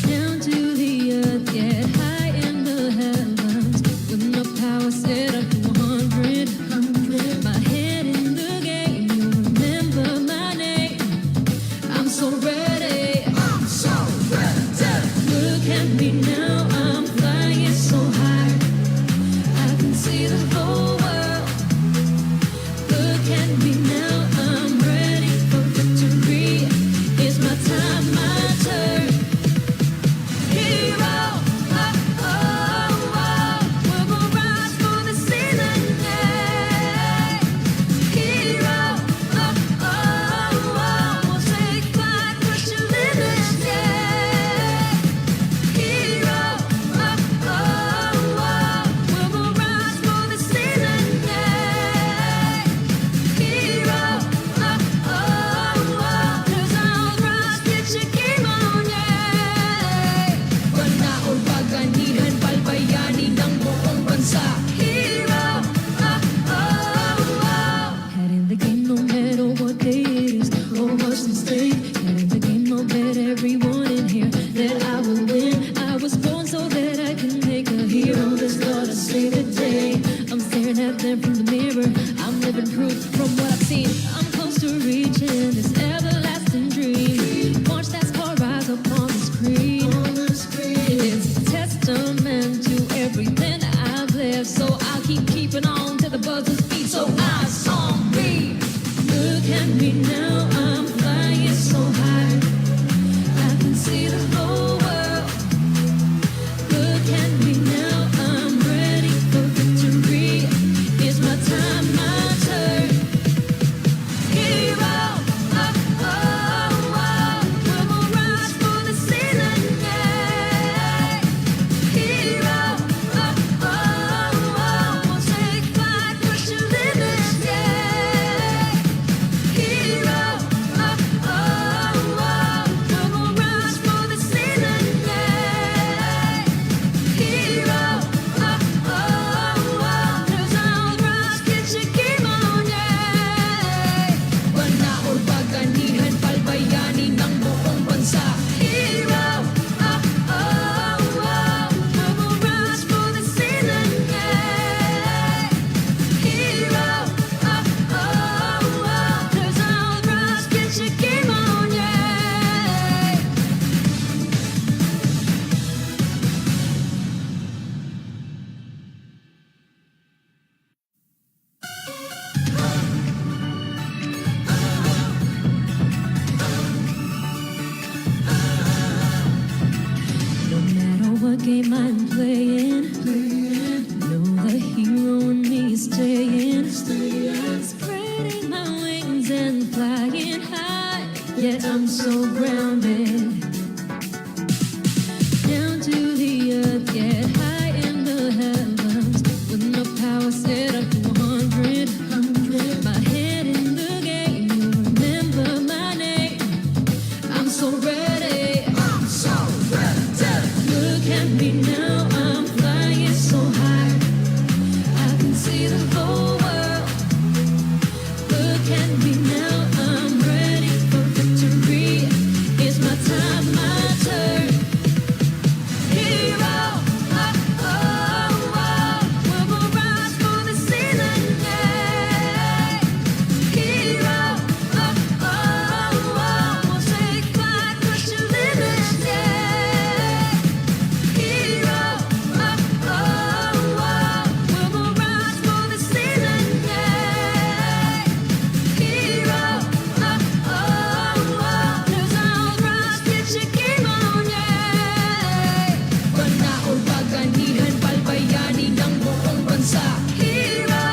Down to the earth, yet high in the heavens. With no power set up to 100. My head in the game, you remember my name. I'm so ready. Look at me now, I'm flying so high. I can see the whole world. Look at me now, I'm ready for victory. It's my time, my turn. Hero, oh, oh, oh. We will rise for the ceiling, yeah. Hero, oh, oh, oh. We'll take flight, push the limits, yeah. Hero, oh, oh, oh. We will rise for the ceiling, yeah. Hero, oh, oh, oh. 'Cause I'll rise, get your game on, yeah. Panaon paganihan, palbayani ng buong bansa. Hero, oh, oh, oh. Head in the game no matter what day it is, or what's at stake. Head in the game no bet everyone in here that I will win. I was born so that I can make a hero that's gonna save the day. I'm staring at them from the mirror. I'm living proof from what I've seen. I'm close to reaching this everlasting dream. Watch that star rise up on the screen. It's a testament to everything I've lived. So I'll keeping on to the buzzer's beat. So eyes on me. Look at me now, I'm flying so high. I can see the whole world. Look at me now, I'm ready for victory. It's my time, my turn. Hero, oh, oh, oh. We will rise for the ceiling, yeah. Hero, oh, oh, oh. We'll take flight, push the limits, yeah. Hero, oh, oh, oh. We will rise for the ceiling, yeah. Hero, oh, oh, oh. Cause I'll rise, get your game on, yeah. Panahon paganihan, palbayani ng buong bansa. Hero, oh, oh, oh. We will rise for the ceiling, yeah. Hero, oh, oh, oh. Cause I'll rise, get your game on, yeah. No matter what game I'm playing, know the hero in me is staying. Spreading my wings and flying high, yet I'm so grounded. Down to the earth, get high in the heavens. With my power set up to 100. My head in the game, you remember my name. I'm so ready. I'm so ready. Look at me now, I'm flying so high. I can see the whole world. Look at me now, I'm ready for victory. It's my time, my turn. Hero, oh, oh, oh. We will rise for the ceiling, yeah. Hero, oh, oh, oh. We'll take flight, push the limits, yeah. Hero, oh, oh, oh. We will rise for the ceiling, yeah. Hero, oh, oh, oh. Cause I'll rise, get your game on, yeah. Panahon paganihan, palbayani ng buong bansa. Hero,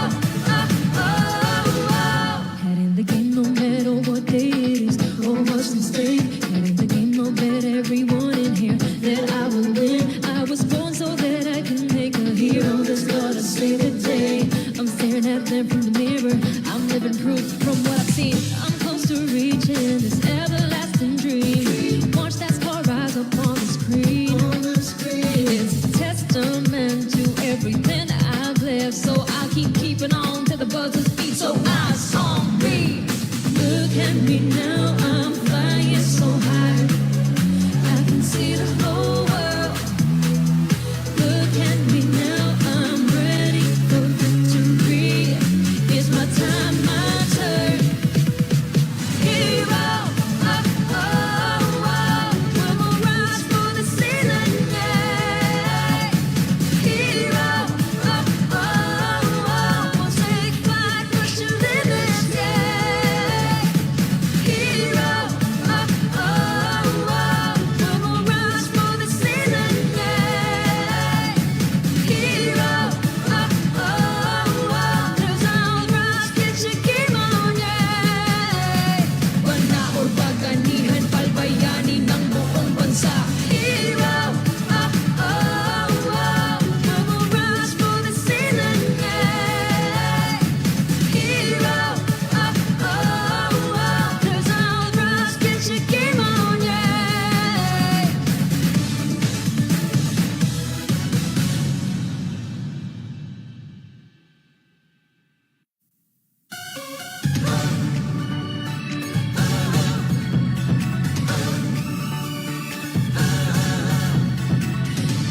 oh, oh, oh. Head in the game no matter what day it is, or what's the stake. Head in the game, no bet everyone in here that I will win. I was born so that I can make a hero that's gonna save the day. I'm staring at them from the mirror, I'm living proof from what I've seen. I'm close to reaching this everlasting dream. Watch that star rise up on the screen. It's a testament to everything I've lived. So I'll keeping on to the buzzer's beat. So eyes on me. Look at me now, I'm flying so high. I can see the whole world. Look at me now, I'm ready for victory. It's my time, my turn. Hero, oh, oh, oh. We will rise for the ceiling, yeah. Hero, oh, oh, oh. We'll take flight, push the limits, yeah. Hero, oh, oh, oh. We will rise for the ceiling, yeah. Hero, oh, oh, oh. Cause I'll rise, get your game on, yeah. Panahon paganihan, palbayani ng buong bansa. Hero, oh, oh, oh. We will rise for the ceiling, yeah. Hero, oh, oh, oh. Cause I'll rise, get your game on, yeah.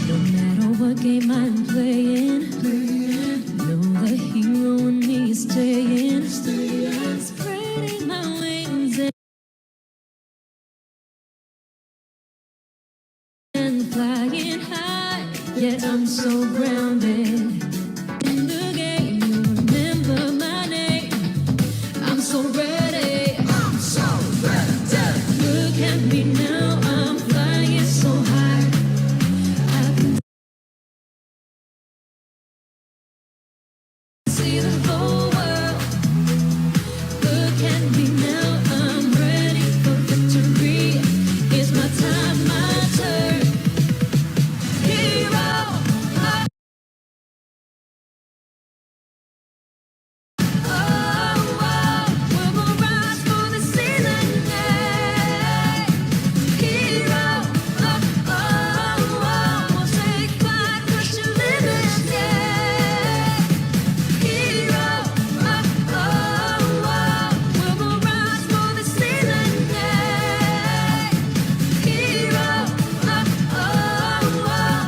No matter what game I'm playing, know the hero in me is staying. Spreading my wings and fly. yet I'm so grounded. In the game, you remember my name. I'm so ready. I'm so ready. Look at me now, I'm flying so high. I can see the whole world. Look at me now, I'm ready for victory. It's my time, my turn. Hero, we're gonna rise for the season, yeah. Hero, we'll take flight, crush your limits, yeah. Hero, we're gonna rise for the season, yeah. Hero,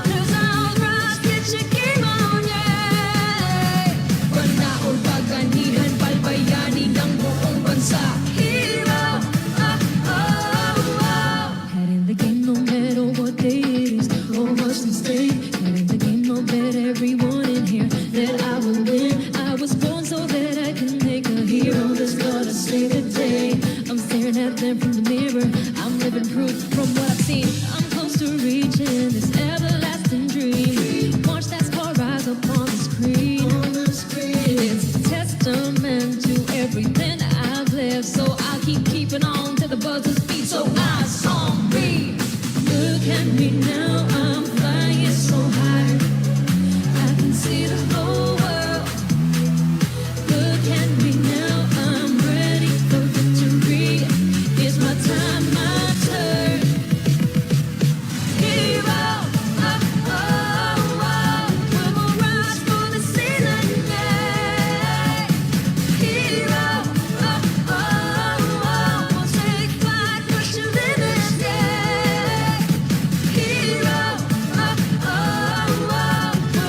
there's our rise, get your game on, yeah. Panahon paganihan, palbayani ng buong bansa. Hero, head in the game no matter what day it is, or much mistake. Head in the game, no bet everyone in here that I will win. I was born so that I can make a hero that's gonna save the day. I'm staring at them from the mirror, I'm living proof from what I've seen. I'm close to reaching this everlasting dream. Watch that star rise up on the screen. It's a testament to everything I've lived, so I'll keeping on to the buzzer's beat. So eyes on me. Look at me now, I'm flying so high. I can see the whole world. Look at me now, I'm ready for victory. It's my time, my turn. Hero, we're gonna rise for the season, yeah. Hero, we'll take flight, push your limits, yeah. Hero, we're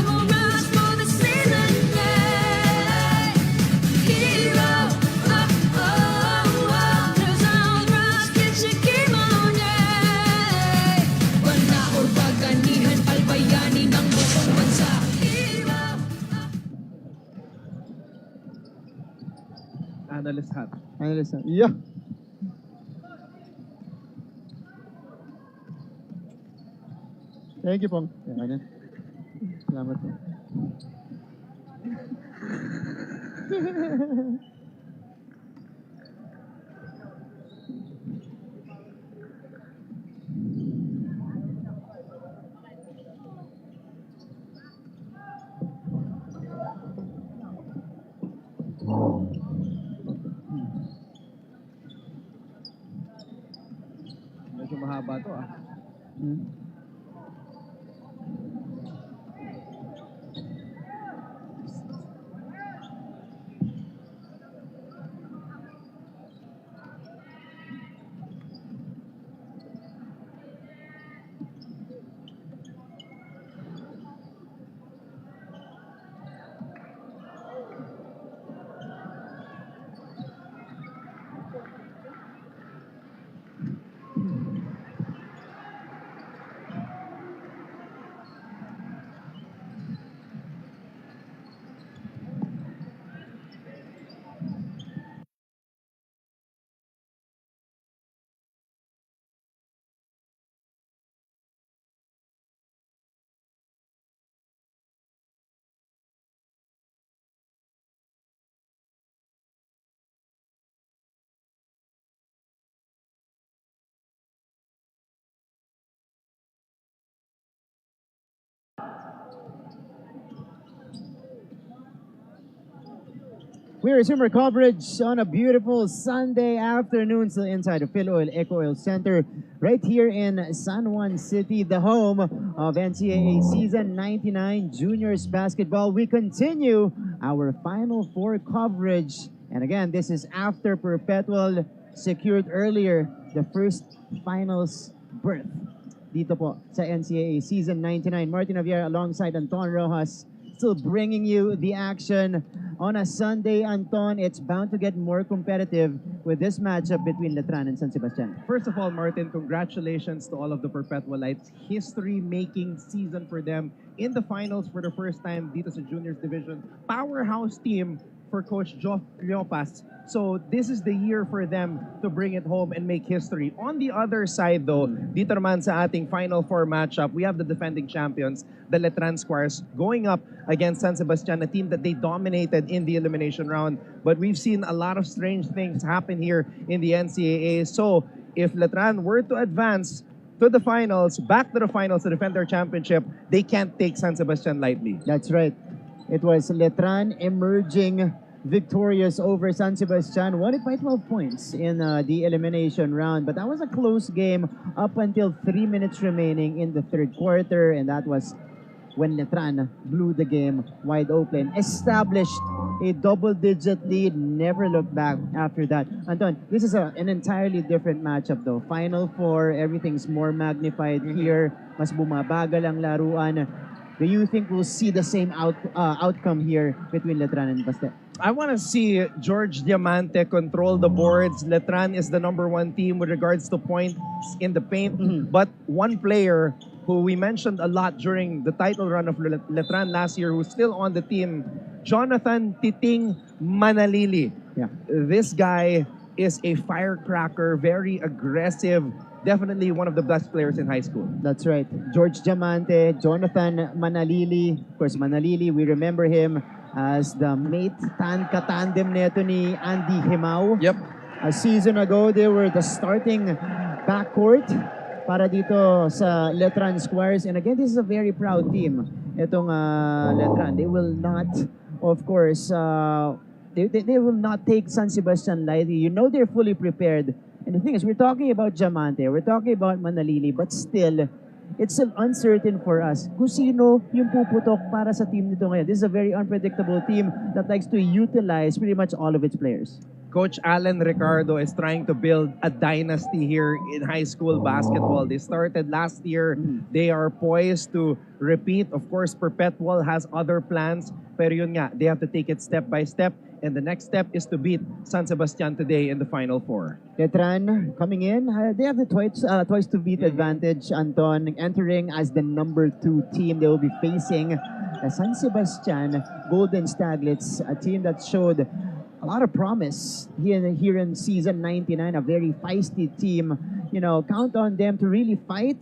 gonna rise for the season, yeah. Hero, there's our rise, get your game on, yeah. Panahon paganihan, palbayani ng buong bansa. Hero. Analyst hat. Analyst. Yeah. Thank you, Pong. Yeah, ganyan. Salamat po. Medyo mahaba to ah. Hmm. We resume our coverage on a beautiful Sunday afternoon, still inside the Phil Oil Eco Oil Center, right here in San Juan City, the home of NCAA Season 99 Juniors Basketball. We continue our Final Four coverage. And again, this is after Perpetual secured earlier the first finals berth dito po sa NCAA Season 99. Martin Javier alongside Anton Rojas, still bringing you the action on a Sunday, Anton, it's bound to get more competitive with this matchup between Letran and San Sebastian. First of all, Martin, congratulations to all of the Perpetualites. History-making season for them in the finals for the first time dito sa Juniors Division. Powerhouse team for Coach Joff Cleopas. So this is the year for them to bring it home and make history. On the other side though, dito naman sa ating Final Four matchup, we have the defending champions, the Letran Squires, going up against San Sebastian, a team that they dominated in the elimination round. But we've seen a lot of strange things happen here in the NCAA. So if Letran were to advance to the finals, back to the finals to defend their championship, they can't take San Sebastian lightly. That's right. It was Letran emerging victorious over San Sebastian. Won it by 12 points in the elimination round. But that was a close game up until 3 minutes remaining in the third quarter. And that was when Letran blew the game wide open. Established a double-digit lead. Never looked back after that. Anton, this is an entirely different matchup though. Final Four, everything's more magnified here. Mas bumabagal ang laruan. Do you think we'll see the same outcome here between Letran and Baste? I want to see George Diamante control the boards. Letran is the #1 team with regards to points in the paint. But one player who we mentioned a lot during the title run of Letran last year, who's still on the team, Jonathan Titing Manalili. Yeah. This guy is a firecracker, very aggressive, definitely one of the best players in high school. That's right. George Diamante, Jonathan Manalili. Of course, Manalili, we remember him as the mate katandem neto ni Andy Himao. Yep. A season ago, they were the starting backcourt para dito sa Letran Squires. And again, this is a very proud team. Itong Letran. They will not, of course, they will not take San Sebastian lightly. You know they're fully prepared. And the thing is, we're talking about Diamante, we're talking about Manalili, but still, it's still uncertain for us kung sino yung puputok para sa team nito ngayon. This is a very unpredictable team that likes to utilize pretty much all of its players. Coach Alan Ricardo is trying to build a dynasty here in high school basketball. They started last year. They are poised to repeat. Of course, Perpetual has other plans. Pero yun nga, they have to take it step by step. And the next step is to beat San Sebastian today in the Final Four. Letran coming in, they have the twice to beat advantage. Anton entering as the #2 team. They will be facing the San Sebastian Golden Staglets, a team that showed a lot of promise here in season 99, a very feisty team. You know, count on them to really fight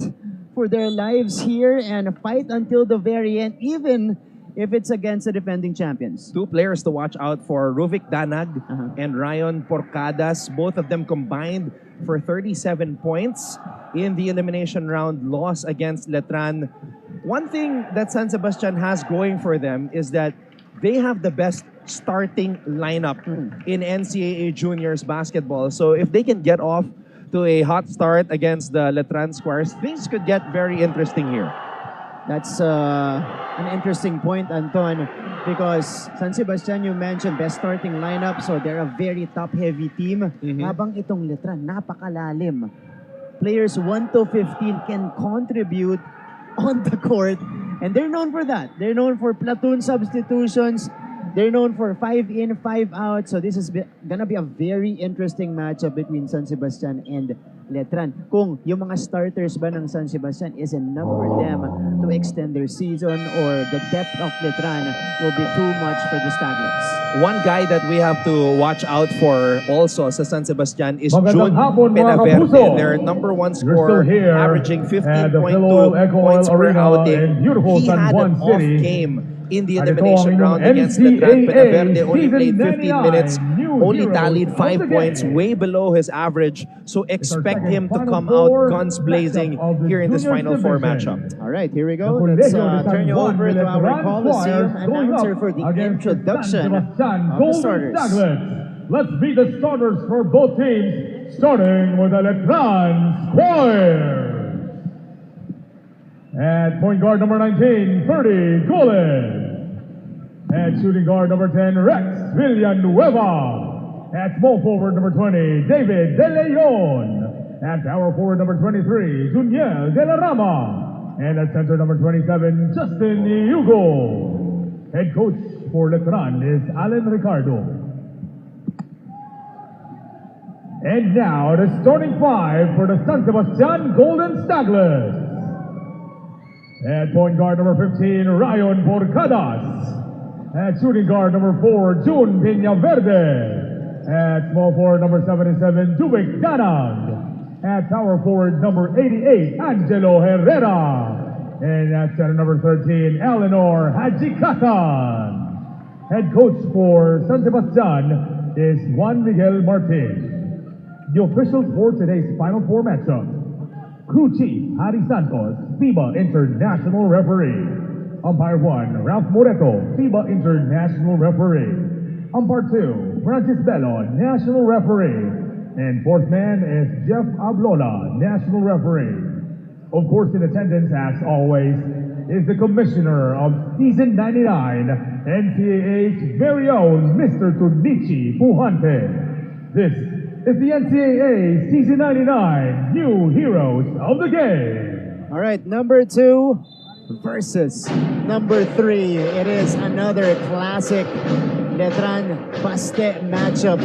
for their lives here and fight until the very end, even if it's against the defending champions. Two players to watch out for, Ruvik Danag and Ryan Porcadas. Both of them combined for 37 points in the elimination round loss against Letran. One thing that San Sebastian has going for them is that they have the best starting lineup in NCAA juniors basketball. So if they can get off to a hot start against the Letran Squires, things could get very interesting here. That's an interesting point, Anton, because San Sebastian, you mentioned, best starting lineup, so they're a very top-heavy team. Habang itong Letran, napakalalim. Players 1 to 15 can contribute on the court, and they're known for that. They're known for platoon substitutions. They're known for 5 in, 5 out. So this is gonna be a very interesting matchup between San Sebastian and Letran. Kung yung mga starters ba ng San Sebastian is enough for them to extend their season, or the depth of Letran will be too much for the Staglets. One guy that we have to watch out for also sa San Sebastian is Magandang Jun hapon, mga Penaverde, kapuso. their #1 You're scorer, still here averaging at the 15.2 Echo points per Arena outing. in beautiful He San had Juan an off City. game in the At ito elimination ang round inyong against Letran. NCAA Penaverde only Season played 15 minutes, 99 only Heroes tallied of 5 the points, game. way below his average. So expect second him to Final come out Four guns blazing matchup of the here in this Juniors Final Four Division. matchup. All right, here we go. The Let's Colegio de turn you San Juan over de to our Letran Coliseum Squires going announcer up for the against introduction San Sebastian of the Golden starters. Staglets. Let's meet the starters for both teams, starting with the Letran Squires. At point guard number 19, Ferdy Gullet. At shooting guard number 10, Rex Villanueva. At small forward number 20, David De Leon. At power forward number 23, Juniel De La Rama. And at center number 27, Justin Hugo. Head coach for Letran is Alan Ricardo. And now the starting five for the San Sebastian Golden Staglers. At point guard number 15, Ryan Porcadas. At shooting guard number 4, June Peñaverde. At small forward number 77, Dubik Danang. At power forward number 88, Angelo Herrera. And at center number 13, Eleanor Hajikatan. Head coach for San Sebastian is Juan Miguel Martin. The officials for today's Final Four matchup: Crew Chief Harry Santos, FIBA International Referee. Umpire 1, Ralph Moreto, FIBA International Referee. Umpire 2, Francis Bello, National Referee. And fourth man is Jeff Ablola, National Referee. Of course, in attendance, as always, is the Commissioner of Season 99, NCAA's very own Mr. Tunichi Pujante. This is the NCAA Season 99 New Heroes of the Game. All right, number 2 versus number 3. It is another classic Letran Paste matchup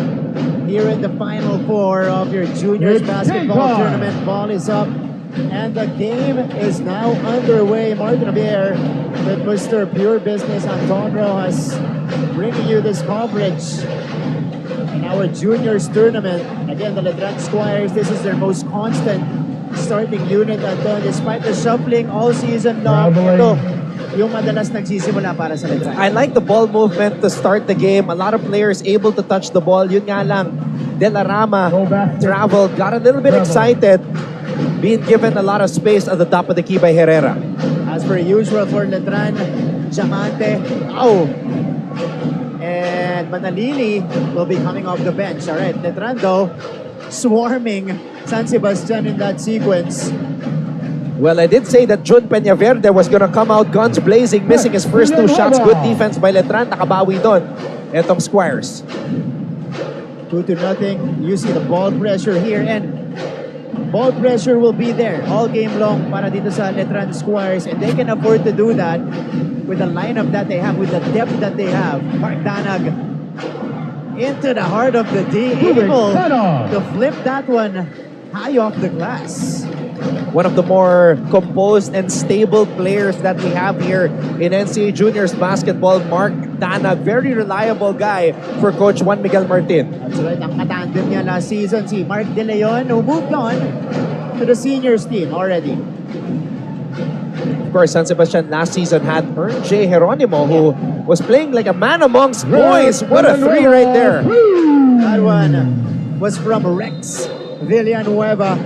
here in the Final Four of your juniors It's basketball game time. tournament. Ball is up and the game is now underway. Martin Javier with Mr. Pure Business Anton Rojas bringing you this coverage in our juniors tournament. Again, the Letran Squires, this is their most constant starting unit, Anton, despite the shuffling all season long. Ito, yung madalas nagsisimula para sa Letran. I like the ball movement to start the game. A lot of players able to touch the ball. Yun nga lang, De La Rama No basket. traveled, got a little bit excited, being given a lot of space at the top of the key by Herrera. As per usual for Letran, Diamante, and Manalili will be coming off the bench. All right, Letran though, swarming San Sebastian in that sequence. Well, I did say that Jun Peñaverde was gonna come out guns blazing, missing his first 2 shots. Good defense by Letran, nakabawi doon. Etong Squires. 2-0. You see the ball pressure here, and ball pressure will be there all game long para dito sa Letran Squires, and they can afford to do that with the lineup that they have, with the depth that they have. Mark Danag into the heart of the D, able to flip that one high off the glass. One of the more composed and stable players that we have here in NCAA Juniors basketball, Mark Danag. Very reliable guy for Coach Juan Miguel Martin. That's right, ang katandem niya last season, si Mark De Leon, who moved on to the seniors team already. Of course, San Sebastian last season had Ern J. Geronimo, who was playing like a man amongst boys. What a 3 right there. That one was from Rex Villanueva.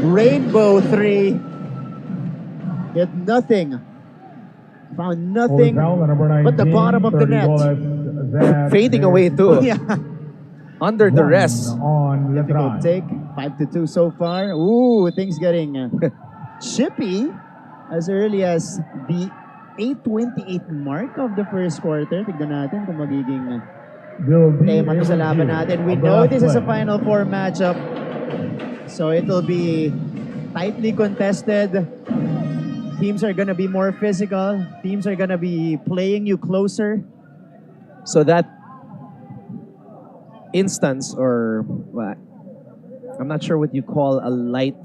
Rainbow 3. Hit nothing. Found nothing but the bottom of the net. Fading away too. Yeah. Under the rest. On Difficult Letran. take. 5-2 so far. Ooh, things getting chippy as early as the 8:28 mark of the first quarter. Tignan natin kung magiging tema to sa laban natin. We know this is a Final Four matchup, so it'll be tightly contested. Teams are gonna be more physical. Teams are gonna be playing you closer. So that instance, or well, I'm not sure what you call a light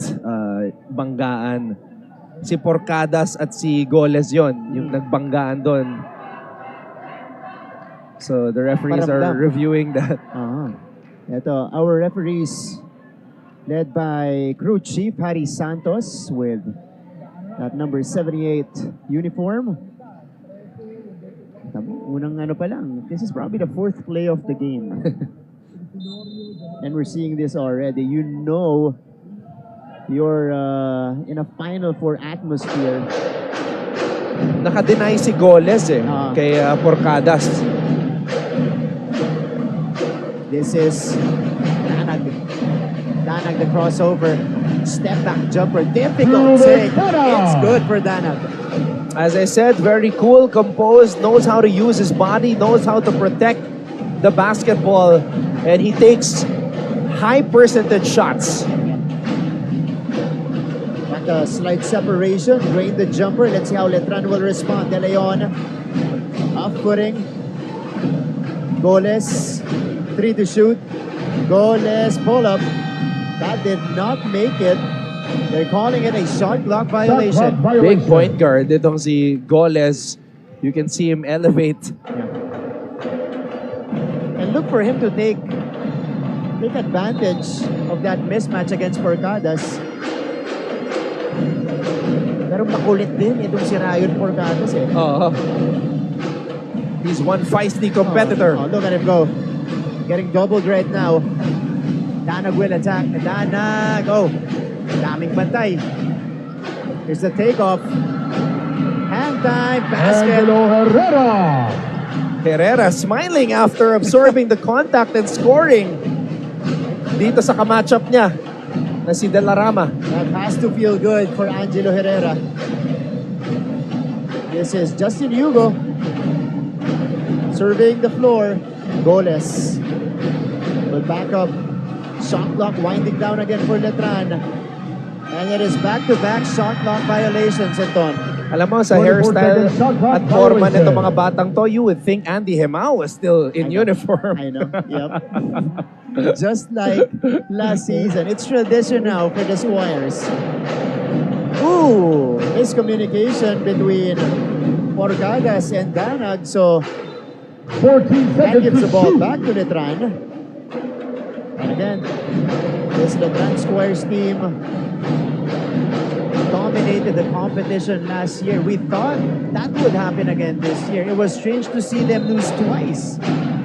banggaan. Si Porcadas at si Goles yon, yung nagbanggaan doon. So the referees are Paramdam. reviewing that. Ito, our referees led by Crew Chief Harry Santos with that number 78 uniform. Unang ano pa lang, this is probably the 4th play of the game. And we're seeing this already. You know you're in a Final Four atmosphere. Naka-deny si Goles kay Porcadas. This is Danag. Danag the crossover. Step back jumper. Difficult take. It's good for Danag. As I said, very cool, composed, knows how to use his body, knows how to protect the basketball, and he takes high percentage shots. Got a slight separation. Drain the jumper. Let's see how Letran will respond. De Leon off-footing. Goles, 3 to shoot. Goles, pull up. That did not make it. They're calling it a shot clock violation. Big point guard itong si Goles. You can see him elevate. And look for him to take advantage of that mismatch against Porcadas. Pero makulit din itong si Ryan Porcadas eh. He's one feisty competitor. Oh, look at him go. Getting doubled right now. Danag will attack. Danag. Oh, daming bantay. Here's the takeoff. Hand time. Basket. Angelo Herrera. Herrera smiling after absorbing the contact and scoring dito sa kamatchup niya na si De La Rama. That has to feel good for Angelo Herrera. This is Justin Hugo serving the floor. Goles will back up. Shot clock winding down again for Letran. And it is back-to-back shot clock violations, Anton. Alam mo, sa 44 hairstyle seconds shot clock at forma violation. nito mga batang to, you would think Andy Hemao was still in uniform. I know, yep. Just like last season. It's tradition now for the Squires. Ooh, miscommunication between Porcadas and Danag. So, 14 that seconds gives to the ball shoot. back to Letran. And again, this Letran Squires team dominated the competition last year. We thought that would happen again this year. It was strange to see them lose twice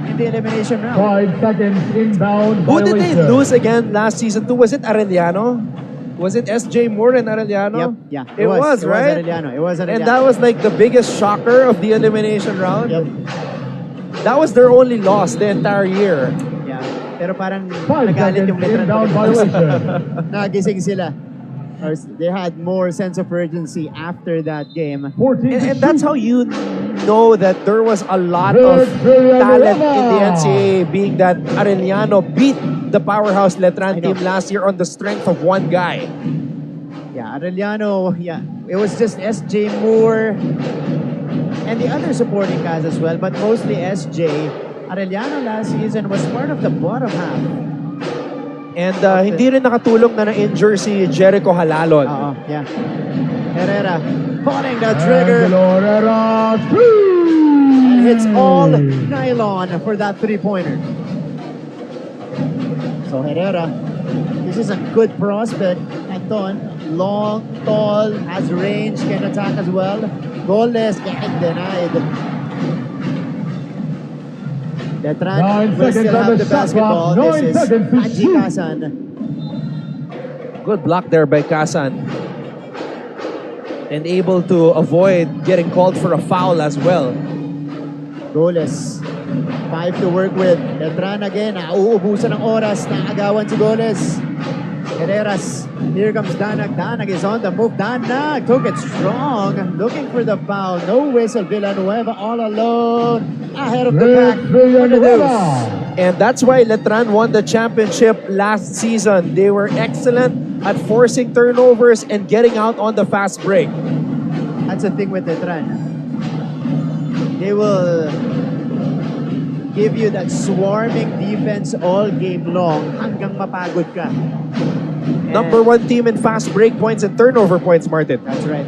in the elimination round. 5 seconds inbound Who did violation. they lose again last season to? Was it Arellano? Was it SJ Moore and Arellano? Yep, yeah. It was, right? Arellano. It was Arellano. And that was like the biggest shocker of the elimination round. Yep. That was their only loss the entire year. Yeah. Pero parang 5 nagalit seconds yung Letran. inbound violation. Nagising sila. Or they had more sense of urgency after that game. 14 And to that's shoot. how you know that there was a lot of talent in the NCAA, being that Arellano beat the powerhouse Letran I know. team last year on the strength of one guy. Yeah, Arellano, yeah. It was just SJ Moore and the other supporting cast as well, but mostly SJ. Arellano last season was part of the bottom half. And hindi rin nakatulong na na-injure si Jericho Halalon. Yeah. Herrera pulling the trigger Angelo Herrera. and hits all nylon for that three-pointer. So Herrera, this is a good prospect. Anton, long, tall, has range, can attack as well. Goalless, getting denied. Letran 9 will seconds still on have the the shot basketball. clock. 9 This is seconds to Haji shoot. Kasan. Good block there by Kasan. And able to avoid getting called for a foul as well. Goles. 5 to work with. Letran again. Nauubusan ng oras. Naagawan si Goles. Herreras. Here comes Danag. Danag is on the move. Danag took it strong. Looking for the foul. No whistle. Villanueva all alone. Ahead of the pack. For the Deuce. And that's why Letran won the championship last season. They were excellent at forcing turnovers and getting out on the fast break. That's the thing with Letran. They will give you that swarming defense all game long hanggang mapagod ka. And Number one team in fast break points and turnover points, Martin. that's right.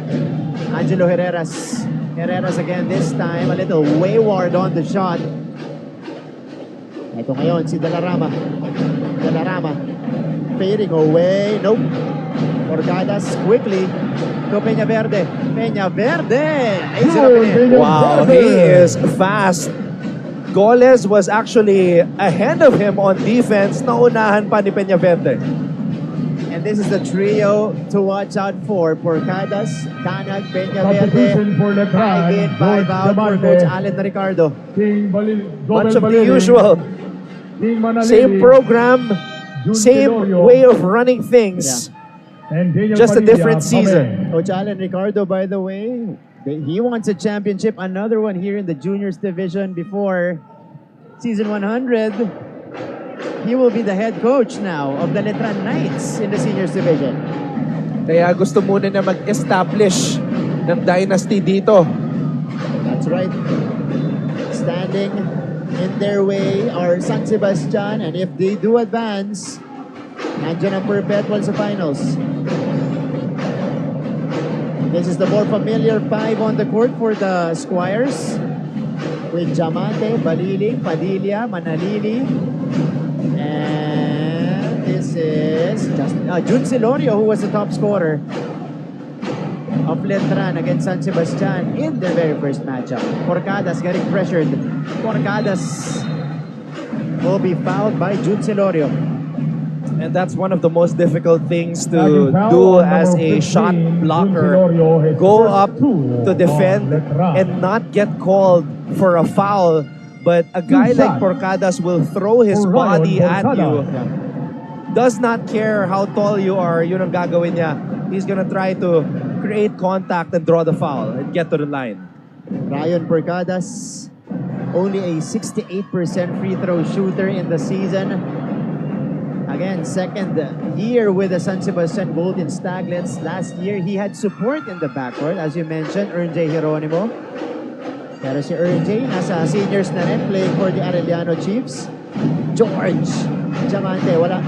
Angelo Herreras. Herreras again this time. A little wayward on the shot. Ito ngayon si De La Rama. De La Rama. Fading away. Nope. Porcadas quickly to Peña Verde. Peña Verde. Lays it up and in. Wow, he is fast. Goles was actually ahead of him on defense. Naunahan pa ni Peña Verde. And this is the trio to watch out for. Porcadas, Danag, Peña Verde. Substitution for Letran. 5 in, 5 out for George Coach Diamante. Allen Ricardo. King Much of the usual. King Manalili. Same program, Jun same Tenorio. way of running things. And Daniel Just a Padilla different season. coming. Coach Allen Ricardo, by the way, he wants a championship, another one here in the juniors division before season 100. He will be the head coach now of the Letran Knights in the seniors division. Kaya gusto muna na mag-establish ng dynasty dito. That's right. Standing In their way are San Sebastian, and if they do advance, nandiyan ang Perpetual sa finals. This is the more familiar five on the court for the Squires, with Diamante, Baliling, Padilla, Manalili, and this is Jun Silorio, who was the top scorer of Letran against San Sebastian in their very first matchup. Porcadas getting pressured. Porcadas will be fouled by Jun Silorio. And that's one of the most difficult things to do as a shot blocker. Go up to defend and not get called for a foul. But a guy like Porcadas will throw his body at you. Does not care how tall you are. Yun ang gagawin niya. He's gonna try to create contact and draw the foul and get to the line. Ryan Porcadas, only a 68% free throw shooter in the season. Again, second year with the San Sebastian Golden Staglets. Last year, he had support in the backcourt, as you mentioned, Ernjay Geronimo. Pero si Ernjay, nasa seniors na rin, playing for the Arellano Chiefs. George Diamante, wala.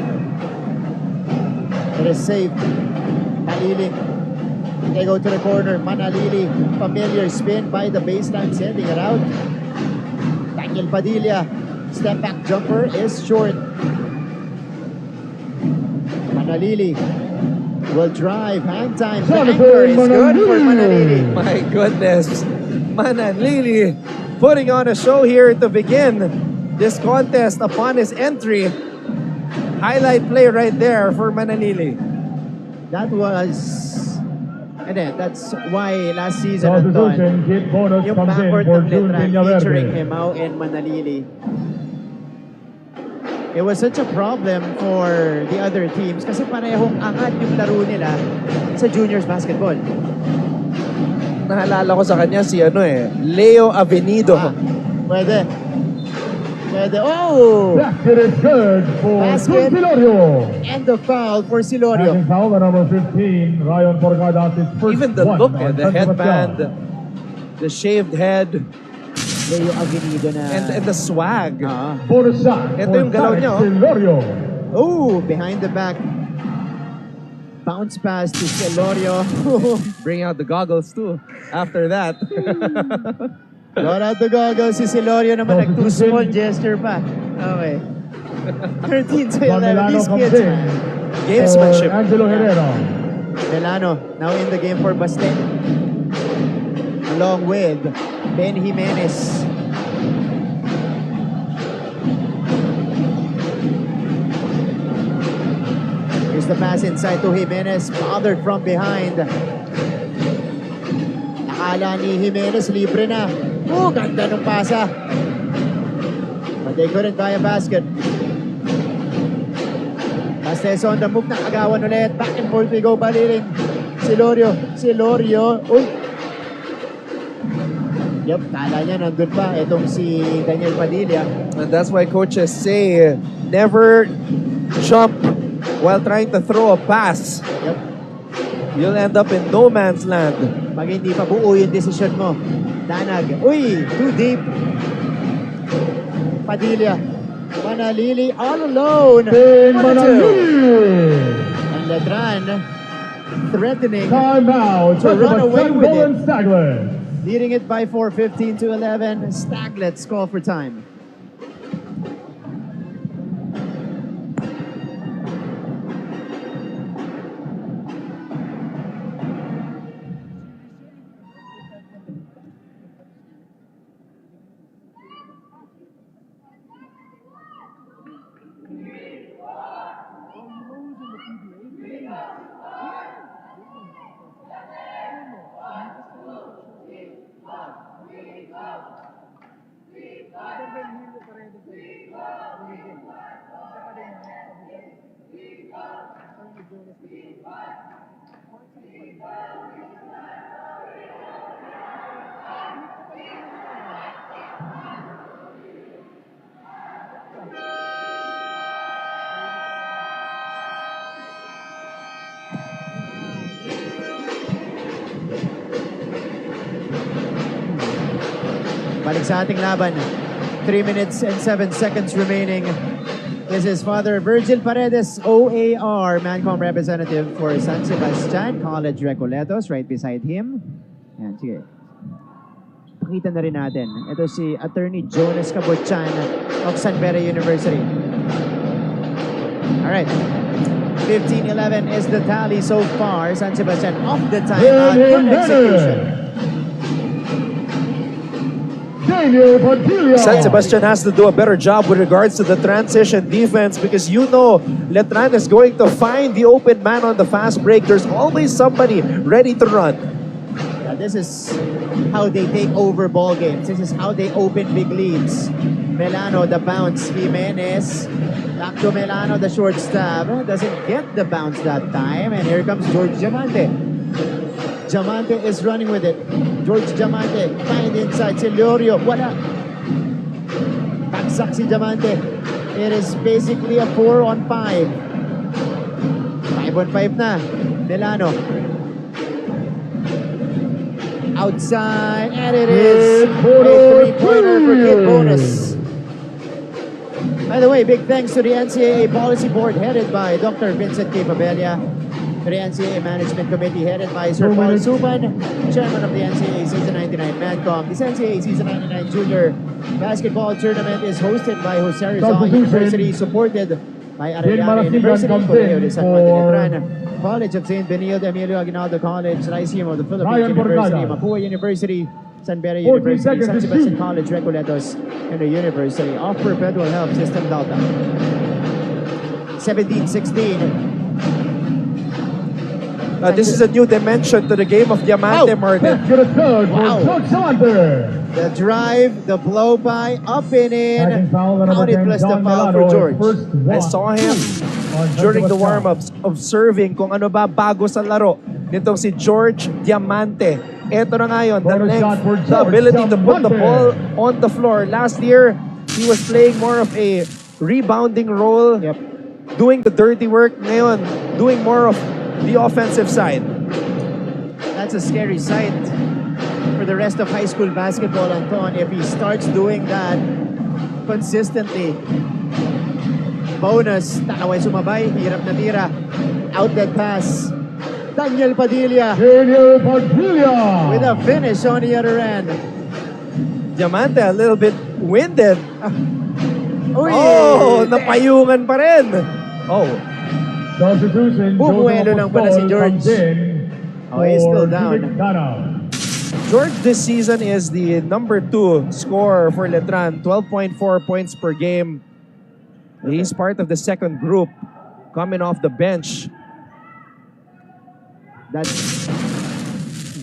It is saved. Maliling. They go to the corner. Manalili, familiar spin by the baseline, sending it out. Daniel Padilla, step back jumper is short. Manalili will drive. Hang time. The anchor is good for Manalili. My goodness. Manalili putting on a show here to begin this contest upon his entry. Highlight play right there for Manalili. That was... And then, that's why last season, Anton, Substitution, kid bonus yung comes in backcourt for ng Jun Letran Villaverde. featuring Hemao and Manalili. It was such a problem for the other teams kasi parehong angat yung laro nila sa juniors basketball. Naalala ko sa kanya si Leo Avenido. Pwede. Pwede. Oh! Basket is good for Basket. Jun Silorio. And the foul for Silorio. Having foul the number 15, Ryan Porcadas, his first Even the one look, on the San headband, Sebastian. the shaved head, Leo Avenido na... and the swag. Bonus shot Ito for yung galaw San niya, oh. Silorio. Oh! Behind the back. Bounce pass to Silorio. Bring out the goggles too after that. Got out the goggles. Si Silorio naman nag-too small gesture pa. Okay. 13 to 11. Milano These comes kids, in man. Gamesmanship. for Angelo Herrera. Milano now in the game for Baste. Along with Ben Jimenez. Here's the pass inside to Jimenez. Bothered from behind. Nakala ni Jimenez, libre na. Oh, ganda ng pasa. But they couldn't buy a basket. Bastes on the move, nakagawan ulit. Back and forth we go, Baliling. Silorio. Uy! Yup, kala niya nandun pa. Itong si Daniel Padilla. And that's why coaches say never jump while trying to throw a pass. Yup. You'll end up in no man's land. Pag hindi pa buo yung desisyon mo. Danag. Uy! Too deep. Padilla. Manalili all alone. Ben 1-2. Manalili. And Letran threatening Time out. to run away with Golden it. Staglets. Leading it by 4, 15 to 11. Staglets call for time. Balik sa ating laban. 3 minutes and 7 seconds remaining. This is Father Virgil Paredes, OAR, Mancom representative for San Sebastian College Recoletos, right beside him. Yan, sige. Pakita na rin natin. Ito si Attorney Jonas Cabochan of San Beda University. All right. 15-11 is the tally so far. San Sebastian off the timeout. Good execution. San Sebastian has to do a better job with regards to the transition defense because you know Letran is going to find the open man on the fast break. There's always somebody ready to run. Yeah, this is how they take over ball games. This is how they open big leads. Melano, the bounce. Jimenez. Back to Melano, the short stab. Doesn't get the bounce that time. And here comes George Diamante. Diamante is running with it. George Diamante, find inside. Si Llorio, wala. Bagsak si Diamante. It is basically a 4-on-5. 5-on-5 na. Melano. Outside, and it is a 3-pointer for Kid Bonus. By the way, big thanks to the NCAA Policy Board headed by Dr. Vincent K. Pabella, to the NCAA Management Committee headed by Sir Paul Suban, Chairman of the NCAA Season 99 Mancom. This NCAA Season 99 Junior Basketball Tournament is hosted by Jose Rizal University, supported by Arellano University, Colegio de San Juan de Letran, College of St. Benilde, Emilio Aguinaldo College, Lyceum of the Philippines University, Mapua University, San Beda University, San Sebastian College, Recoletos, and the University of Perpetual Health System Delta. 17-16. This is a new dimension to the game of Diamante, Martin. Wow. The drive, the blow by, up and in. Counted plus the foul for George. I saw him during the warm-ups observing kung ano ba bago sa laro nitong si George Diamante. Ito na ngayon, the length, the ability to put the ball on the floor. Last year, he was playing more of a rebounding role, doing the dirty work. Ngayon, doing more of the offensive side. That's a scary sight for the rest of high school basketball, Anton, if he starts doing that consistently. Bonus, takaway sumabay, hirap na tira. Outlet pass. Daniel Padilla with a finish on the other end. Diamante a little bit winded. Oh, napayungan pa rin. Oh. Bumuelo lang pala si George. Oh, he's still down. George this season is the number 2 scorer for Letran, 12.4 points per game. He's part of the second group coming off the bench. That's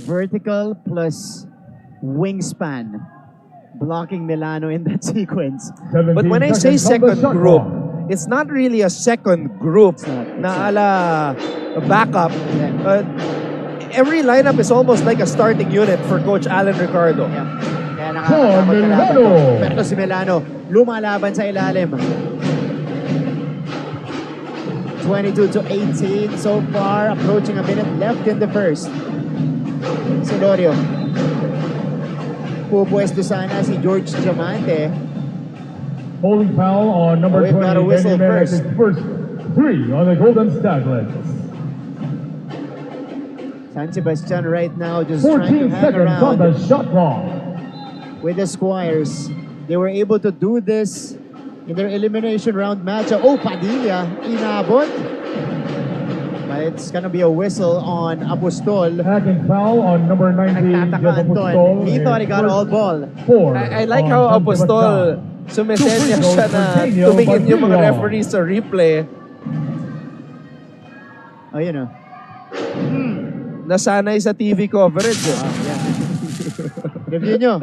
vertical plus wingspan blocking Melano in that sequence. But when I say second group, it's not really a second group na ala backup. Every lineup is almost like a starting unit for Coach Alan Ricardo. Yeah. Kaya nakakatakot kalaban to. Pero si Melano, lumalaban sa ilalim. 22-18 so far, approaching a minute left in the first. Silorio. Pupwesto sana si George Diamante. Holding foul on number 20. We've got a whistle first. First 3 on the Golden Staglets. San Sebastian right now just trying to 14 hang seconds on around the shot clock. with the Squires. They were able to do this in their elimination round matchup. Oh, Padilla, inabot. But it's gonna be a whistle on Apostol. Hacking foul on number 19. Nagtataka Anton. He thought he got all ball. 4 I like how on Apostol sumisenya siya na tumingin yung mga referees sa replay. Oh, you know. Nasanay sa TV coverage. Yeah. Review nyo.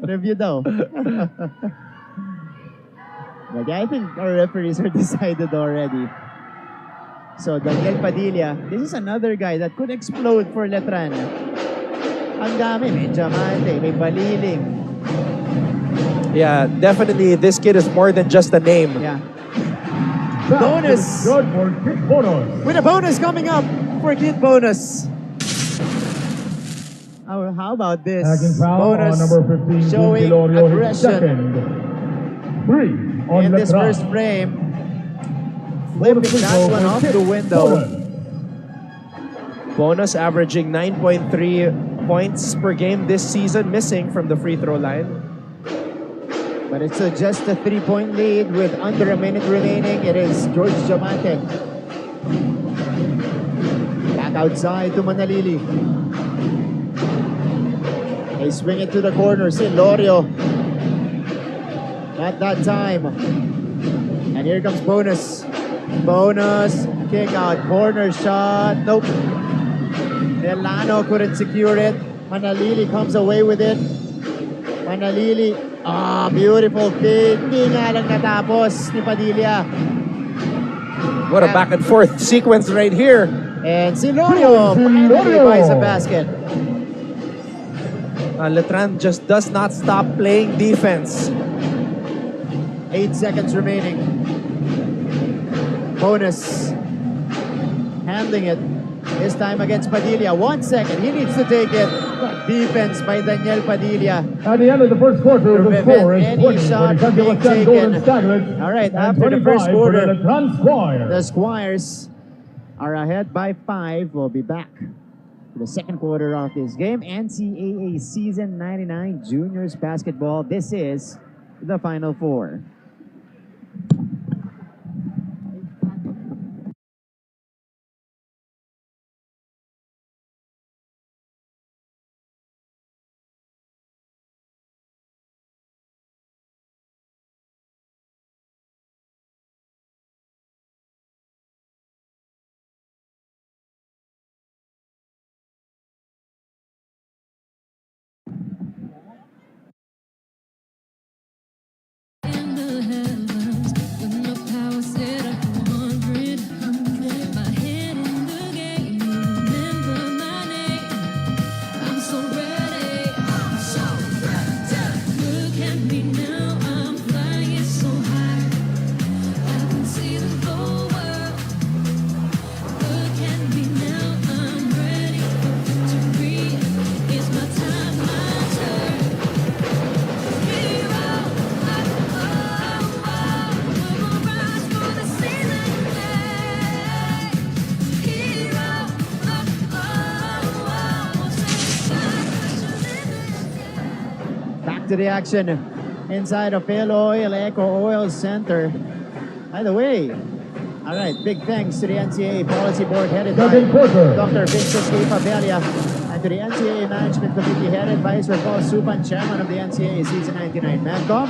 Review daw. But yeah, I think our referees are decided already. So, Daniel Padilla, this is another guy that could explode for Letran. Ang dami. May Diamante, may Baliling. Yeah, definitely this kid is more than just a name. Yeah. Bonus. Good for Kid Bonus. With a bonus coming up for Kid Bonus. Oh, now, how about this? Tagging foul on Bonus number 15, showing Gilorio, his aggression second. 3 on in this Letran. first frame. Flipping that one off the window. Bonus averaging 9.3 points per game this season, missing from the free throw line. But it's just a 3-point lead with under a minute remaining. It is George Diamante. Back outside to Manalili. They swing it to the corner. Silorio. Not that time. And here comes Bonus. Bonus. Kick out. Corner shot. Nope. Delano couldn't secure it. Manalili comes away with it. Manalili. Beautiful feed. Hindi nga lang natapos ni Padilla. What a back and forth sequence right here. And Silorio finally buys a basket. Letran just does not stop playing defense. 8 seconds remaining. Bonus. Handling it. This time against Padilla. 1 second. He needs to take it. Defense by Daniel Padilla. At the end of the first quarter, the Prevent score is any 20 shot for the being San taken. Golden Staglets. All right, and after the 25 first for quarter, the Letran Squires. the Squires are ahead by 5. We'll be back for the second quarter of this game. NCAA Season 99 Juniors Basketball. This is the Final Four. In the heavens, with my power set at 100. My head in the game, you remember my name. I'm so ready, I'm so ready. Look at me now, I'm flying so high. I can see the whole world. Look at me now, I'm ready for victory. It's my time, my turn. Hero, we'll rise for the season. Hero, Back to the action inside of Fail Oil Eco Oil Center. By the way, all right, big thanks to the NCAA Policy Board headed by Second quarter. Dr. Vincent A. Pabelia and to the NCAA Management Committee headed by Sir Paul Supan, Chairman of the NCAA Season 99 MANCOM.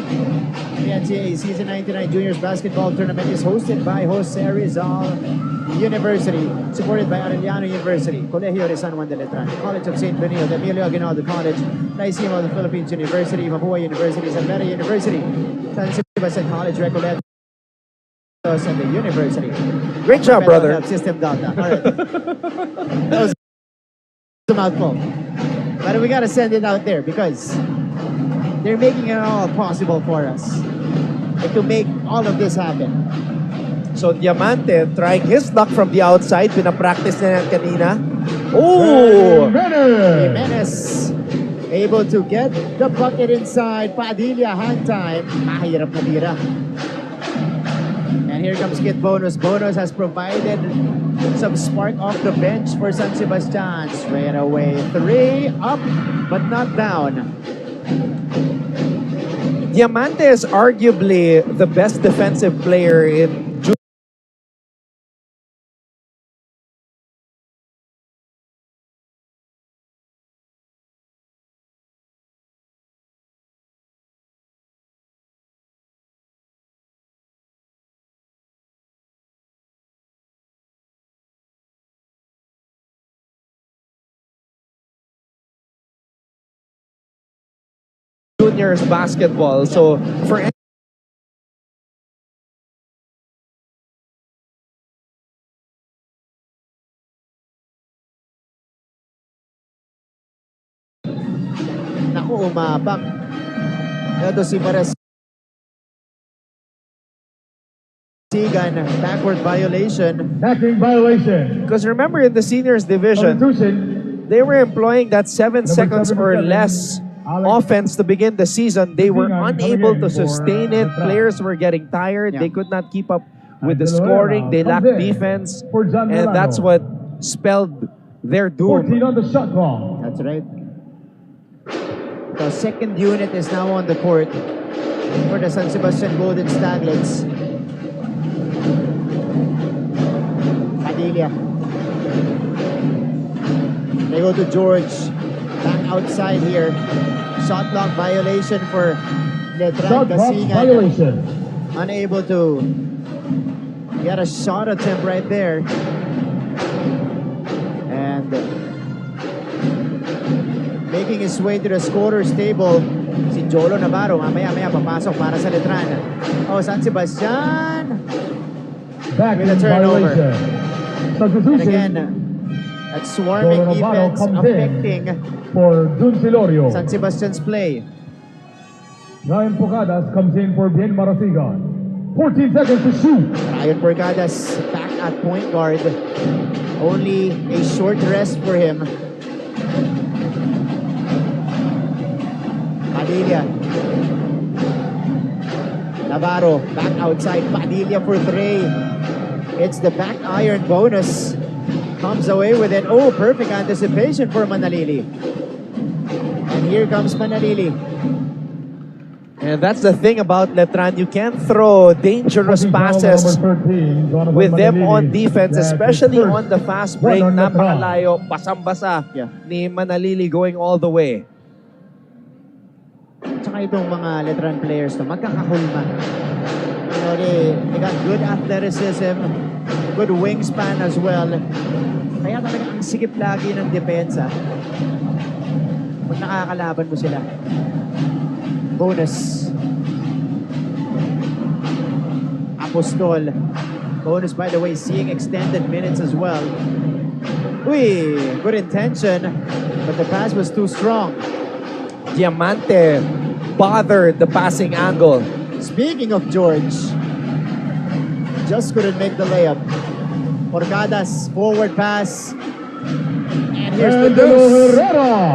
The NCAA Season 99 Juniors Basketball Tournament is hosted by Jose Rizal University, supported by Arellano University, Colegio de San Juan de Letran, College of St. Benito, the Emilio Aguinaldo College, Lyceum of the Philippines University, Mapua University, San Beda University, San Sebastian College, Recoletos, and the University. Great job, brother. Health System Delta. All right. That was a mouthful. But we gotta send it out there because they're making it all possible for us. And to make all of this happen. So Diamante trying his luck from the outside. Pinapractice na yan kanina. Oh! Jimenez able to get the bucket inside. Padilla hand time. Mahirap na tira. And here comes Kid Bonus. Bonus has provided some spark off the bench for San Sebastian. Straight away. 3 up, but not down. Diamante is arguably the best defensive player in juniors basketball. So for Naku, umapak. Ito si Marasigan. Backward violation. Tackling violation. because remember in the seniors division, Substitution. they were employing that 7 Number seconds or 77, less Alex offense to begin the season. They were Gazingan unable coming to in for sustain it. Letran. Players were getting tired. Yeah. They could not keep up with the Angelo scoring. They Herrera lacked comes in defense. for John And Milano. that's what spelled their 14 doom. on the shot clock. That's right. The second unit is now on the court for the San Sebastian Golden Staglets. Padilla. They go to George. Back outside here. Shot clock violation for Letran. Shot clock Gazingan violation. unable to get a shot attempt right there. And making his way to the scorer's table, si Jolo Navarro. Mamaya-maya papasok para sa Letran. Oh, San Sebastian. Back With in a turnover. violation. And Substitution again, that swarming Jolo Navarro defense comes affecting for Jun Silorio. San Sebastian's play. Ryan Pocadas comes in for Bien Marasigan. 14 seconds to shoot. Ryan Porcadas back at point guard. Only a short rest for him. Padilla. Navarro back outside. Padilla for three. It's the back iron bonus. Comes away with it. Oh, perfect anticipation for Manalili. And here comes Manalili. And that's the thing about Letran. You can't throw dangerous passes with them on defense, especially on the fast break. Napakalayo, basang-basa Yeah. ni Manalili going all the way. Tsaka itong mga Letran players to, magkakahulma. You know, they got good athleticism, good wingspan as well. Kaya talaga ang sikip lagi ng depensa pag nakakalaban mo sila. Bonus. Apostol. Bonus, by the way, seeing extended minutes as well. Uy, good intention, but the pass was too strong. Diamante bothered the passing angle. Speaking of George, just couldn't make the layup. Porcadas, forward pass. And here's the deuce.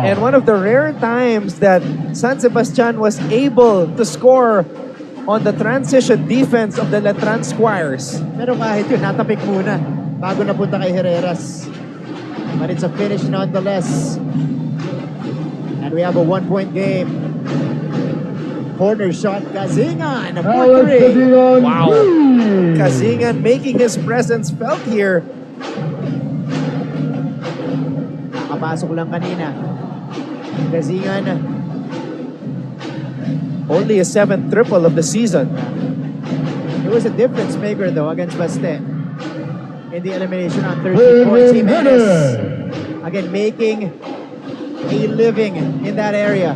And one of the rare times that San Sebastian was able to score on the transition defense of the Letran Squires. Pero kahit yun, natapik muna bago napunta kay Herreras. But it's a finish nonetheless. And we have a 1-point game. Corner shot, Gazingan for three. Wow. Gazingan making his presence felt here. Nakapasok lang kanina. Gazingan. Only a 7th triple of the season. It was a difference maker though against Baste. In the elimination on 13 points, Jimenez. Again, making a living in that area.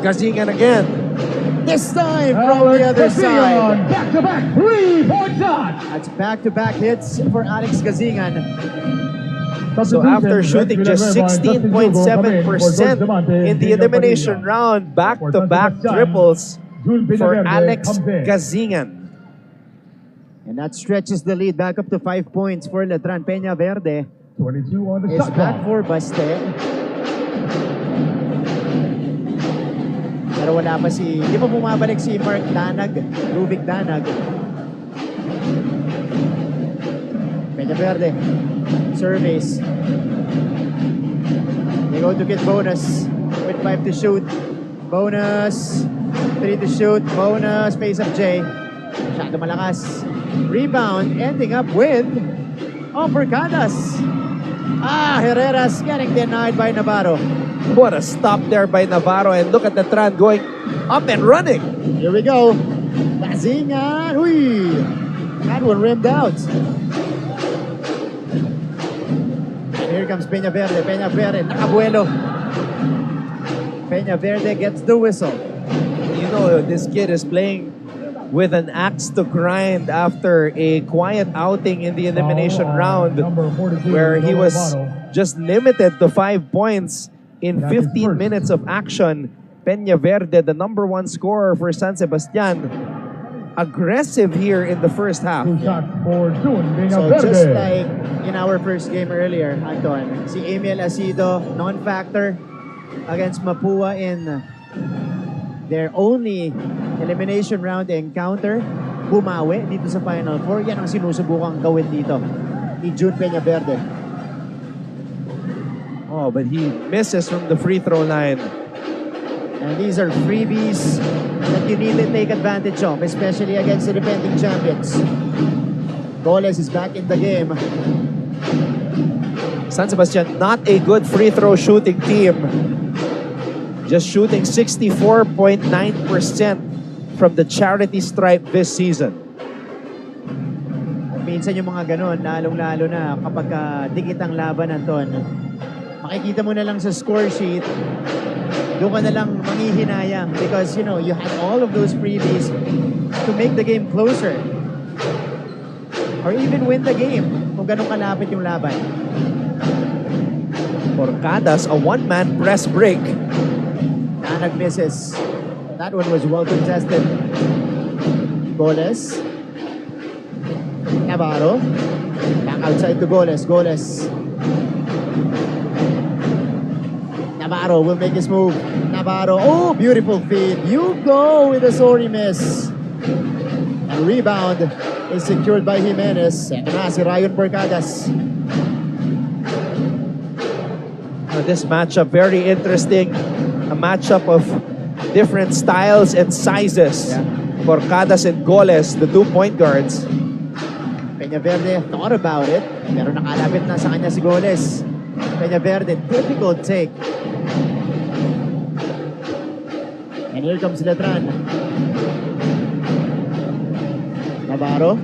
Gazingan again. This time from the other side. Back-to-back 3-point shot. That's back-to-back hits for Alex Gazingan. So after shooting just 16.7% in the elimination round, back-to-back triples for Alex Gazingan. And that stretches the lead back up to 5 points for Letran. Peña Verde 22 on the is shot back clock. for Baste. Pero wala pa di pa bumabalik si Mark Danag, Rubik Danag. Peña Verde, surveys. They go to get bonus with 5 to shoot. Bonus, 3 to shoot. Bonus, face up J. Masyado malakas. Rebound, ending up with Porcadas. Herreras getting denied by Navarro. What a stop there by Navarro, and look at the Letran going up and running. Here we go. Gazingan. Uy! That one rimmed out. And here comes Peña Verde. Peña Verde, nakabuelo. Peña Verde gets the whistle. You know, this kid is playing with an axe to grind after a quiet outing in the elimination round where he was just limited to 5 points in 15 minutes of action. Peña Verde, the #1 scorer for San Sebastian, aggressive here in the first half. 2 shots for June So Peñaverde. just like in our first game earlier, Anton, si Emil Asido, non-factor against Mapua in their only elimination round encounter, bumawi dito sa Final Four. Yan ang sinusubukang gawin dito ni June Peñaverde. Oh, but he misses from the free throw line. And these are freebies that you need to take advantage of, especially against the defending champions. Goles is back in the game. San Sebastian, not a good free throw shooting team. Just shooting 64.9% from the charity stripe this season. At minsan yung mga ganun, lalong-lalo na kapag dikit ang laban, Anton, makikita mo na lang sa score sheet, doon ka na lang manghihinayang because, you know, you have all of those freebies to make the game closer. Or even win the game kung ganun kalapit yung laban. Porcadas, a one-man press break. Tanag misses. That one was well contested. Goles. Navarro. Back outside to Goles. Goles. Navarro will make his move. Navarro. Oh, beautiful feed. You go with a sorry miss. And rebound is secured by Jimenez. Ito na si Ryan Porcadas. This matchup, very interesting. A matchup of different styles and sizes. Yeah. Porcadas and Goles, the 2 point guards. Peñaverde thought about it, pero nakalapit na sa kanya si Goles. Peñaverde, difficult take. And here comes Letran. Navarro.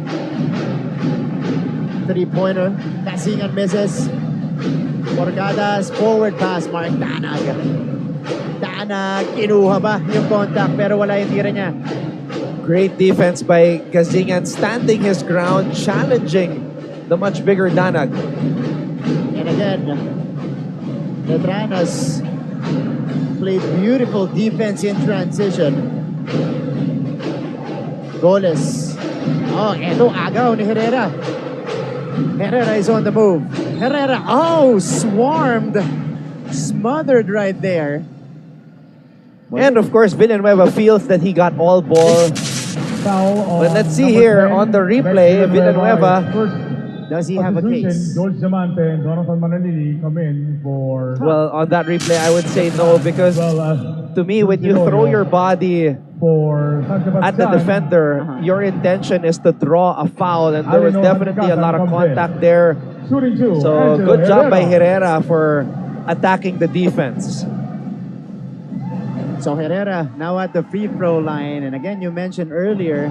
Three-pointer. Kasingan misses. Porcadas, forward pass, Mark Tanag. Tanag, kinuha ba yung contact pero wala yung tira niya. Great defense by Gazingan, standing his ground, challenging the much bigger Danag. And again, Letran has played beautiful defense in transition. Goles. Oh, eto agaw ni Herrera. Herrera is on the move. Herrera, oh, swarmed. Smothered right there. And of course, Villanueva feels that he got all ball. Foul on But let's see number here 10, on the replay, Villanueva. First Does he have a substitution, case? George Diamante and Jonathan Manalili come in for... Well, on that replay, I would say no because to me, when you throw your body for San Sebastian, at the defender, your intention is to draw a foul, and there was definitely a lot of contact there. Shooting 2. So Angelo good job by Herrera. Herrera for attacking the defense. So Herrera now at the free throw line. And again, you mentioned earlier,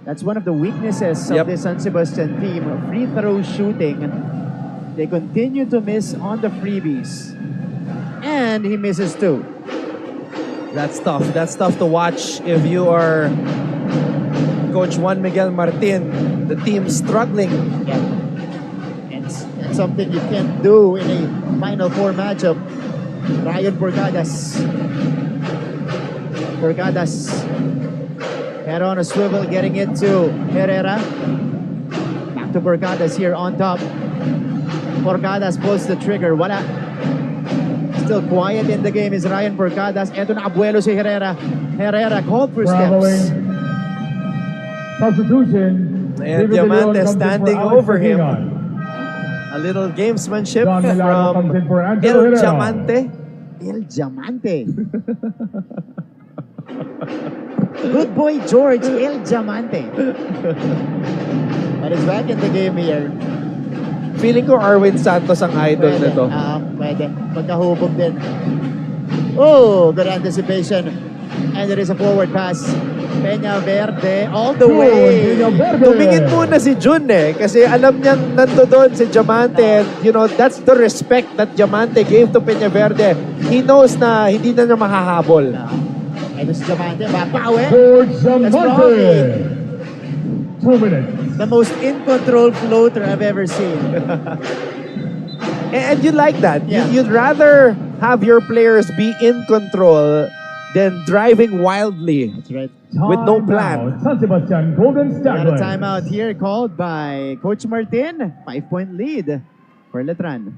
that's one of the weaknesses of the San Sebastian team. Free throw shooting. They continue to miss on the freebies. And he misses too. That's tough. That's tough to watch if you are Coach Juan Miguel Martin. The team struggling. Yeah. And it's something you can't do in a Final Four matchup. Ryan Porcadas. Porcadas. Head on a swivel, getting it to Herrera. Back to Porcadas here on top. Porcadas pulls the trigger. Wala. Still quiet in the game is Ryan Porcadas. Eto na abuelo si Herrera. Herrera called for Traveling. steps. Substitution. And David De Leon Diamante comes in standing for Alex over him. Gazingan. A little gamesmanship John Milano from comes in for Angelo El Herrera. Diamante. El Diamante. Good boy, George. El Diamante. But he's back in the game here. Feeling ko Arwin Santos ang idol nito. Pwede. Magkahubog din. Oh, good anticipation. And there is a forward pass. Peñaverde all the way. Peñaverde. Tumingin muna si Jun kasi alam niyang nandoon si Diamante and you know, that's the respect that Diamante gave to Peñaverde. He knows na hindi na niya mahahabol. Ito si Diamante. Babawi. George That's Diamante. probably 2 minutes. the most in-control floater I've ever seen. And you like that. Yeah. You'd rather have your players be in control than driving wildly That's right. with no Timeout. plan. San Sebastian Golden Got a Staglers. timeout here called by Coach Martin. 5-point lead for Letran.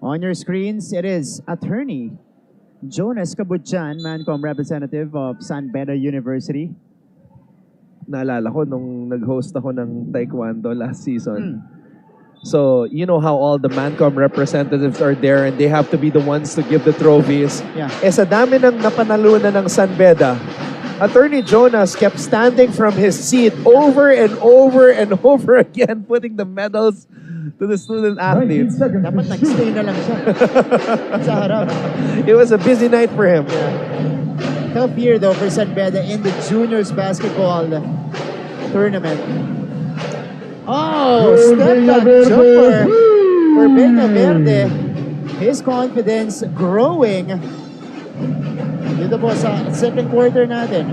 On your screens, it is attorney Jonas Kabutyan, Mancom representative of San Beda University. Naalala ko nung nag-host ako ng Taekwondo last season. So, you know how all the Mancom representatives are there and they have to be the ones to give the trophies. Yeah. Eh sa dami ng napanalunan ng San Beda, Attorney Jonas kept standing from his seat over and over and over again, putting the medals to the student 19 athletes. seconds Dapat to shoot. nag-stay na lang siya sa harap. It was a busy night for him. Tough year though for San Beda in the juniors basketball tournament. Oh, Gol step Peña back Verde. jumper for Woo! Peña Verde. His confidence growing. Dito po sa second quarter natin.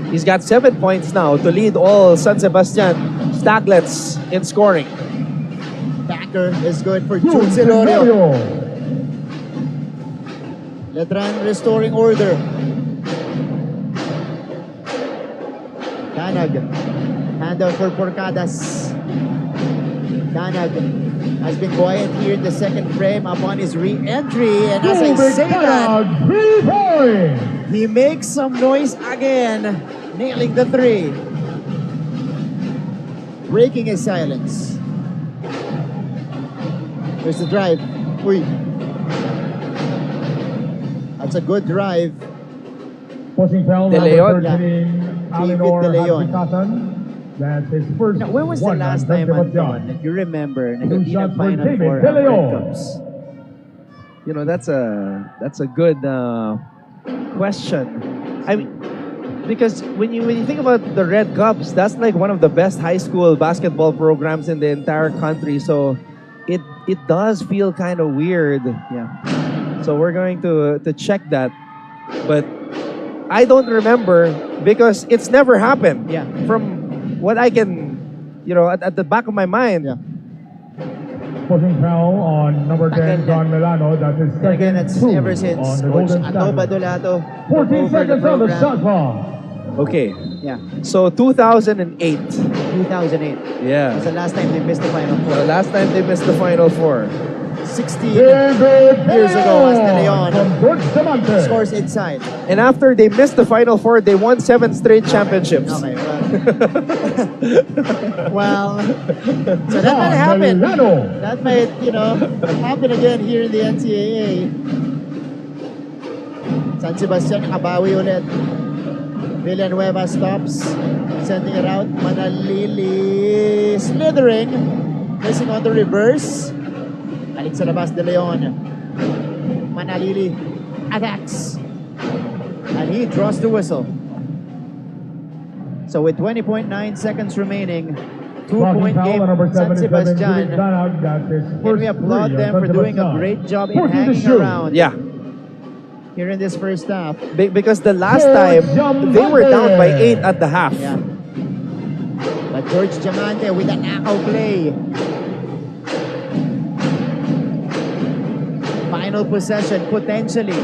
He's got 7 points now to lead all San Sebastian Staglets in scoring. Backer is good for Jun Jun Celorio. Celorio. Letran restoring order. Danag. Handout for Porcadas. Danag has been quiet here in the second frame upon his re-entry. And as I Gilbert say that, Danag, 3 points. he makes some noise again, nailing the three. Breaking his silence. There's the drive. Uy. That's a good drive. Forcing foul De number Leon. 13, David Alinor De Leon. Hadjikatan. That's his first Now, when was the one last on San time, Anton, Sebastian. that you remember na Two hindi shots for Final David Four De ang Red Leon. Cups? You know, that's a good question. I mean, because when you think about the Red Cups, that's like one of the best high school basketball programs in the entire country. So it does feel kind of weird. Yeah. So we're going to check that, but I don't remember because it's never happened. Yeah. From what I can, you know, at the back of my mind. Yeah. Forcing foul on number 10, John Milano. That's his And again, second that's two ever since on the Coach Golden Ato Staglers. Badolato took 14 over the seconds on the program. shot clock. Okay. Yeah, So 2008. 2008. Yeah. That's the last time they missed the Final The Four. last time they missed the Final Four. 16 David years ago, as De Leon from George Samante. scores inside. And after they missed the Final Four, they won 7 straight championships. Okay, well, so that might happen. Milano. That might, happen again here in the NCAA. San Sebastian nakabawi ulit. Villanueva stops, sending it out. Manalili slithering, missing on the reverse. Alik sa labas De Leon. Manalili attacks. And he draws the whistle. So with 20.9 seconds remaining, 2-point game, San Sebastian. Can we applaud them for doing a great job in hanging around Yeah. here in this first half? Because the last time, they were down by 8 at the half. Yeah. But George Diamante with a knockout play. Final possession, potentially,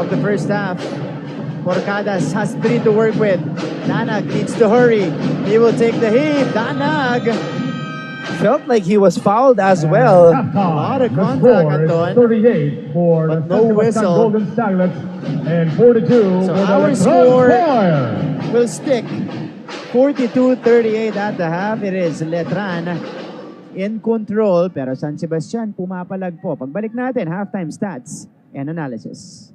of the first half. Porcadas has 3 to work with. Danag needs to hurry. He will take the heat. Danag. Felt like he was fouled as well. A lot of The contact, score is Anton. 38 for But the no San Sebastian whistle. Golden Staglets and 42 So for the our Letran score Fire. will stick 42-38 at the half. It is Letran in control. Pero San Sebastian pumapalag po. Pagbalik natin, halftime stats and analysis.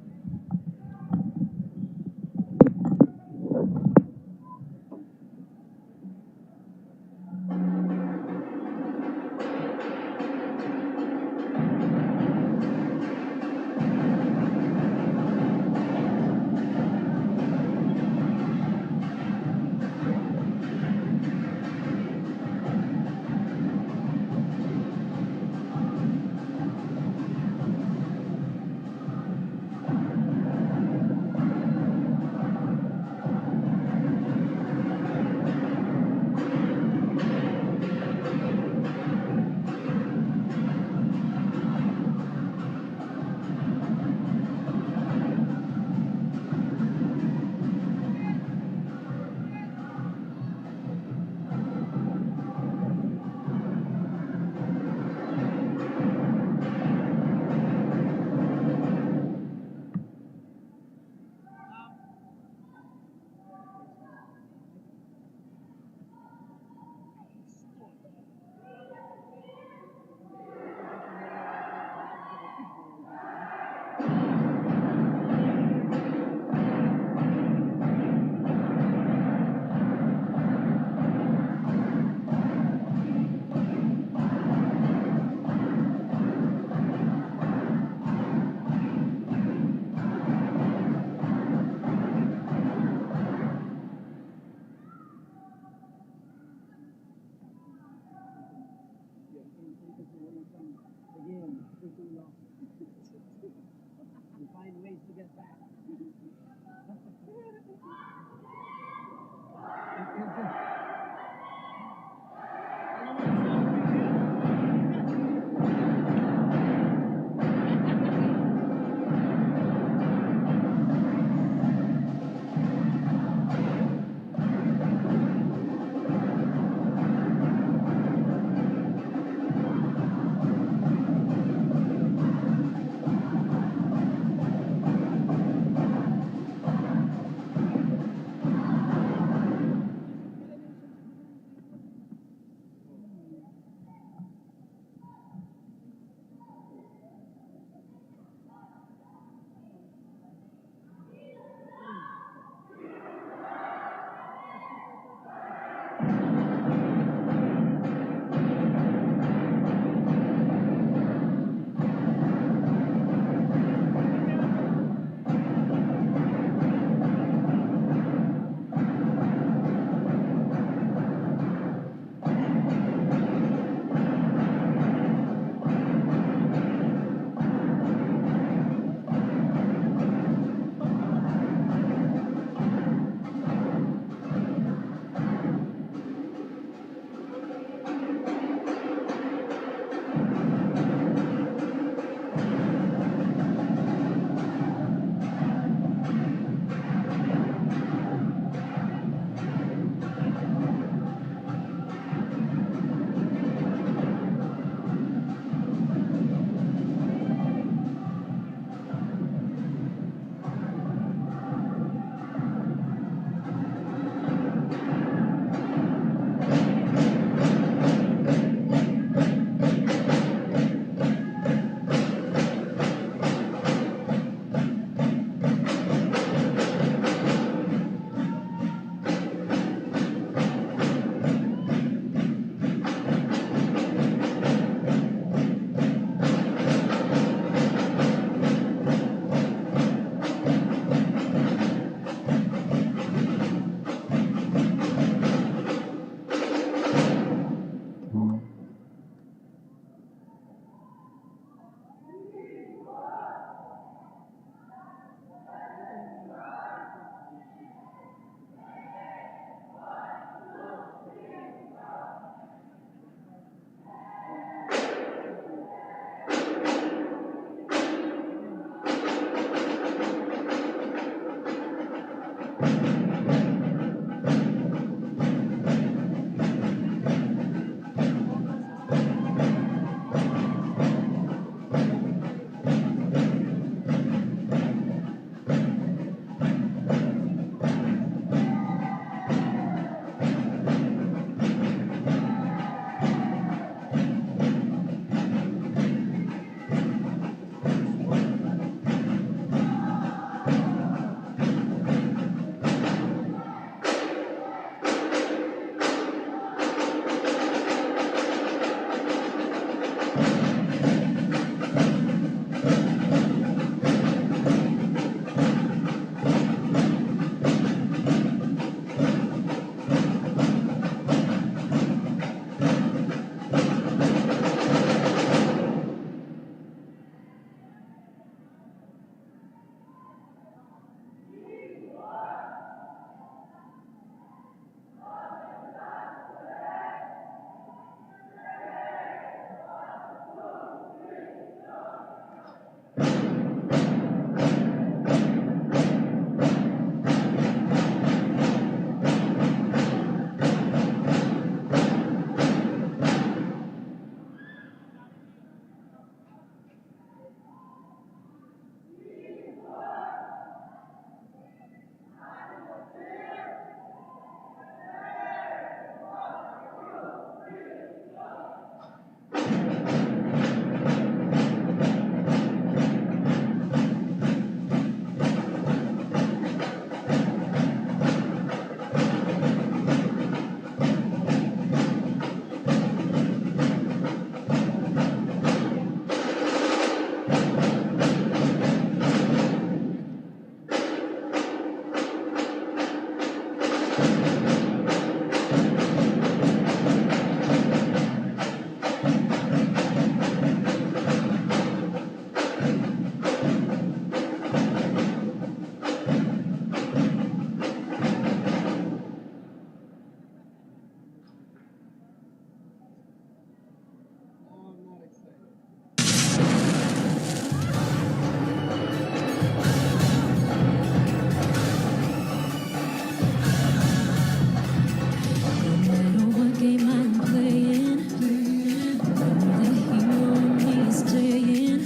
No matter what game I'm playing, the hero in me is staying.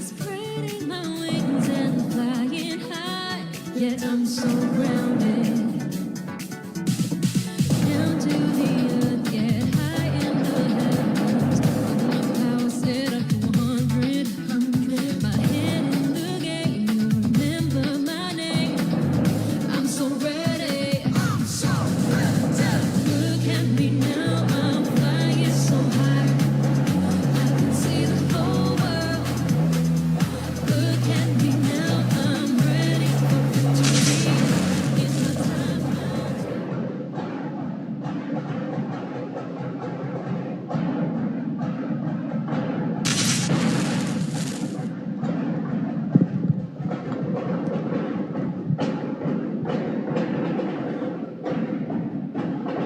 Spreading my wings and flying high, yet I'm so grounded. Down to the earth, get high in the heavens. With my power set up to 100. My head in the game, you remember my name. I'm so ready. Look at me now, I'm flying so high. I can see the whole world. Look at me now, I'm ready for victory. It's my time now.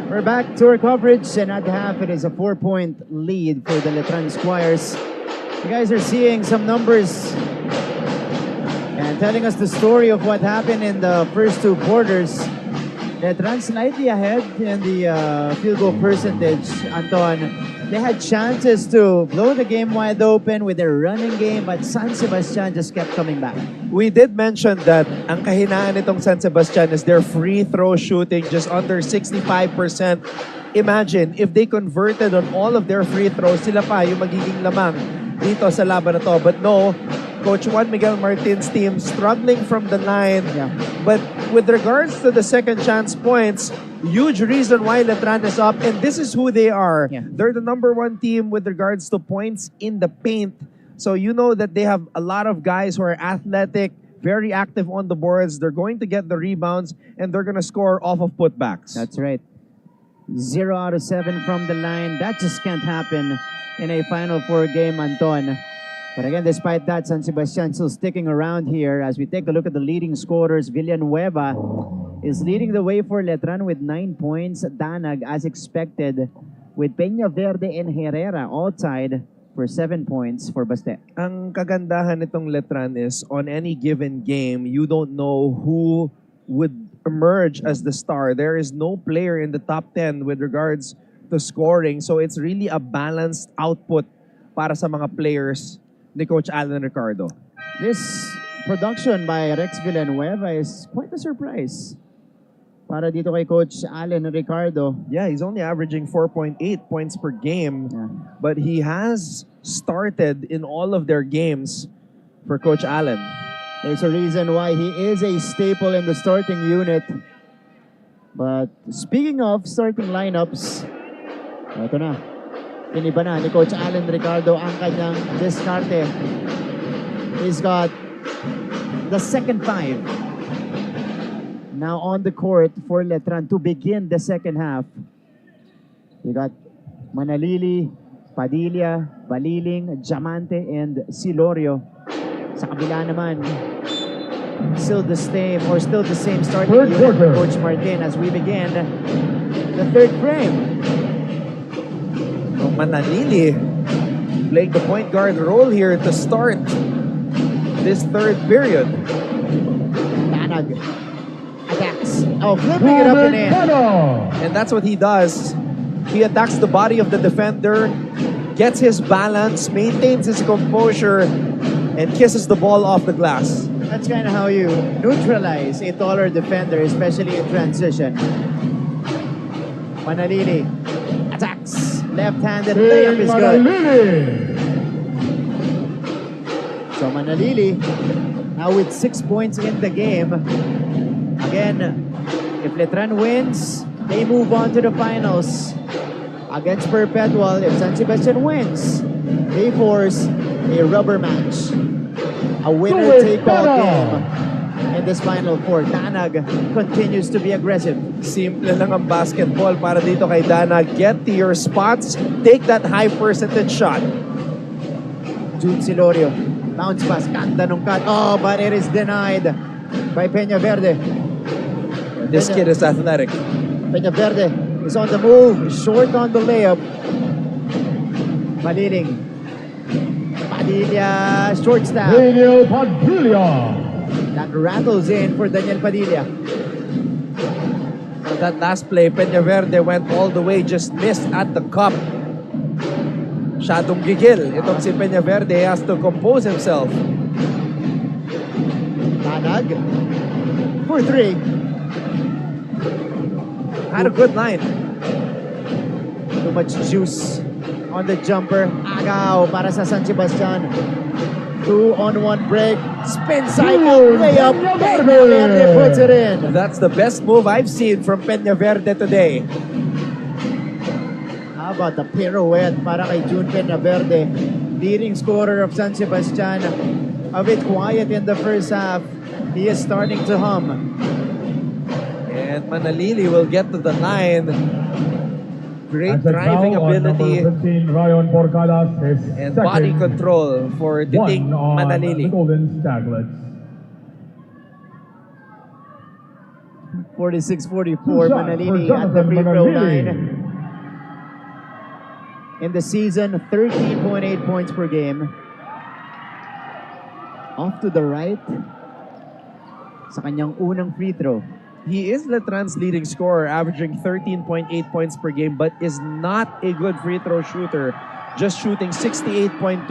We're back to our coverage, and at the half, it is a 4-point lead for the Letran Squires. You guys are seeing some numbers and telling us the story of what happened in the first two quarters. Letran slightly ahead in the field goal percentage, Anton. They had chances to blow the game wide open with their running game, but San Sebastian just kept coming back. We did mention that ang kahinaan nitong San Sebastian is their free throw shooting just under 65%. Imagine, if they converted on all of their free throws, sila pa yung magiging lamang dito sa laban na to. But no, Coach Juan Miguel Martin's team struggling from the line. Yeah. But with regards to the second chance points, huge reason why Letran is up, and this is who they are. Yeah. They're the #1 team with regards to points in the paint. So you know that they have a lot of guys who are athletic, very active on the boards. They're going to get the rebounds, and they're going to score off of putbacks. That's right. 0 out of 7 from the line. That just can't happen in a Final Four game, Anton. But again, despite that, San Sebastian still sticking around here. As we take a look at the leading scorers, Villanueva is leading the way for Letran with 9 points. Danag, as expected, with Peña Verde and Herrera all tied for 7 points for Baste. Ang kagandahan nitong Letran is on any given game, you don't know who would emerge as the star. There is no player in the top 10 with regards to scoring. So it's really a balanced output para sa mga players ni Coach Alan Ricardo. This production by Rex Villanueva is quite a surprise para dito kay Coach Alan Ricardo. Yeah, he's only averaging 4.8 points per game, Yeah. but he has started in all of their games for Coach Allen. There's a reason why he is a staple in the starting unit. But speaking of starting lineups, ito na. Iniba na ni Coach Alan Ricardo ang kanyang diskarte. He's got the second five now on the court for Letran to begin the second half. We got Manalili, Padilla, Baliling, Diamante, and Silorio. Sa kabila naman, still the same starting Third unit for quarter. Coach Martin as we begin the third frame. Manalili playing the point guard role here to start this third period. Danag attacks. Oh, flipping it up and in. And that's what he does. He attacks the body of the defender, gets his balance, maintains his composure, and kisses the ball off the glass. That's kind of how you neutralize a taller defender, especially in transition. Manalili attacks. Left-handed layup is good. So Manalili now with 6 points in the game. Again, if Letran wins, they move on to the finals. Against Perpetual, if San Sebastian wins, they force a rubber match. A winner-take-all game in this Final Four. Danag continues to be aggressive. Simple lang ang basketball para dito kay Dana. Get to your spots, take that high percentage shot. June Silorio. Bounce pass. Ganda nung cut. Oh, but it is denied by Peña Verde. This kid is athletic. Peña Verde is on the move. Short on the layup. Maliling. Padilla, short stop. Daniel Padilla. That rattles in for Daniel Padilla. On that last play, Peña Verde went all the way, just missed at the cup. Masyadong gigil. Itong si Peña Verde has to compose himself. Danag for three. Had a good line. Too much juice on the jumper. Agaw para sa San Sebastian. 2-on-1 break. Spin cycle. Layup. Peña Verde puts it in. That's the best move I've seen from Peña Verde today. How about the pirouette para kay June Peña Verde? Leading scorer of San Sebastian. A bit quiet in the first half. He is starting to hum. And Manalili will get to the line. Great As a driving foul on ability number 15, Ryan Porcadas, his and second, body control for Titing one on Manalili. the Golden Staglets. 46-44, Two shots Manalili for at the free throw Manalili. line. In the season, 13.8 points per game. Off to the right sa kanyang unang free throw. He is Letran's leading scorer, averaging 13.8 points per game, but is not a good free throw shooter. Just shooting 68.2%.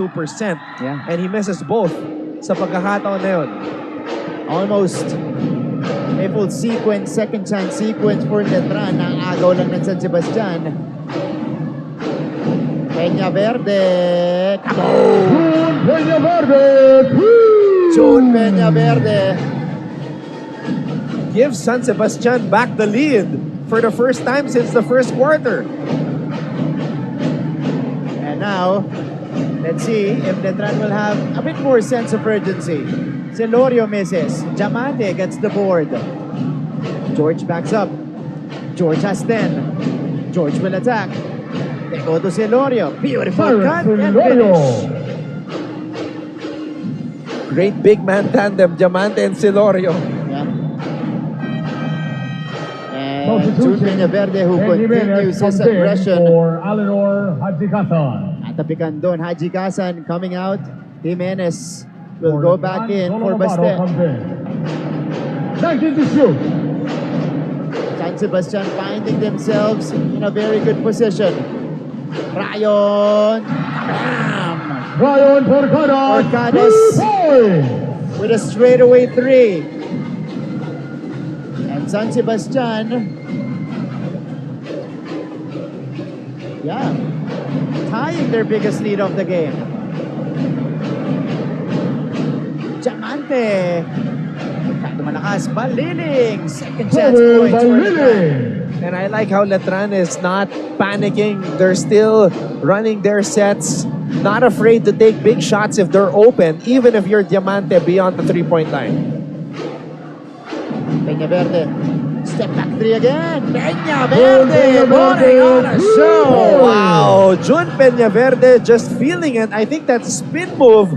Yeah. And he misses both sa pagkakataon na yun. Almost a full sequence, second chance sequence for Letran. Naagaw lang ng San Sebastian. Peña Verde. June Peña Verde. June Peña Verde. Gives San Sebastian back the lead for the first time since the first quarter. And now, let's see if Letran will have a bit more sense of urgency. Celorio misses. Diamante gets the board. George backs up. George has 10. George will attack. They go to Celorio. Beautiful cut and finish. Great big man tandem, Diamante and Silorio. Yeah. And June Peña Verde who continues his aggression. For Alenor Hadjikasan. Atapikan doon. Haji Kasan coming out. Jimenez will go back in for Baste. 19 to shoot. San Sebastian finding themselves in a very good position. Rayon. Bam! Ryan Porcadas. Porcadas. 3 points. With a straightaway three. And San Sebastian, yeah, tying their biggest lead of the game. Diamante. Masyado malakas. Baliling. Second chance Joel points for Letran. Baliling. And I like how Letran is not panicking. They're still running their sets, not afraid to take big shots if they're open, even if you're Diamante beyond the three-point line. Peña Verde. Step back three again. Peña Verde putting on a show. Wow, June Peña Verde just feeling it. I think that spin move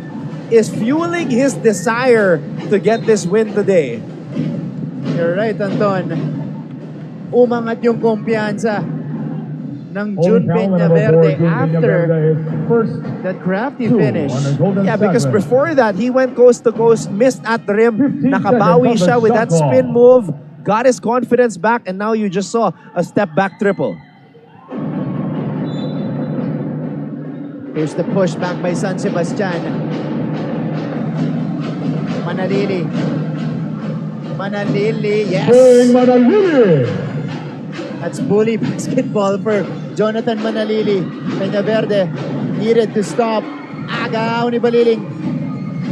is fueling his desire to get this win today. You're right, Anton. Umangat yung kumpiyansa ng June Peña Verde after that crafty finish. Yeah, because before that, he went coast to coast, missed at the rim, nakabawi siya with that spin move, got his confidence back, and now you just saw a step back triple. Here's the push back by San Sebastian. Manalili. Manalili, yes! Manalili. That's bully basketball for Jonathan Manalili. Peña Verde needed to stop. Agaw ni Baliling.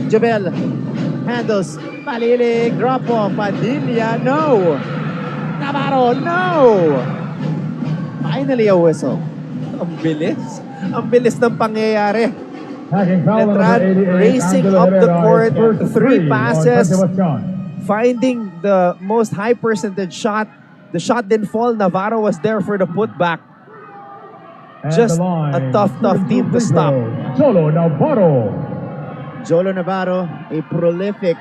Jabel handles. Baliling, drop off. Padilla, no. Navarro, no. Finally a whistle. Ang bilis. Ang bilis ng pangyayari. Hacking foul on number Letran 88, racing Angelo up the Herrera, court, his first three three on passes. San Sebastian. finding the most high percentage shot. The shot didn't fall. Navarro was there for the putback. And Just the line, a tough team to free stop. throw, Jolo Navarro. Jolo Navarro, a prolific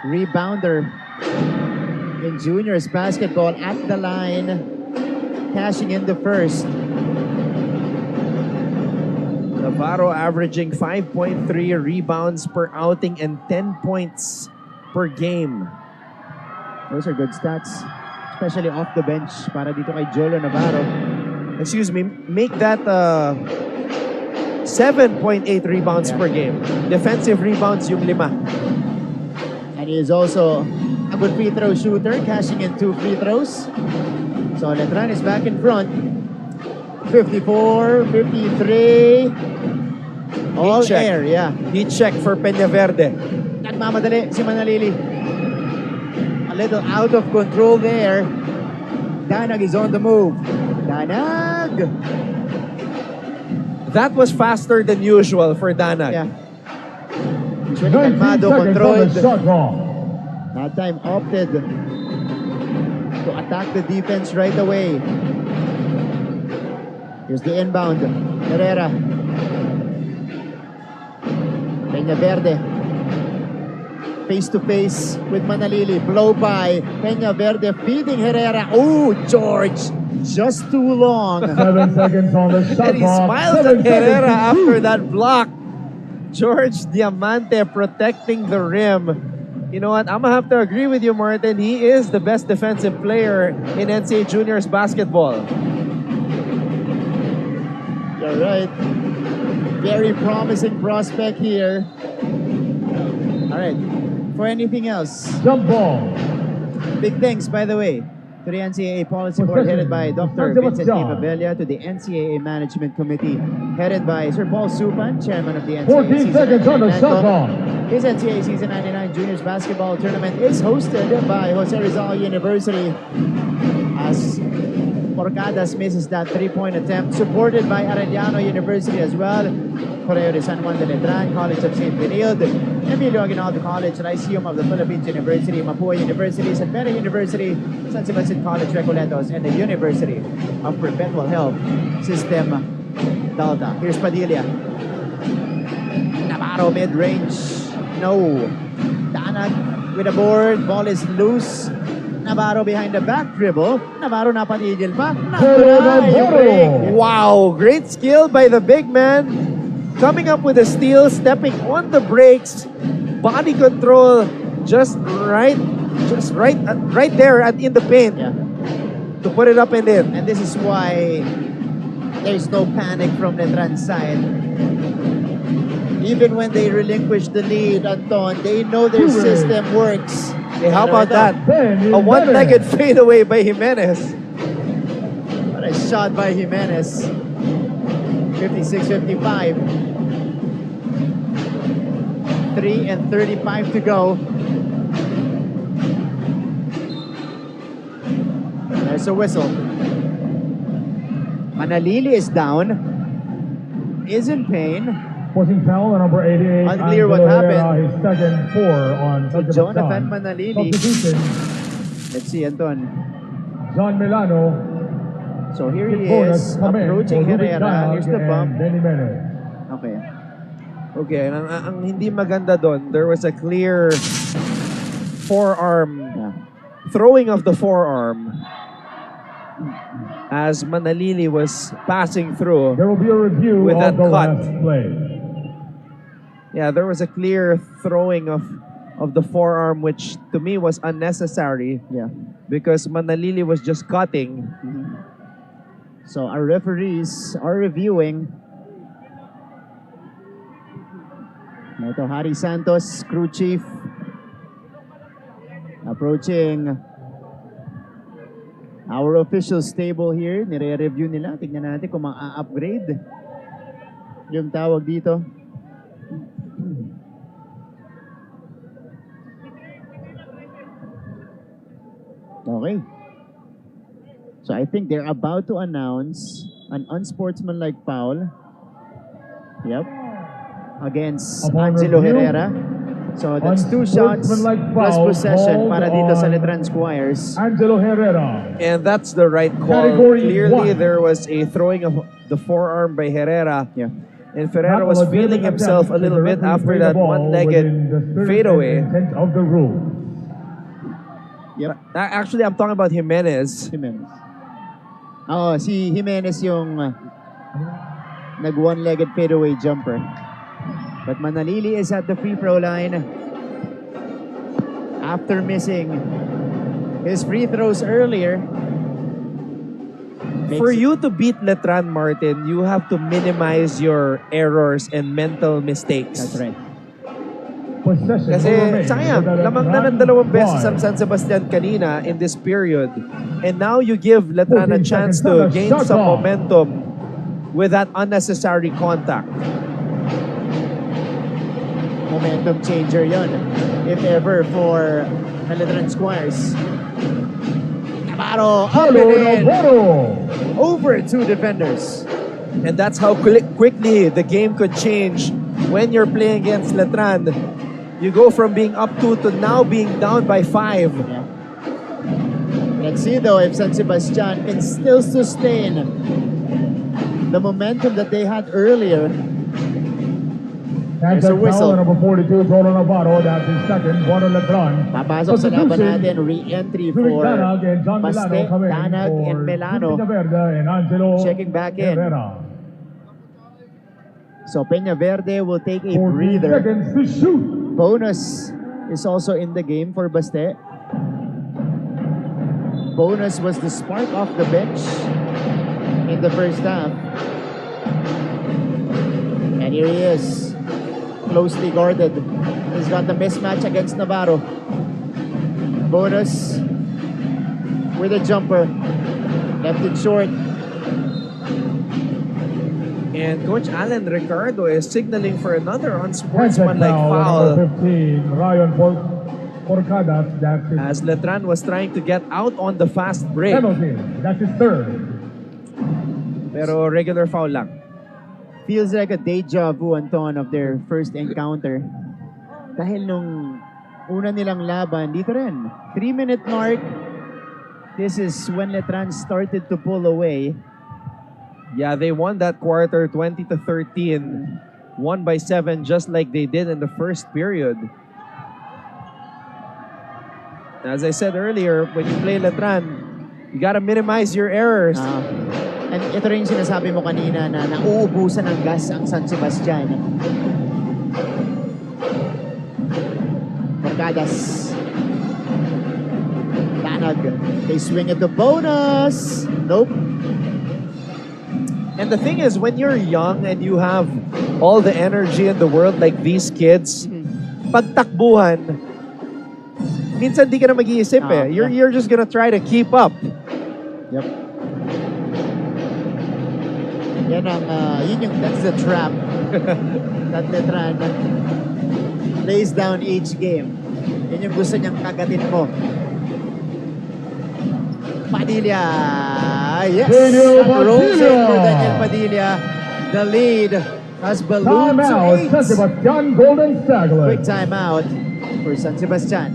rebounder in juniors basketball, at the line, cashing in the first. Navarro averaging 5.3 rebounds per outing and 10 points per game. Those are good stats, especially off the bench para dito kay Jolo Navarro. Excuse me, make that 7.8 rebounds per game. Defensive rebounds yung 5. And he is also a good free throw shooter, cashing in 2 free throws. So Letran is back in front. 54, 53. All check. air, yeah. Heat check for Peñaverde. Nagmamadali si Manalili. A little out of control there. Danag is on the move. Danag! That was faster than usual for Danag. Yeah. Usually 19 kalmado, seconds on controlled. the shot clock. That time opted to attack the defense right away. Here's the inbound. Herrera. Peñaverde. Face to face with Manalili. Blow by. Peñaverde feeding Herrera. Oh, George. Just too long. 7 seconds on the shot And he clock. smiles 7 at Herrera seconds. after that block. George Diamante protecting the rim. You know what? I'm going to have to agree with you, Martin. He is the best defensive player in NCAA Juniors basketball. You're right. Very promising prospect here. All right. For anything else, Jump ball. big thanks, by the way, to the NCAA Policy Board headed by Dr. Vincent T. Babella, to the NCAA Management Committee headed by Sir Paul Supan, Chairman of the NCAA 14 Season seconds on the 99 shot Netball. clock. His NCAA Season 99 Juniors Basketball Tournament is hosted by Jose Rizal University as Porcadas misses that three-point attempt, supported by Arellano University as well, Correo de San Juan de Letran, College of St. Benilde, Emilio Aguinaldo College, Lyceum of the Philippines University, Mapua University, San Pedro University, San Sebastian College Recoletos, and the University of Perpetual Health System Delta. Here's Padilla. Navarro mid-range. No. Danag with a board. Ball is loose. Navarro behind the back dribble. Navarro napatigil pa. Navarro! Wow, great skill by the big man. Coming up with a steal, stepping on the brakes, body control, just right there in the paint, Yeah. to put it up and in. And this is why there's no panic from Letran's side. Even when they relinquish the lead, Anton, they know their system works. Hey, how about that? Ben A one-legged fadeaway by Jimenez. What a shot by Jimenez. 56-55. 3 and 35 to go. There's a whistle. Manalili is down. Is in pain. Forcing foul on number 88. Unclear what Angelo happened. Herrera, his second 4 on So Jacob Jonathan Hassan. Manalili. Substitution, Let's see, Anton. John Milano. So here he Bonus is, come in approaching for Ruben Herrera. Diag Here's the and bump. Benny Menez. Okay. Okay, ang hindi maganda doon, there was a clear forearm, Yeah. throwing of the forearm as Manalili was passing through. There will be a review With that of the cut. last play. Yeah, there was a clear throwing of the forearm, which to me was unnecessary Yeah. because Manalili was just cutting. So our referees are reviewing. Ito, Harry Santos, crew chief. Approaching our officials table here. Nire-review nila. Tignan natin kung ma-upgrade yung tawag dito. Okay. So I think they're about to announce an unsportsmanlike foul. Yep. Against Upon Angelo review, Herrera. So that's 2 shots Unsportsmanlike plus foul possession called para dito sa on Letran Squires. Angelo Herrera. And that's the right call. Category Clearly, 1. there was a throwing of the forearm by Herrera. Yeah. And Ferrera was Not a feeling legitimate himself a attempt little to bit directly after play that the ball one-legged within the spirit fadeaway. and intent of the rule. Yep. Actually, I'm talking about Jimenez. Jimenez. Oo, si Jimenez yung nag one-legged fadeaway jumper. But Manalili is at the free throw line after missing his free throws earlier. For you to beat Letran, Martin, you have to minimize your errors and mental mistakes. That's right. Possession Kasi will remain sayang, with the lamang na ng Letran 2 beses squad. ang San Sebastian kanina in this period. And now you give Letran a 14 chance seconds on to the gain shot some clock. momentum with that unnecessary contact. Momentum changer yon, if ever, for Letran Squires. Navarro up Paulo and in, Navarro. over 2 defenders. And that's how quickly the game could change when you're playing against Letran. You go from being up 2 to now being down by 5. Yeah. Let's see though if San Sebastian can still sustain the momentum that they had earlier. That's There's a a whistle. foul, number 42, Paulo Navarro. That's his second. Paulo Letran. Papasok sa laban Substitution, natin, re-entry Luis for Danag and John Baste, Milano coming Danag, for and Milano. Peñaverde and Angelo Checking back in. Herrera. So Peñaverde will take a 14 breather. seconds to shoot. Bonus is also in the game for Baste. Bonus was the spark off the bench in the first half. And here he is, closely guarded. He's got the mismatch against Navarro. Bonus with a jumper. Left it short. And Coach Alan Ricardo is signaling for another Contact unsportsmanlike foul, foul number 15, Ryan Porcadas. That's his as Letran was trying to get out on the fast break. penalty. That's his third. Pero regular foul lang. Feels like a deja vu, Anton, of their first encounter. Dahil nung una nilang laban, dito rin, 3-minute mark. This is when Letran started to pull away. Yeah, they won that quarter 20-13. Won by 7 just like they did in the first period. As I said earlier, when you play Letran, you gotta minimize your errors. And ito rin yung sinasabi mo kanina na nauubusan ng gas ang San Sebastian. Mercadas. Danag. They swing at the bonus. Nope. And the thing is, when you're young and you have all the energy in the world like these kids, pagtakbuhan, minsan di ka na mag-iisip eh. You're just gonna try to keep up. Yep. Yan ang, that's the trap that Letran lays down each game. Yan yung gusto niyang kagatin mo. Padilla. Yes. Daniel That rolls in for Padilla. Daniel Padilla. The lead has ballooned to Timeout, San 8. Sebastian Golden Staglers. Quick timeout for San Sebastian.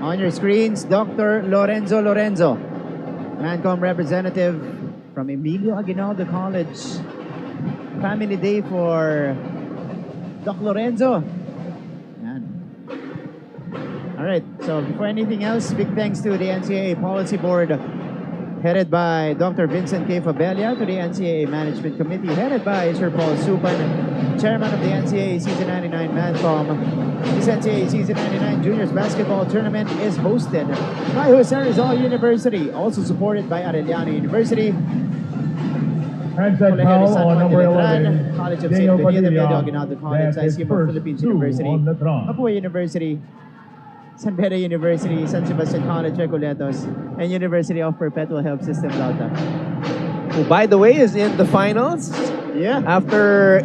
On your screens, Dr. Lorenzo Mancom representative from Emilio Aguinaldo College. family day for Doc Lorenzo. Yan. Alright, so before anything else, big thanks to the NCAA Policy Board headed by Dr. Vincent K. Fabella, to the NCAA Management Committee headed by Sir Paul Supan, Chairman of the NCAA Season 99 ManCom. This NCAA Season 99 Juniors Basketball Tournament is hosted by Jose Rizal University, also supported by Arellano University, Handset Colegio de foul San on Juan de number Letran, 11, College of Daniel St. Benito de Padilla. Aguinaldo College, That is ICM of first Philippines two University, on Letran. Mapua University, San Beda University, San Sebastian College, Recoletos, and University of Perpetual Help System, Lauta. Who, by the way, is in the finals. Yeah. After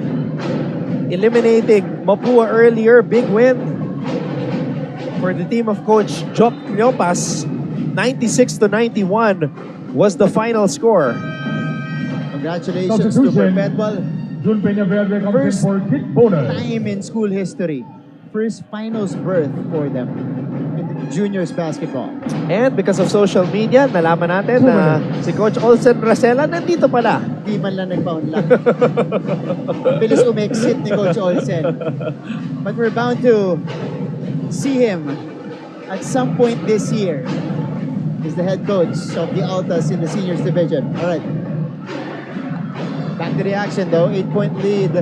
eliminating Mapua earlier, big win for the team of Coach Jock Nyopas. 96-91 was the final score. Congratulations to Substitution. Perpetual. Jun Peñaverde comes in First for kick bonus. Time in school history. First finals berth for them in juniors basketball. And because of social media, nalaman natin na si Coach Olsen Racela nandito pala. Di man lang nag-bound lang. Bilis umexit ni Coach Olsen. But we're bound to see him at some point this year. He's the head coach of the Altas in the seniors division. All right. Back to the action though. 8-point lead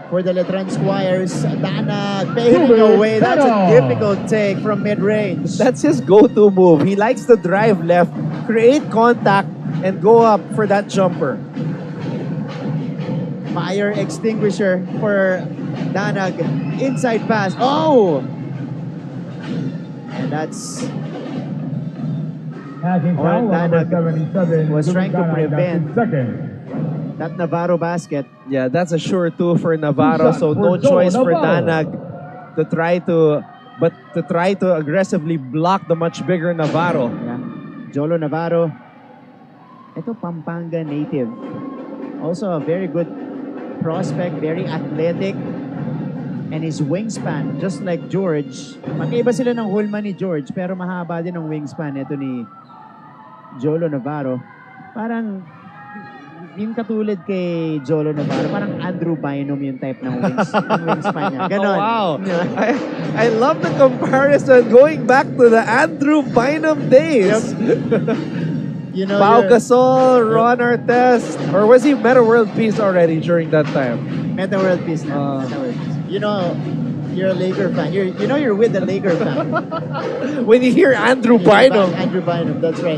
for the Letran Squires. Danag paving away. That's a difficult take from mid-range. That's his go-to move. He likes to drive left, create contact, and go up for that jumper. Fire extinguisher for Danag. Inside pass. Oh! And that's Hacking Or foul on number Danag 77. was trying to Danag, that's prevent his second. that Navarro basket. Yeah, that's a sure two for Navarro. Two shots So for no Joe choice for Navarro. Danag to try to aggressively block the much bigger Navarro. Yeah. Jolo Navarro. Ito Pampanga native. Also a very good prospect, very athletic. And his wingspan, just like George. Magkaiba sila ng hulma ni George, pero mahaba din ang wingspan ito ni Jolo Navarro. Parang yung katulad kay Jolo Navarro, parang Andrew Bynum yung type ng wingspan niya. Ganon. Oh, wow. I love the comparison going back to the Andrew Bynum days. You know, Pau you're- Gasol, Ron Artest, or was he Meta World Peace already during that time? Meta World Peace na. Meta World Peace. You know, you're a Laker fan. You're with the Laker fan. When you hear Andrew Bynum, Andrew Bynum, that's right.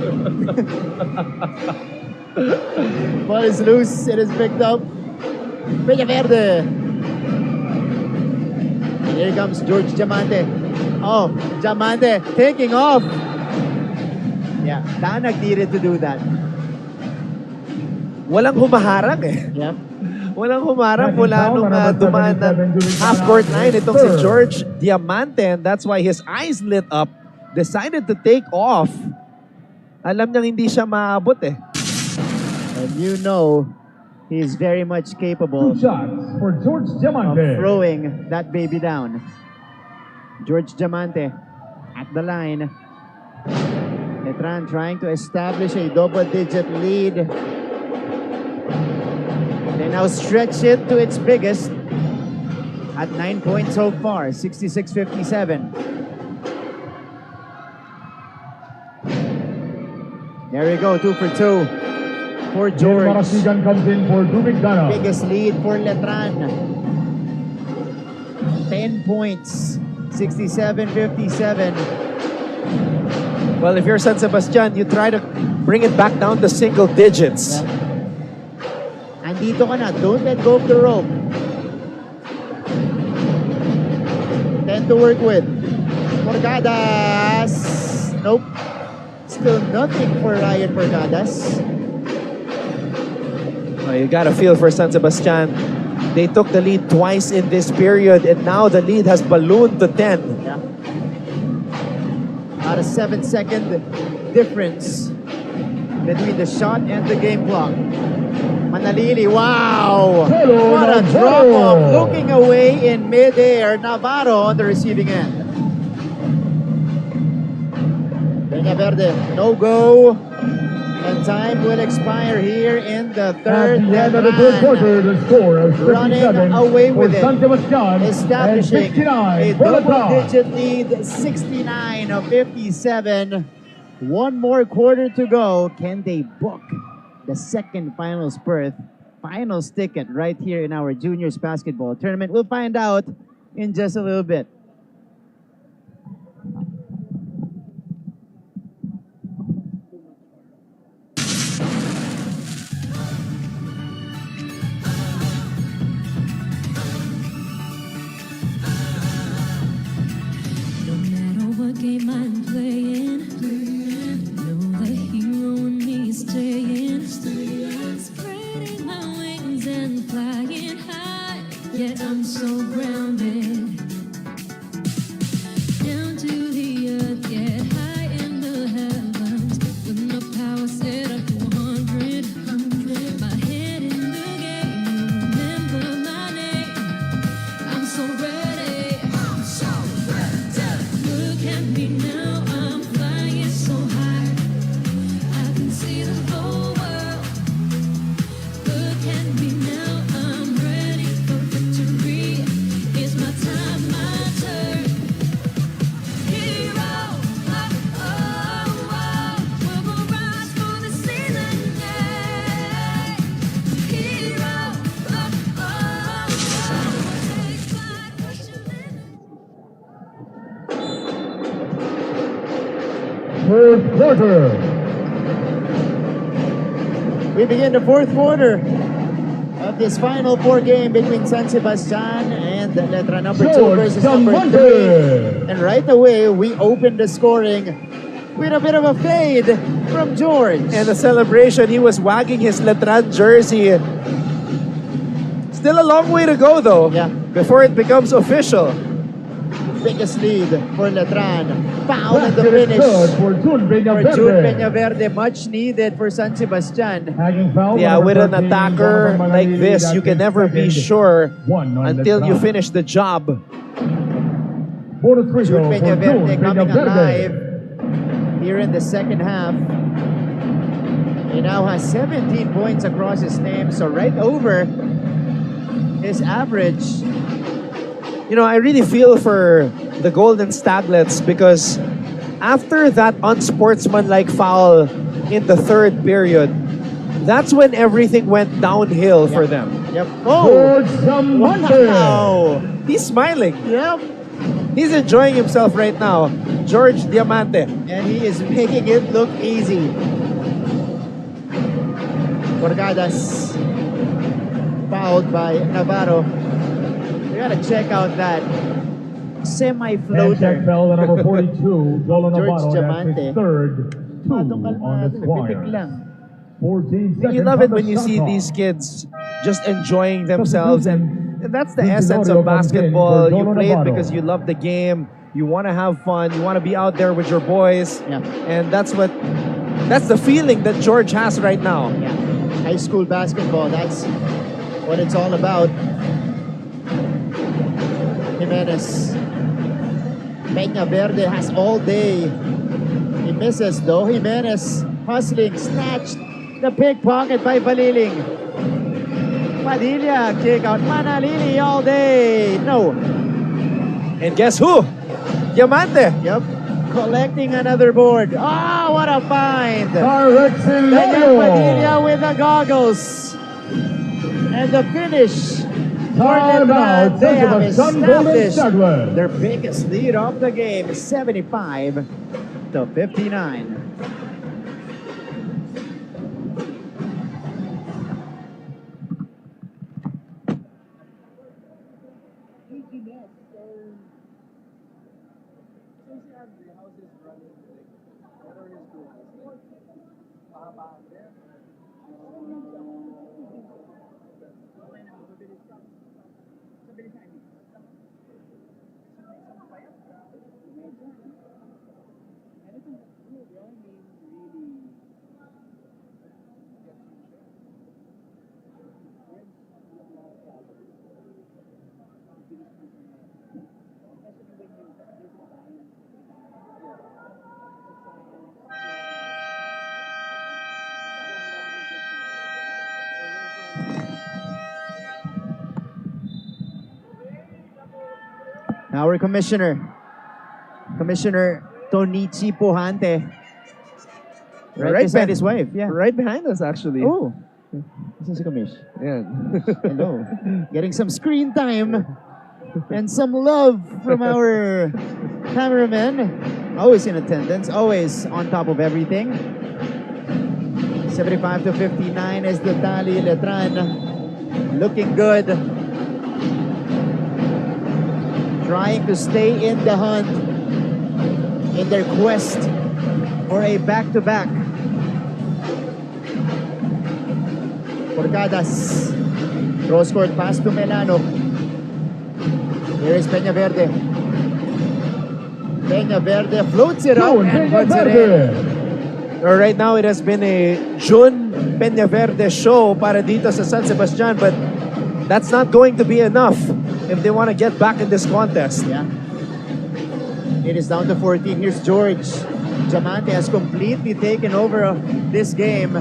Ball is loose. It is picked up. Peñaverde. And here comes George Diamante. Oh, Diamante taking off. Yeah, Danag needed to do that. walang humaharang eh. Yeah. Walang humarang mula nung dumaan ng half-court line itong si George Diamante, and that's why his eyes lit up, decided to take off. Alam niyang hindi siya maabot eh. And you know, he's very much capable Two shots for George of Diamante. throwing that baby down. George Diamante at the line. Letran trying to establish a double-digit lead. They now stretch it to its biggest at 9 points so far, 66-57. There we go, 2 for 2 for George. Marasigan comes in for Dumigdana. Biggest lead for Letran. 10 points, 67-57. Well, if you're San Sebastian, you try to bring it back down to single digits. Yeah. Andito ka na, don't let go of the rope. 10 to work with. Morgadas. Nope. Still nothing for Ryan Morgadas. Oh, you got to feel for San Sebastian. They took the lead twice in this period, and now the lead has ballooned to 10. Yeah. About a 7-second difference between the shot and the game clock. Manalili, wow! What a drop-off! Looking away in mid-air, Navarro on the receiving end. Peñaverde, no go. And time will expire here in the At third. the end of the third quarter, the score is Running 57 away with for it, San Sebastian and establishing 69 a for Letran. double-digit lead, 69-57. One more quarter to go. Can they book the second finals berth, finals ticket right here in our juniors basketball tournament? We'll find out in just a little bit. No matter what game I'm playing, know the hero in me is staying. Spreading my wings and flying high, yet I'm so grounded. Down to the earth, yet high in the heavens. With my power set up to 100. My head in the game, remember my name. I'm so ready. I'm so ready. Look at me now, I'm flying so high. I can see the whole world. Look at me now, I'm ready for victory. It's my time, my turn. Hero, oh, oh, oh. We'll rise for the season, yeah. Hero, oh, oh, oh. Take flight, push your limits. Fourth quarter. We begin the fourth quarter of this final four game between San Sebastian and Letran number 2 George versus number 3. Diamante. And right away, we open the scoring with a bit of a fade from George. And the celebration, he was wagging his Letran jersey. Still a long way to go though, Yeah. before it becomes official. Biggest lead for Letran. Foul in the Basket is finish good for Jun for June Peñaverde. Peñaverde. Much needed for San Sebastian. Hanging foul. Yeah, number with an 13, attacker Donovan like Manalili, this, that's you can his never be second. sure One on until you Letran. finish the job. Bonus free June throw for Jun Peñaverde coming alive Peñaverde. here in the second half. He now has 17 points across his name, so right over his average. You know, I really feel for the Golden Staglets because after that unsportsmanlike foul in the third period, that's when everything went downhill for them. Yep. Oh! George Diamante. Wow! He's smiling. Yep. He's enjoying himself right now. George Diamante. And he is making it look easy. Borgadas fouled by Navarro. We gotta check out that And check semi-floater. foul at number 42, Jolo George Navarro. That's Diamante. his third. Two Kalmadong on kalmado, the pitik squire. lang. 14 seconds You love on it the when you shot see clock. these kids just enjoying themselves, and that's the This is essence audio of from basketball. King for You Jolo play it Navarro. because you love the game, you want to have fun, you want to be out there with your boys, Yeah. and that's the feeling that George has right now. Yeah. High school basketball, that's what it's all about. Jimenez. Peñaverde has all day. He misses though. Jimenez hustling, snatched. The pickpocket by Baliling. Padilla kick out. Manalili all day. No. And guess who? Diamante. Yep. Collecting another board. Ah, what a find. Direction Daniel Leo. Padilla with the goggles. And the finish. For Time Letran, out. they have San Golden established Staglets. their biggest lead of the game, 75-59. Our commissioner, Commissioner Tonichi Pohante. Right beside his wife, yeah. Right behind us, actually. Oh, this is a commish. Yeah. Hello. Getting some screen time and some love from our cameraman. Always in attendance, always on top of everything. 75 to 59 is the tally. Letran looking good. Trying to stay in the hunt in their quest for a back-to-back. Porcadas. Cross court pass to Melano. Here is Peña Verde. Peña Verde floats it up and puts it in. Right now, it has been a Jun Peñaverde show para dito sa San Sebastian, but that's not going to be enough if they want to get back in this contest. Yeah. It is down to 14. Here's George. Diamante has completely taken over this game.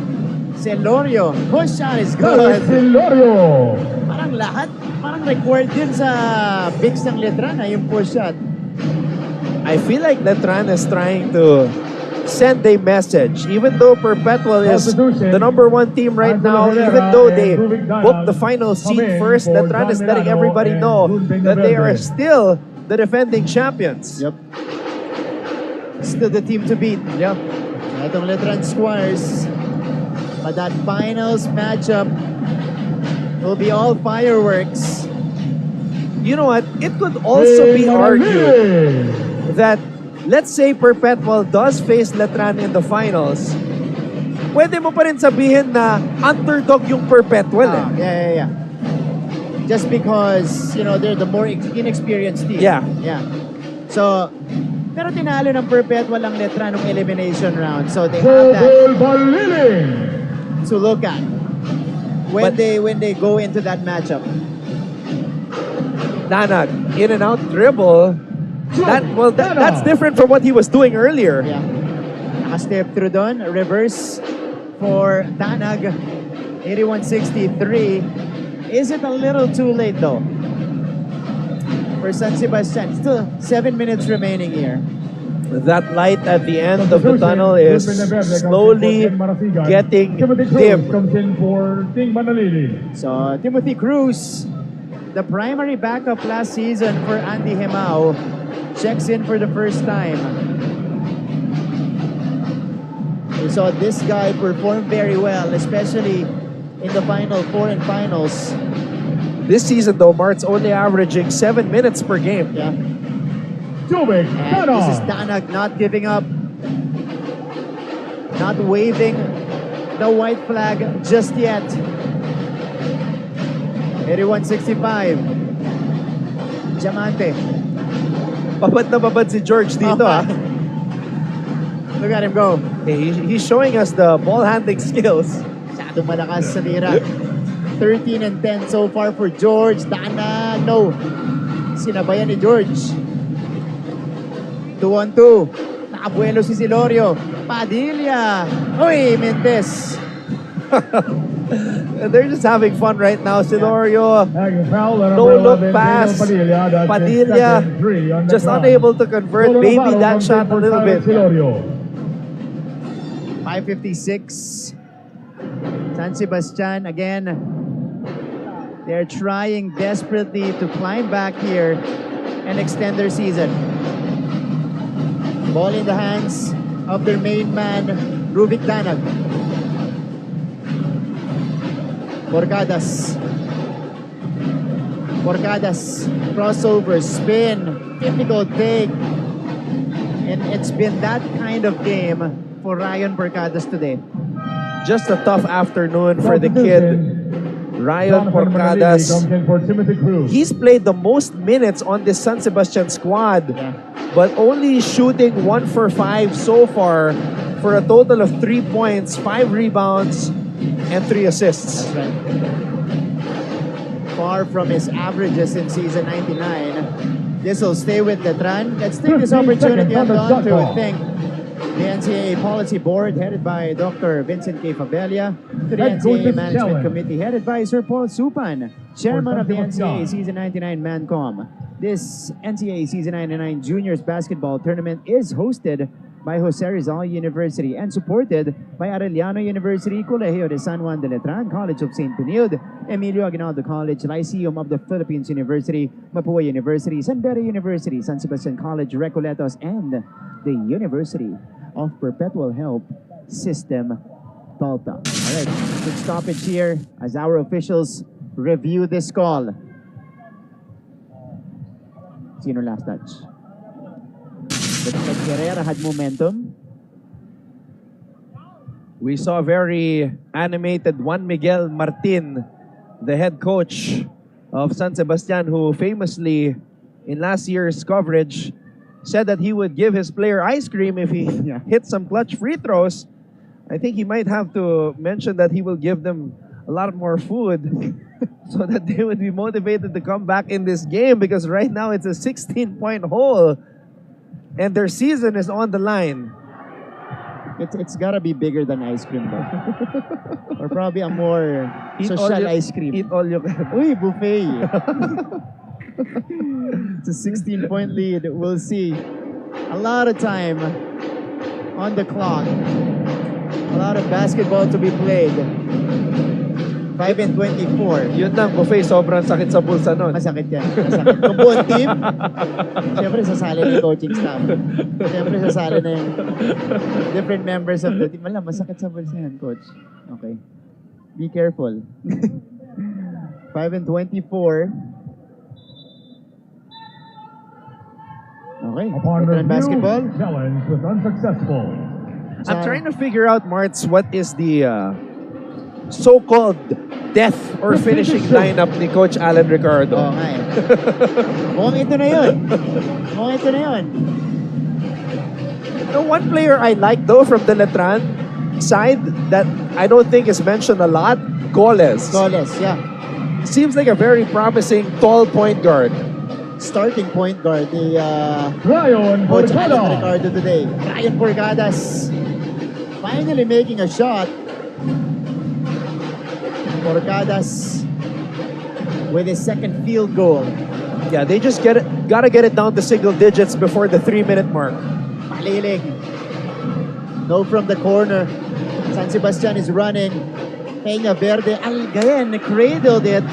Celorio. Push shot is good. Silorio. Parang lahat, parang required din sa bigs ng Letran yung push shot. I feel like Letran is trying to send a message. Even though Perpetual is the #1 team right now, even though they booked the final seed first, Letran is letting everybody know that they are still the defending champions. Yep. Still the team to beat. Yep. Itong Letran Squires. But that finals matchup will be all fireworks. You know what? It could also be argued that, let's say Perpetual does face Letran in the finals, pwede mo pa rin sabihin na underdog yung Perpetual eh. Yeah. Just because, you know, they're the more inexperienced team. Yeah. So, pero tinalo ng Perpetual ang Letran ng elimination round. So they have that to look at when they go into that matchup. Danag, in and out dribble. That's different from what he was doing earlier. Yeah. Naka-step through doon. Reverse for Danag. 81-63. Is it a little too late though? For San Sebastian. Still 7 minutes remaining here. That light at the end of the tunnel is slowly getting dim. So Timothy Cruz, the primary backup last season for Andy Hemao, checks in for the first time. We saw this guy perform very well, especially in the Final Four and finals. This season, though, Mart's only averaging 7 minutes per game. Yeah. And this is Danag not giving up, not waving the white flag just yet. 81-65. Diamante. Babad na babad si George dito, Look at him go. Hey, he's showing us the ball handling skills. Masyadong malakas sa tira. 13-10 so far for George. Danag, no. Sinabayan ni George. 2-on-2. Nakabuelo si Silorio. Padilla. Uy, Mentes. They're just having fun right now. Silorio, no look pass. Padilla just unable to convert. Maybe that shot a little bit. 5:56. San Sebastian again. They're trying desperately to climb back here and extend their season. Ball in the hands of their main man, Rubik Danag. Porcadas, crossover, spin, difficult take. And it's been that kind of game for Ryan Porcadas today. Just a tough afternoon for the kid. Ryan Porcadas. He's played the most minutes on this San Sebastian squad, but only shooting 1 for 5 so far for a total of 3 points, 5 rebounds, and 3 assists. That's right. Far from his averages in season 99. This will stay with Letran. Let's take this opportunity to thank the NCAA Policy Board, headed by Dr. Vincent K. Favela, to the NCAA Management Committee, headed by Sir Paul Supan, Chairman of the NCAA Season 99 Mancom, This NCAA Season 99 Juniors Basketball Tournament is hosted by Jose Rizal University and supported by Arellano University, Colegio de San Juan de Letran, College of St. Benilde, Emilio Aguinaldo College, Lyceum of the Philippines University, Mapua University, San Beda University, San Sebastian College, Recoletos, and the University of Perpetual Help System, Talta. All right, quick stoppage here as our officials review this call. Sino last touch? Looks like Herrera had momentum. We saw very animated Juan Miguel Martin, the head coach of San Sebastian, who famously, in last year's coverage, said that he would give his player ice cream if he hit some clutch free throws. I think he might have to mention that he will give them a lot more food so that they would be motivated to come back in this game, because right now it's a 16-point hole and their season is on the line. It's gotta be bigger than ice cream though. Or probably a more Eat all social you- ice cream. Eat all you can. Uy, buffet. It's a 16-point lead. We'll see. A lot of time on the clock. A lot of basketball to be played. 5 and 24. Yun lang, buffet, sobrang sakit sa bulsa nun. Masakit yan. Masakit. Kung buong team, siyempre sasali na yung coaching staff. Siyempre sasali na yung different members of the team. Wala, masakit sa bulsa yan, coach. Okay. Be careful. 5 and 24. Okay. Upon Letran review, basketball. challenge was unsuccessful. I'm trying to figure out, Marts, what is the so-called death or finishing lineup ni Coach Alan Ricardo. Oo nga eh. Mukhang ito na yun. Mukhang ito na yun. The one player I like though from the Letran side that I don't think is mentioned a lot, Goles. Goles, yeah. Seems like a very promising tall point guard. Starting point guard ni Ryan Coach Alan Porcada. Ricardo today. Ryan Porcadas finally making a shot. Porcadas with his second field goal. Yeah, they just gotta get it down to single digits before the 3-minute mark. Maliling. No from the corner. San Sebastian is running. Peña Verde again cradled it.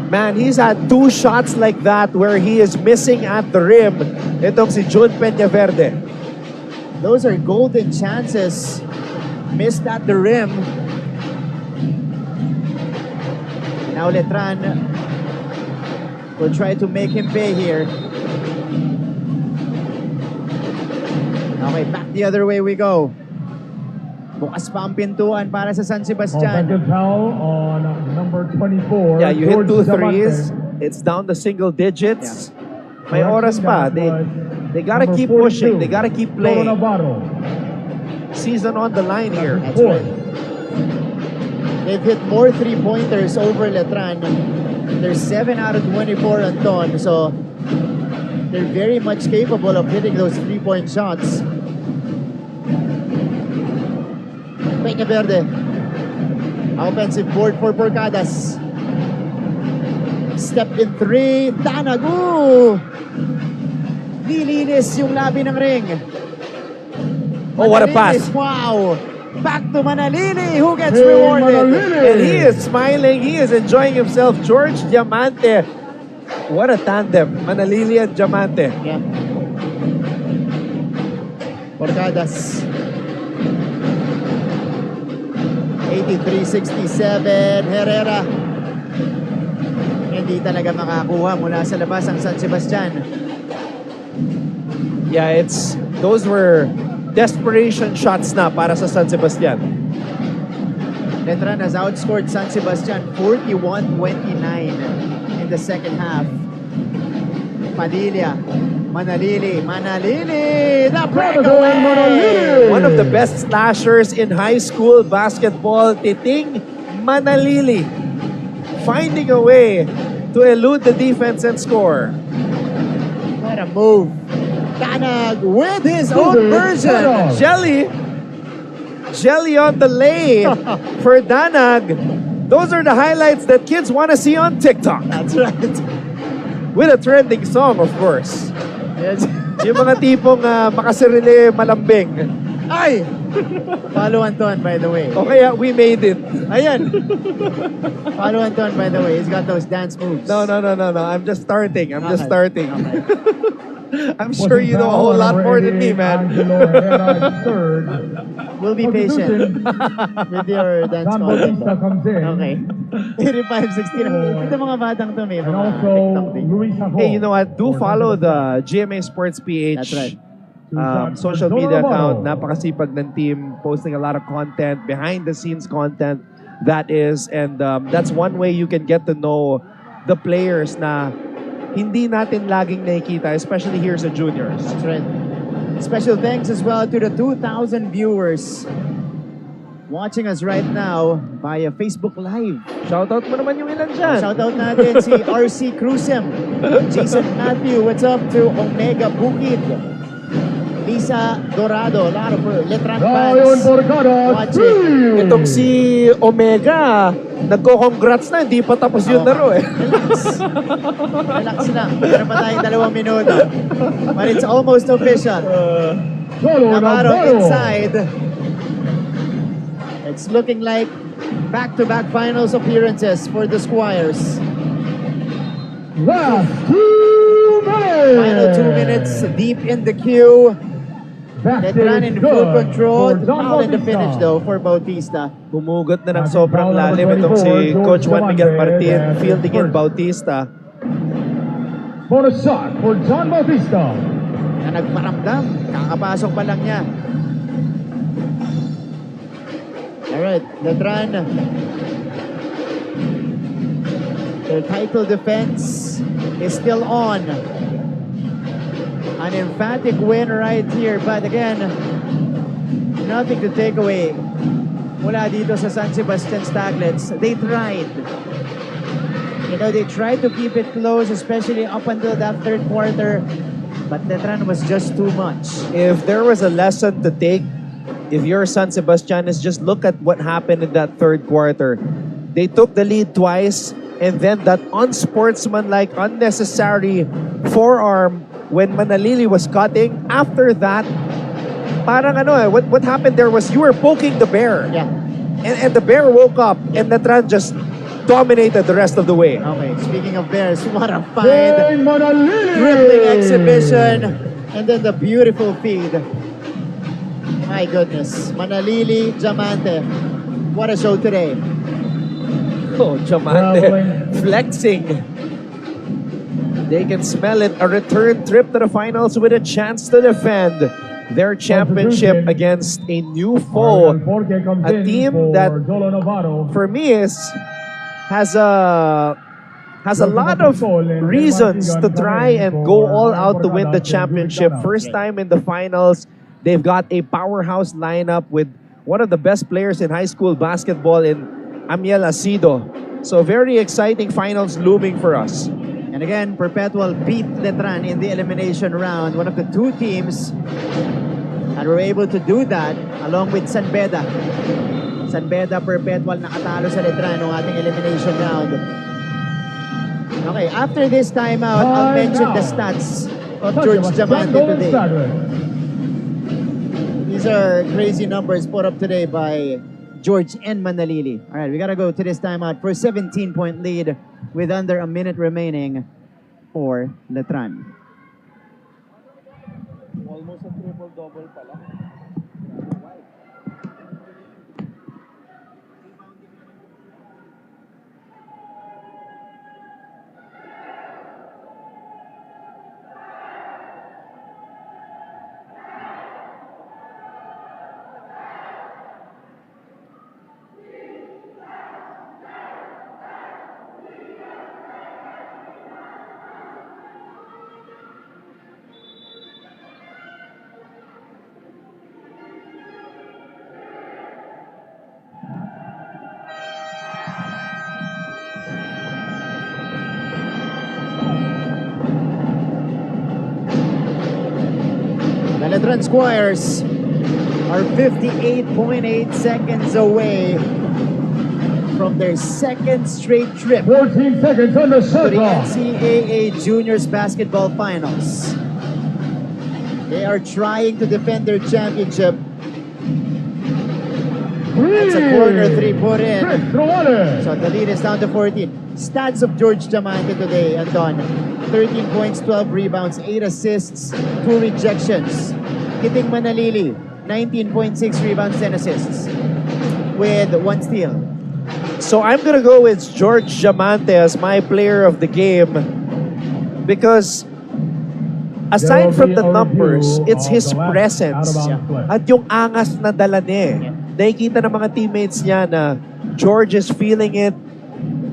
Man, he's had 2 shots like that where he is missing at the rim. Itong si Jun Peña Verde. Those are golden chances. Missed at the rim. Now Letran will try to make him pay here. Okay, back the other way we go. Bukas pa ang pintuan para sa San Sebastian. Offensive foul on number 24. Yeah, you hit George 2 threes. Diamante. It's down to single digits. May Correction, oras pa. that was They gotta number keep 42, pushing. They gotta keep Toro playing. Navarro. Season on the line here. That's right. They've hit more three-pointers over Letran. They're 7 out of 24 on Ton, so they're very much capable of hitting those three-point shots. Peña Verde. Offensive board for Porcadas. Step in 3. Danag. Ooh! Nilinis yung labi ng ring. Oh, what a pass. Manalilis, wow! Back to Manalili, who gets rewarded. Manalili. And he is smiling. He is enjoying himself. George Diamante. What a tandem. Manalili and Diamante. Yeah. Porcadas. 83-67. Herrera. Hindi talaga makakuha mula sa labas ang San Sebastian. Yeah, those were desperation shots na para sa San Sebastian. Letran has outscored San Sebastian 41-29 in the second half. Padilla. Manalili. The breakaway! Manalili! One of the best slashers in high school basketball, Titing Manalili, finding a way to elude the defense and score. What a move. Danag with his own version. Jelly on the lay for Danag. Those are the highlights that kids want to see on TikTok. That's right. With a trending song, of course. Yes. Yung mga tipong makasarili malambing. Ay! Follow Anton, by the way. O kaya, we made it. Ayan. Follow Anton, by the way. He's got those dance moves. No. I'm just starting. Okay. Okay. I'm sure you know a whole lot more than me, man. Third. We'll be patient with your dance John content. Bautista comes in. Okay. 85-16. Ito mga batang to, may And mga also, TikTok din. Luis Hafo. Hey, you know what? Do follow the GMA Sports PH That's right. social media account. Napakasipag ng team, posting a lot of content, behind the scenes content, that is. And that's one way you can get to know the players na hindi natin laging nakikita, especially here sa juniors. That's right. Special thanks as well to the 2,000 viewers watching us right now via Facebook Live. Shoutout mo naman yung ilan dyan. Shoutout natin si RC Cruzem, Jason Matthew, what's up to Omega Bukid, Lisa Dorado, a lot of Letran Ryan fans Borgada, watching. Itong si Omega, nagko-congrats na, hindi pa tapos yung laro eh. Relax. Relax lang. Meron pa tayong 2 minuto. But it's almost official. Navarro inside. It's looking like back-to-back finals appearances for the Squires. Last 2 minutes. Final 2 minutes deep in the queue. Letran in full control. Foul in the finish though for Bautista. Humugot na ng sobrang lalim itong si Coach Juan Miguel Martin, fielding in Bautista. Bonus shot for John Bautista. Na nagparamdam. Kakapasok pa lang niya. Alright, Letran. Their title defense is still on. An emphatic win right here, but again, nothing to take away mula dito sa San Sebastian Staglets. They tried. You know, they tried to keep it close, especially up until that third quarter, but Letran was just too much. If there was a lesson to take, if you're San Sebastian, is just look at what happened in that third quarter. They took the lead twice, and then that unsportsmanlike, unnecessary forearm when Manalili was cutting. After that, parang what happened there was you were poking the bear. Yeah. And the bear woke up, and Letran just dominated the rest of the way. Okay, speaking of bears, what a find. Jane Manalili. Dribbling exhibition, and then the beautiful feed. My goodness. Manalili, Diamante. What a show today. Oh, Diamante flexing. They can smell it. A return trip to the finals with a chance to defend their championship against a new foe. A team that, for me, has a lot of reasons to try and go all out to win the championship. First time in the finals. They've got a powerhouse lineup with one of the best players in high school basketball in Amiel Asido. So very exciting finals looming for us. And again, Perpetual beat Letran in the elimination round. One of the 2 teams that were able to do that along with San Beda. San Beda, Perpetual nakatalo sa Letran ng ating elimination round. Okay, after this timeout, I'll mention the stats of George Diamante today. These are crazy numbers put up today by George and Manalili. All right, we got to go to this timeout for a 17-point lead with under a minute remaining for Letran. Almost a triple-double pala. The Letran Squires are 58.8 seconds away from their second straight trip 14 seconds on the to shot the clock. NCAA Juniors Basketball Finals. They are trying to defend their championship. That's a corner three put in. So the lead is down to 14. Stats of George Diamante today, Anton. 13 points, 12 rebounds, 8 assists, 2 rejections. Kiting Manalili, 19.6 rebounds, 10 assists. With 1 steal. So I'm gonna go with George Diamante as my player of the game because aside from the numbers, it's his presence at yung angas na dala niya. Nakikita ng mga teammates niya na George is feeling it.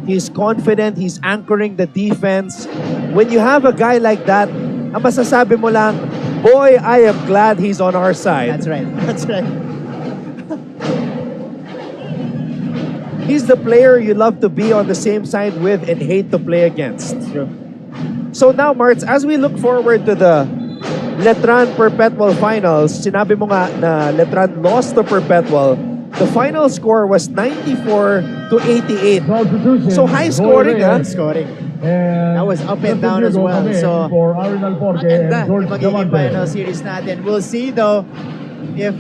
He's confident. He's anchoring the defense. When you have a guy like that, ang masasabi mo lang, boy, I am glad he's on our side. That's right. That's right. He's the player you love to be on the same side with and hate to play against. True. So now, Marts, as we look forward to the Letran Perpetual Finals, sinabi mo nga na Letran lost to Perpetual. The final score was 94-88. So high scoring, ha? Scoring. That was up and down as well. So, maganda yung magiging final series natin. We'll see though if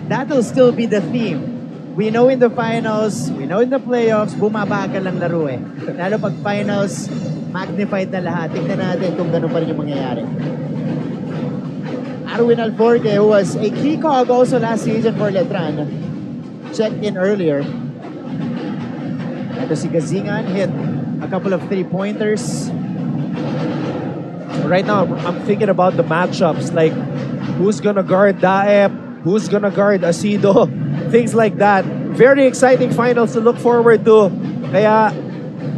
that'll still be the theme. We know in the finals, we know in the playoffs, bumabagal ang laro eh. Lalo pag finals, magnified na lahat. Tingnan natin kung ganun pa rin yung mangyayari. Arwin Alforque, who was a key cog also last season for Letran, checked in earlier. Ito si Gazingan, hit a couple of three-pointers. Right now, I'm thinking about the matchups, like who's gonna guard Daep, who's gonna guard Asido, things like that. Very exciting finals to look forward to. Kaya,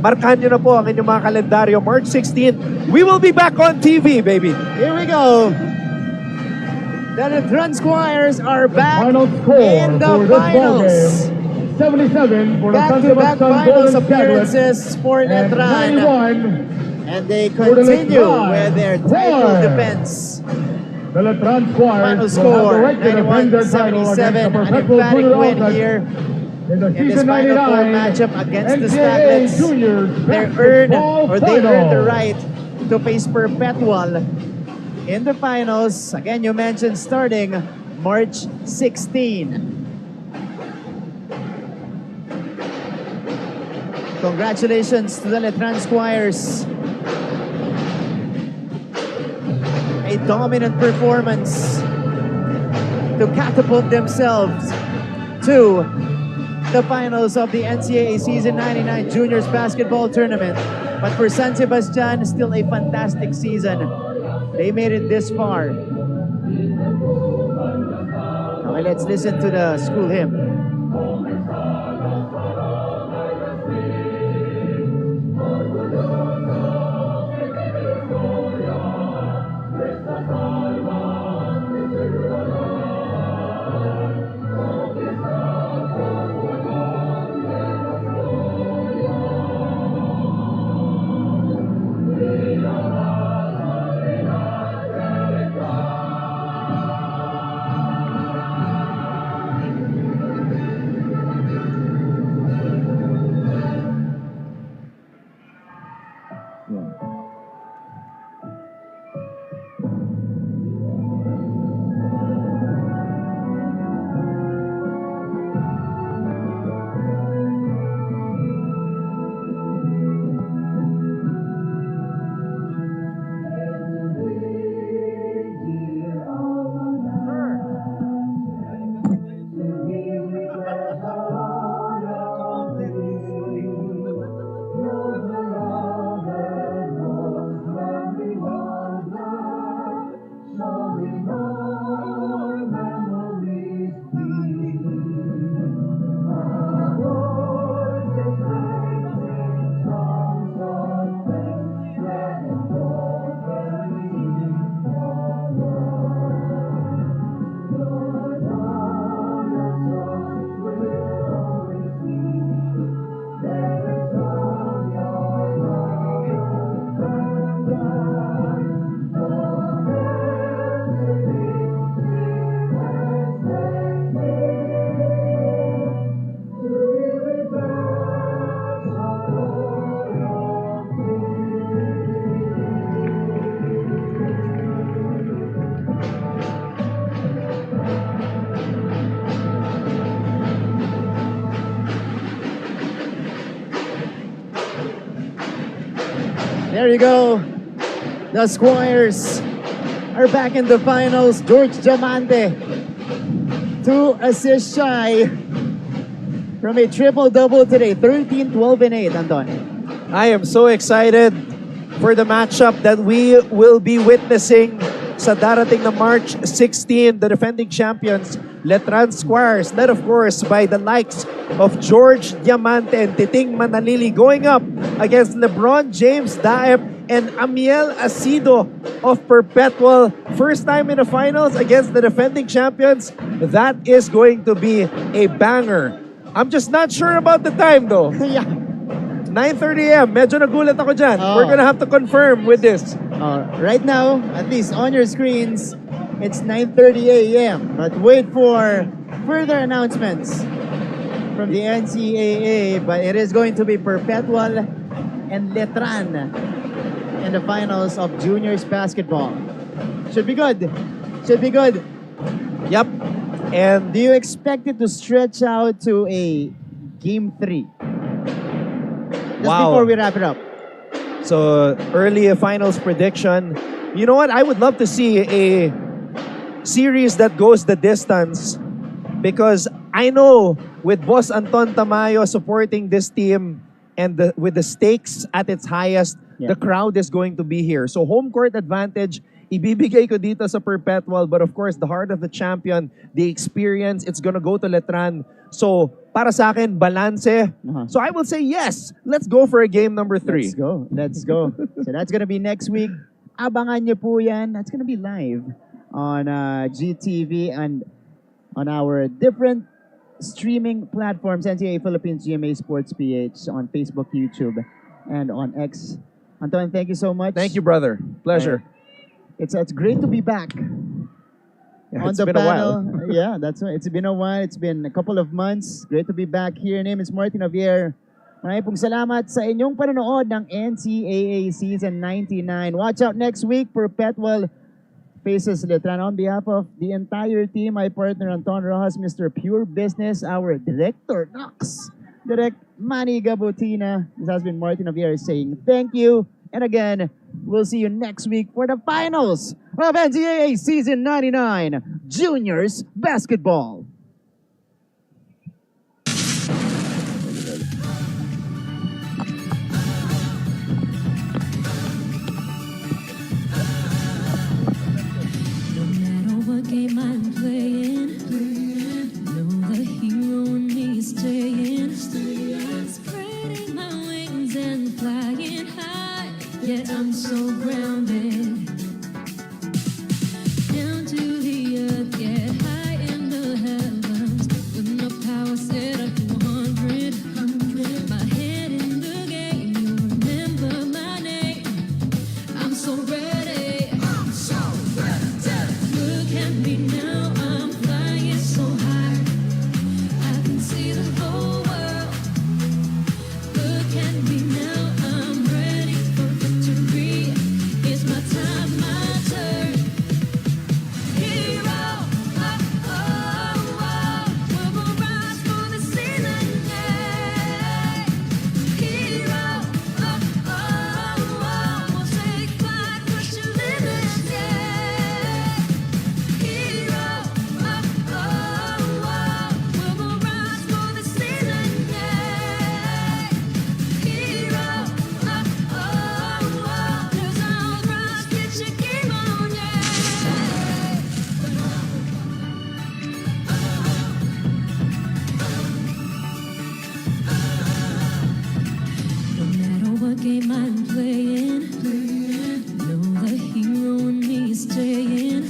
markahan nyo na po ang inyong mga kalendaryo. March 16, we will be back on TV, baby. Here we go. The Letran Squires are back Final score in the for this finals. ballgame, 77 for the San Back-to-back Sebastian finals Golden appearances for Scarlet, and Letran. 91 And they for the continue Letran with their title Squires. defense. The Letran Squires Final will score, have the right to defend their title against 91-77. the An Perpetual emphatic Junior win Outlet here in the in this season Final Four 99 matchup against the NCAA Statlets. Juniors They earned the Final. right to face Perpetual in the finals. Again, you mentioned starting March 16. Congratulations to the Letran Squires. A dominant performance to catapult themselves to the finals of the NCAA Season 99 Juniors Basketball Tournament. But for San Sebastian, still a fantastic season. They made it this far. Okay, let's listen to the school hymn. There you go. The Squires are back in the finals. George Diamante, 2 assists shy from a triple-double today. 13, 12, and 8, Anton. I am so excited for the matchup that we will be witnessing sa darating na March 16, the defending champions, Letran Squires, led of course by the likes of George Diamante and Titing Manalili, going up against LeBron James Daep and Amiel Asido of Perpetual. First time in the finals against the defending champions. That is going to be a banger. I'm just not sure about the time though. Yeah. 9:30 a.m. Medyo nagulat ako dyan. Oh. We're gonna have to confirm with this. Right now, at least on your screens, it's 9:30 a.m. But wait for further announcements from the NCAA. But it is going to be Perpetual and Letran in the finals of juniors basketball. Should be good. Should be good. Yep. And Do you expect it to stretch out to a game 3? Just Wow. before we wrap it up. so early finals prediction. You know what? I would love to see a series that goes the distance because I know with Boss Anton Tamayo supporting this team and with the stakes at its highest, Yeah. the crowd is going to be here. So home court advantage, ibibigay ko dito sa Perpetual. But of course, the heart of the champion, the experience, it's gonna go to Letran. So para sa akin, balance. So I will say yes. Let's go for a game number 3. Let's go. Let's go. So that's gonna be next week. Abangan nyo po yan. That's gonna be live on GTV and on our different streaming platforms, NCAA Philippines, GMA Sports PH, on Facebook, YouTube, and on X. Anton, thank you so much. Thank you, brother. Pleasure. It's great to be back Yeah, on it's the been a panel. while. Yeah, that's right. It's been a while. It's been a couple of months. Great to be back here. Name is Martin Javier. Maraming pong salamat sa inyong panonood ng NCAA Season 99. Watch out next week. Perpetual faces Letran. On behalf of the entire team, my partner Anton Rojas, Mr. Pure Business, our director, Knox, Direct Manny Gabutina. This has been Martin Javier saying thank you. And again, we'll see you next week for the finals of NCAA Season 99 Juniors Basketball. No matter what game I'm playing, know the hero in me is staying. Spreading my wings and flying high, yet I'm so grounded. Down to the earth, get high in the heavens, with no power set up to 100. My head in the game, you remember my name. I'm so ready. Look at me now, I'm flying so high. I can see the whole world. Look at me now, I'm ready for victory. It's my time, my turn. Hero, oh, oh, oh, we'll rise for the season, yeah. Hero, oh, oh, oh, we'll take flight, push the limits, yeah. Hero, oh, oh, oh, we'll rise for the season, yeah. Hero, oh, oh, oh, 'cause I'll rise, get your game on, yeah. No matter what game I'm playing, know the hero in me is staying.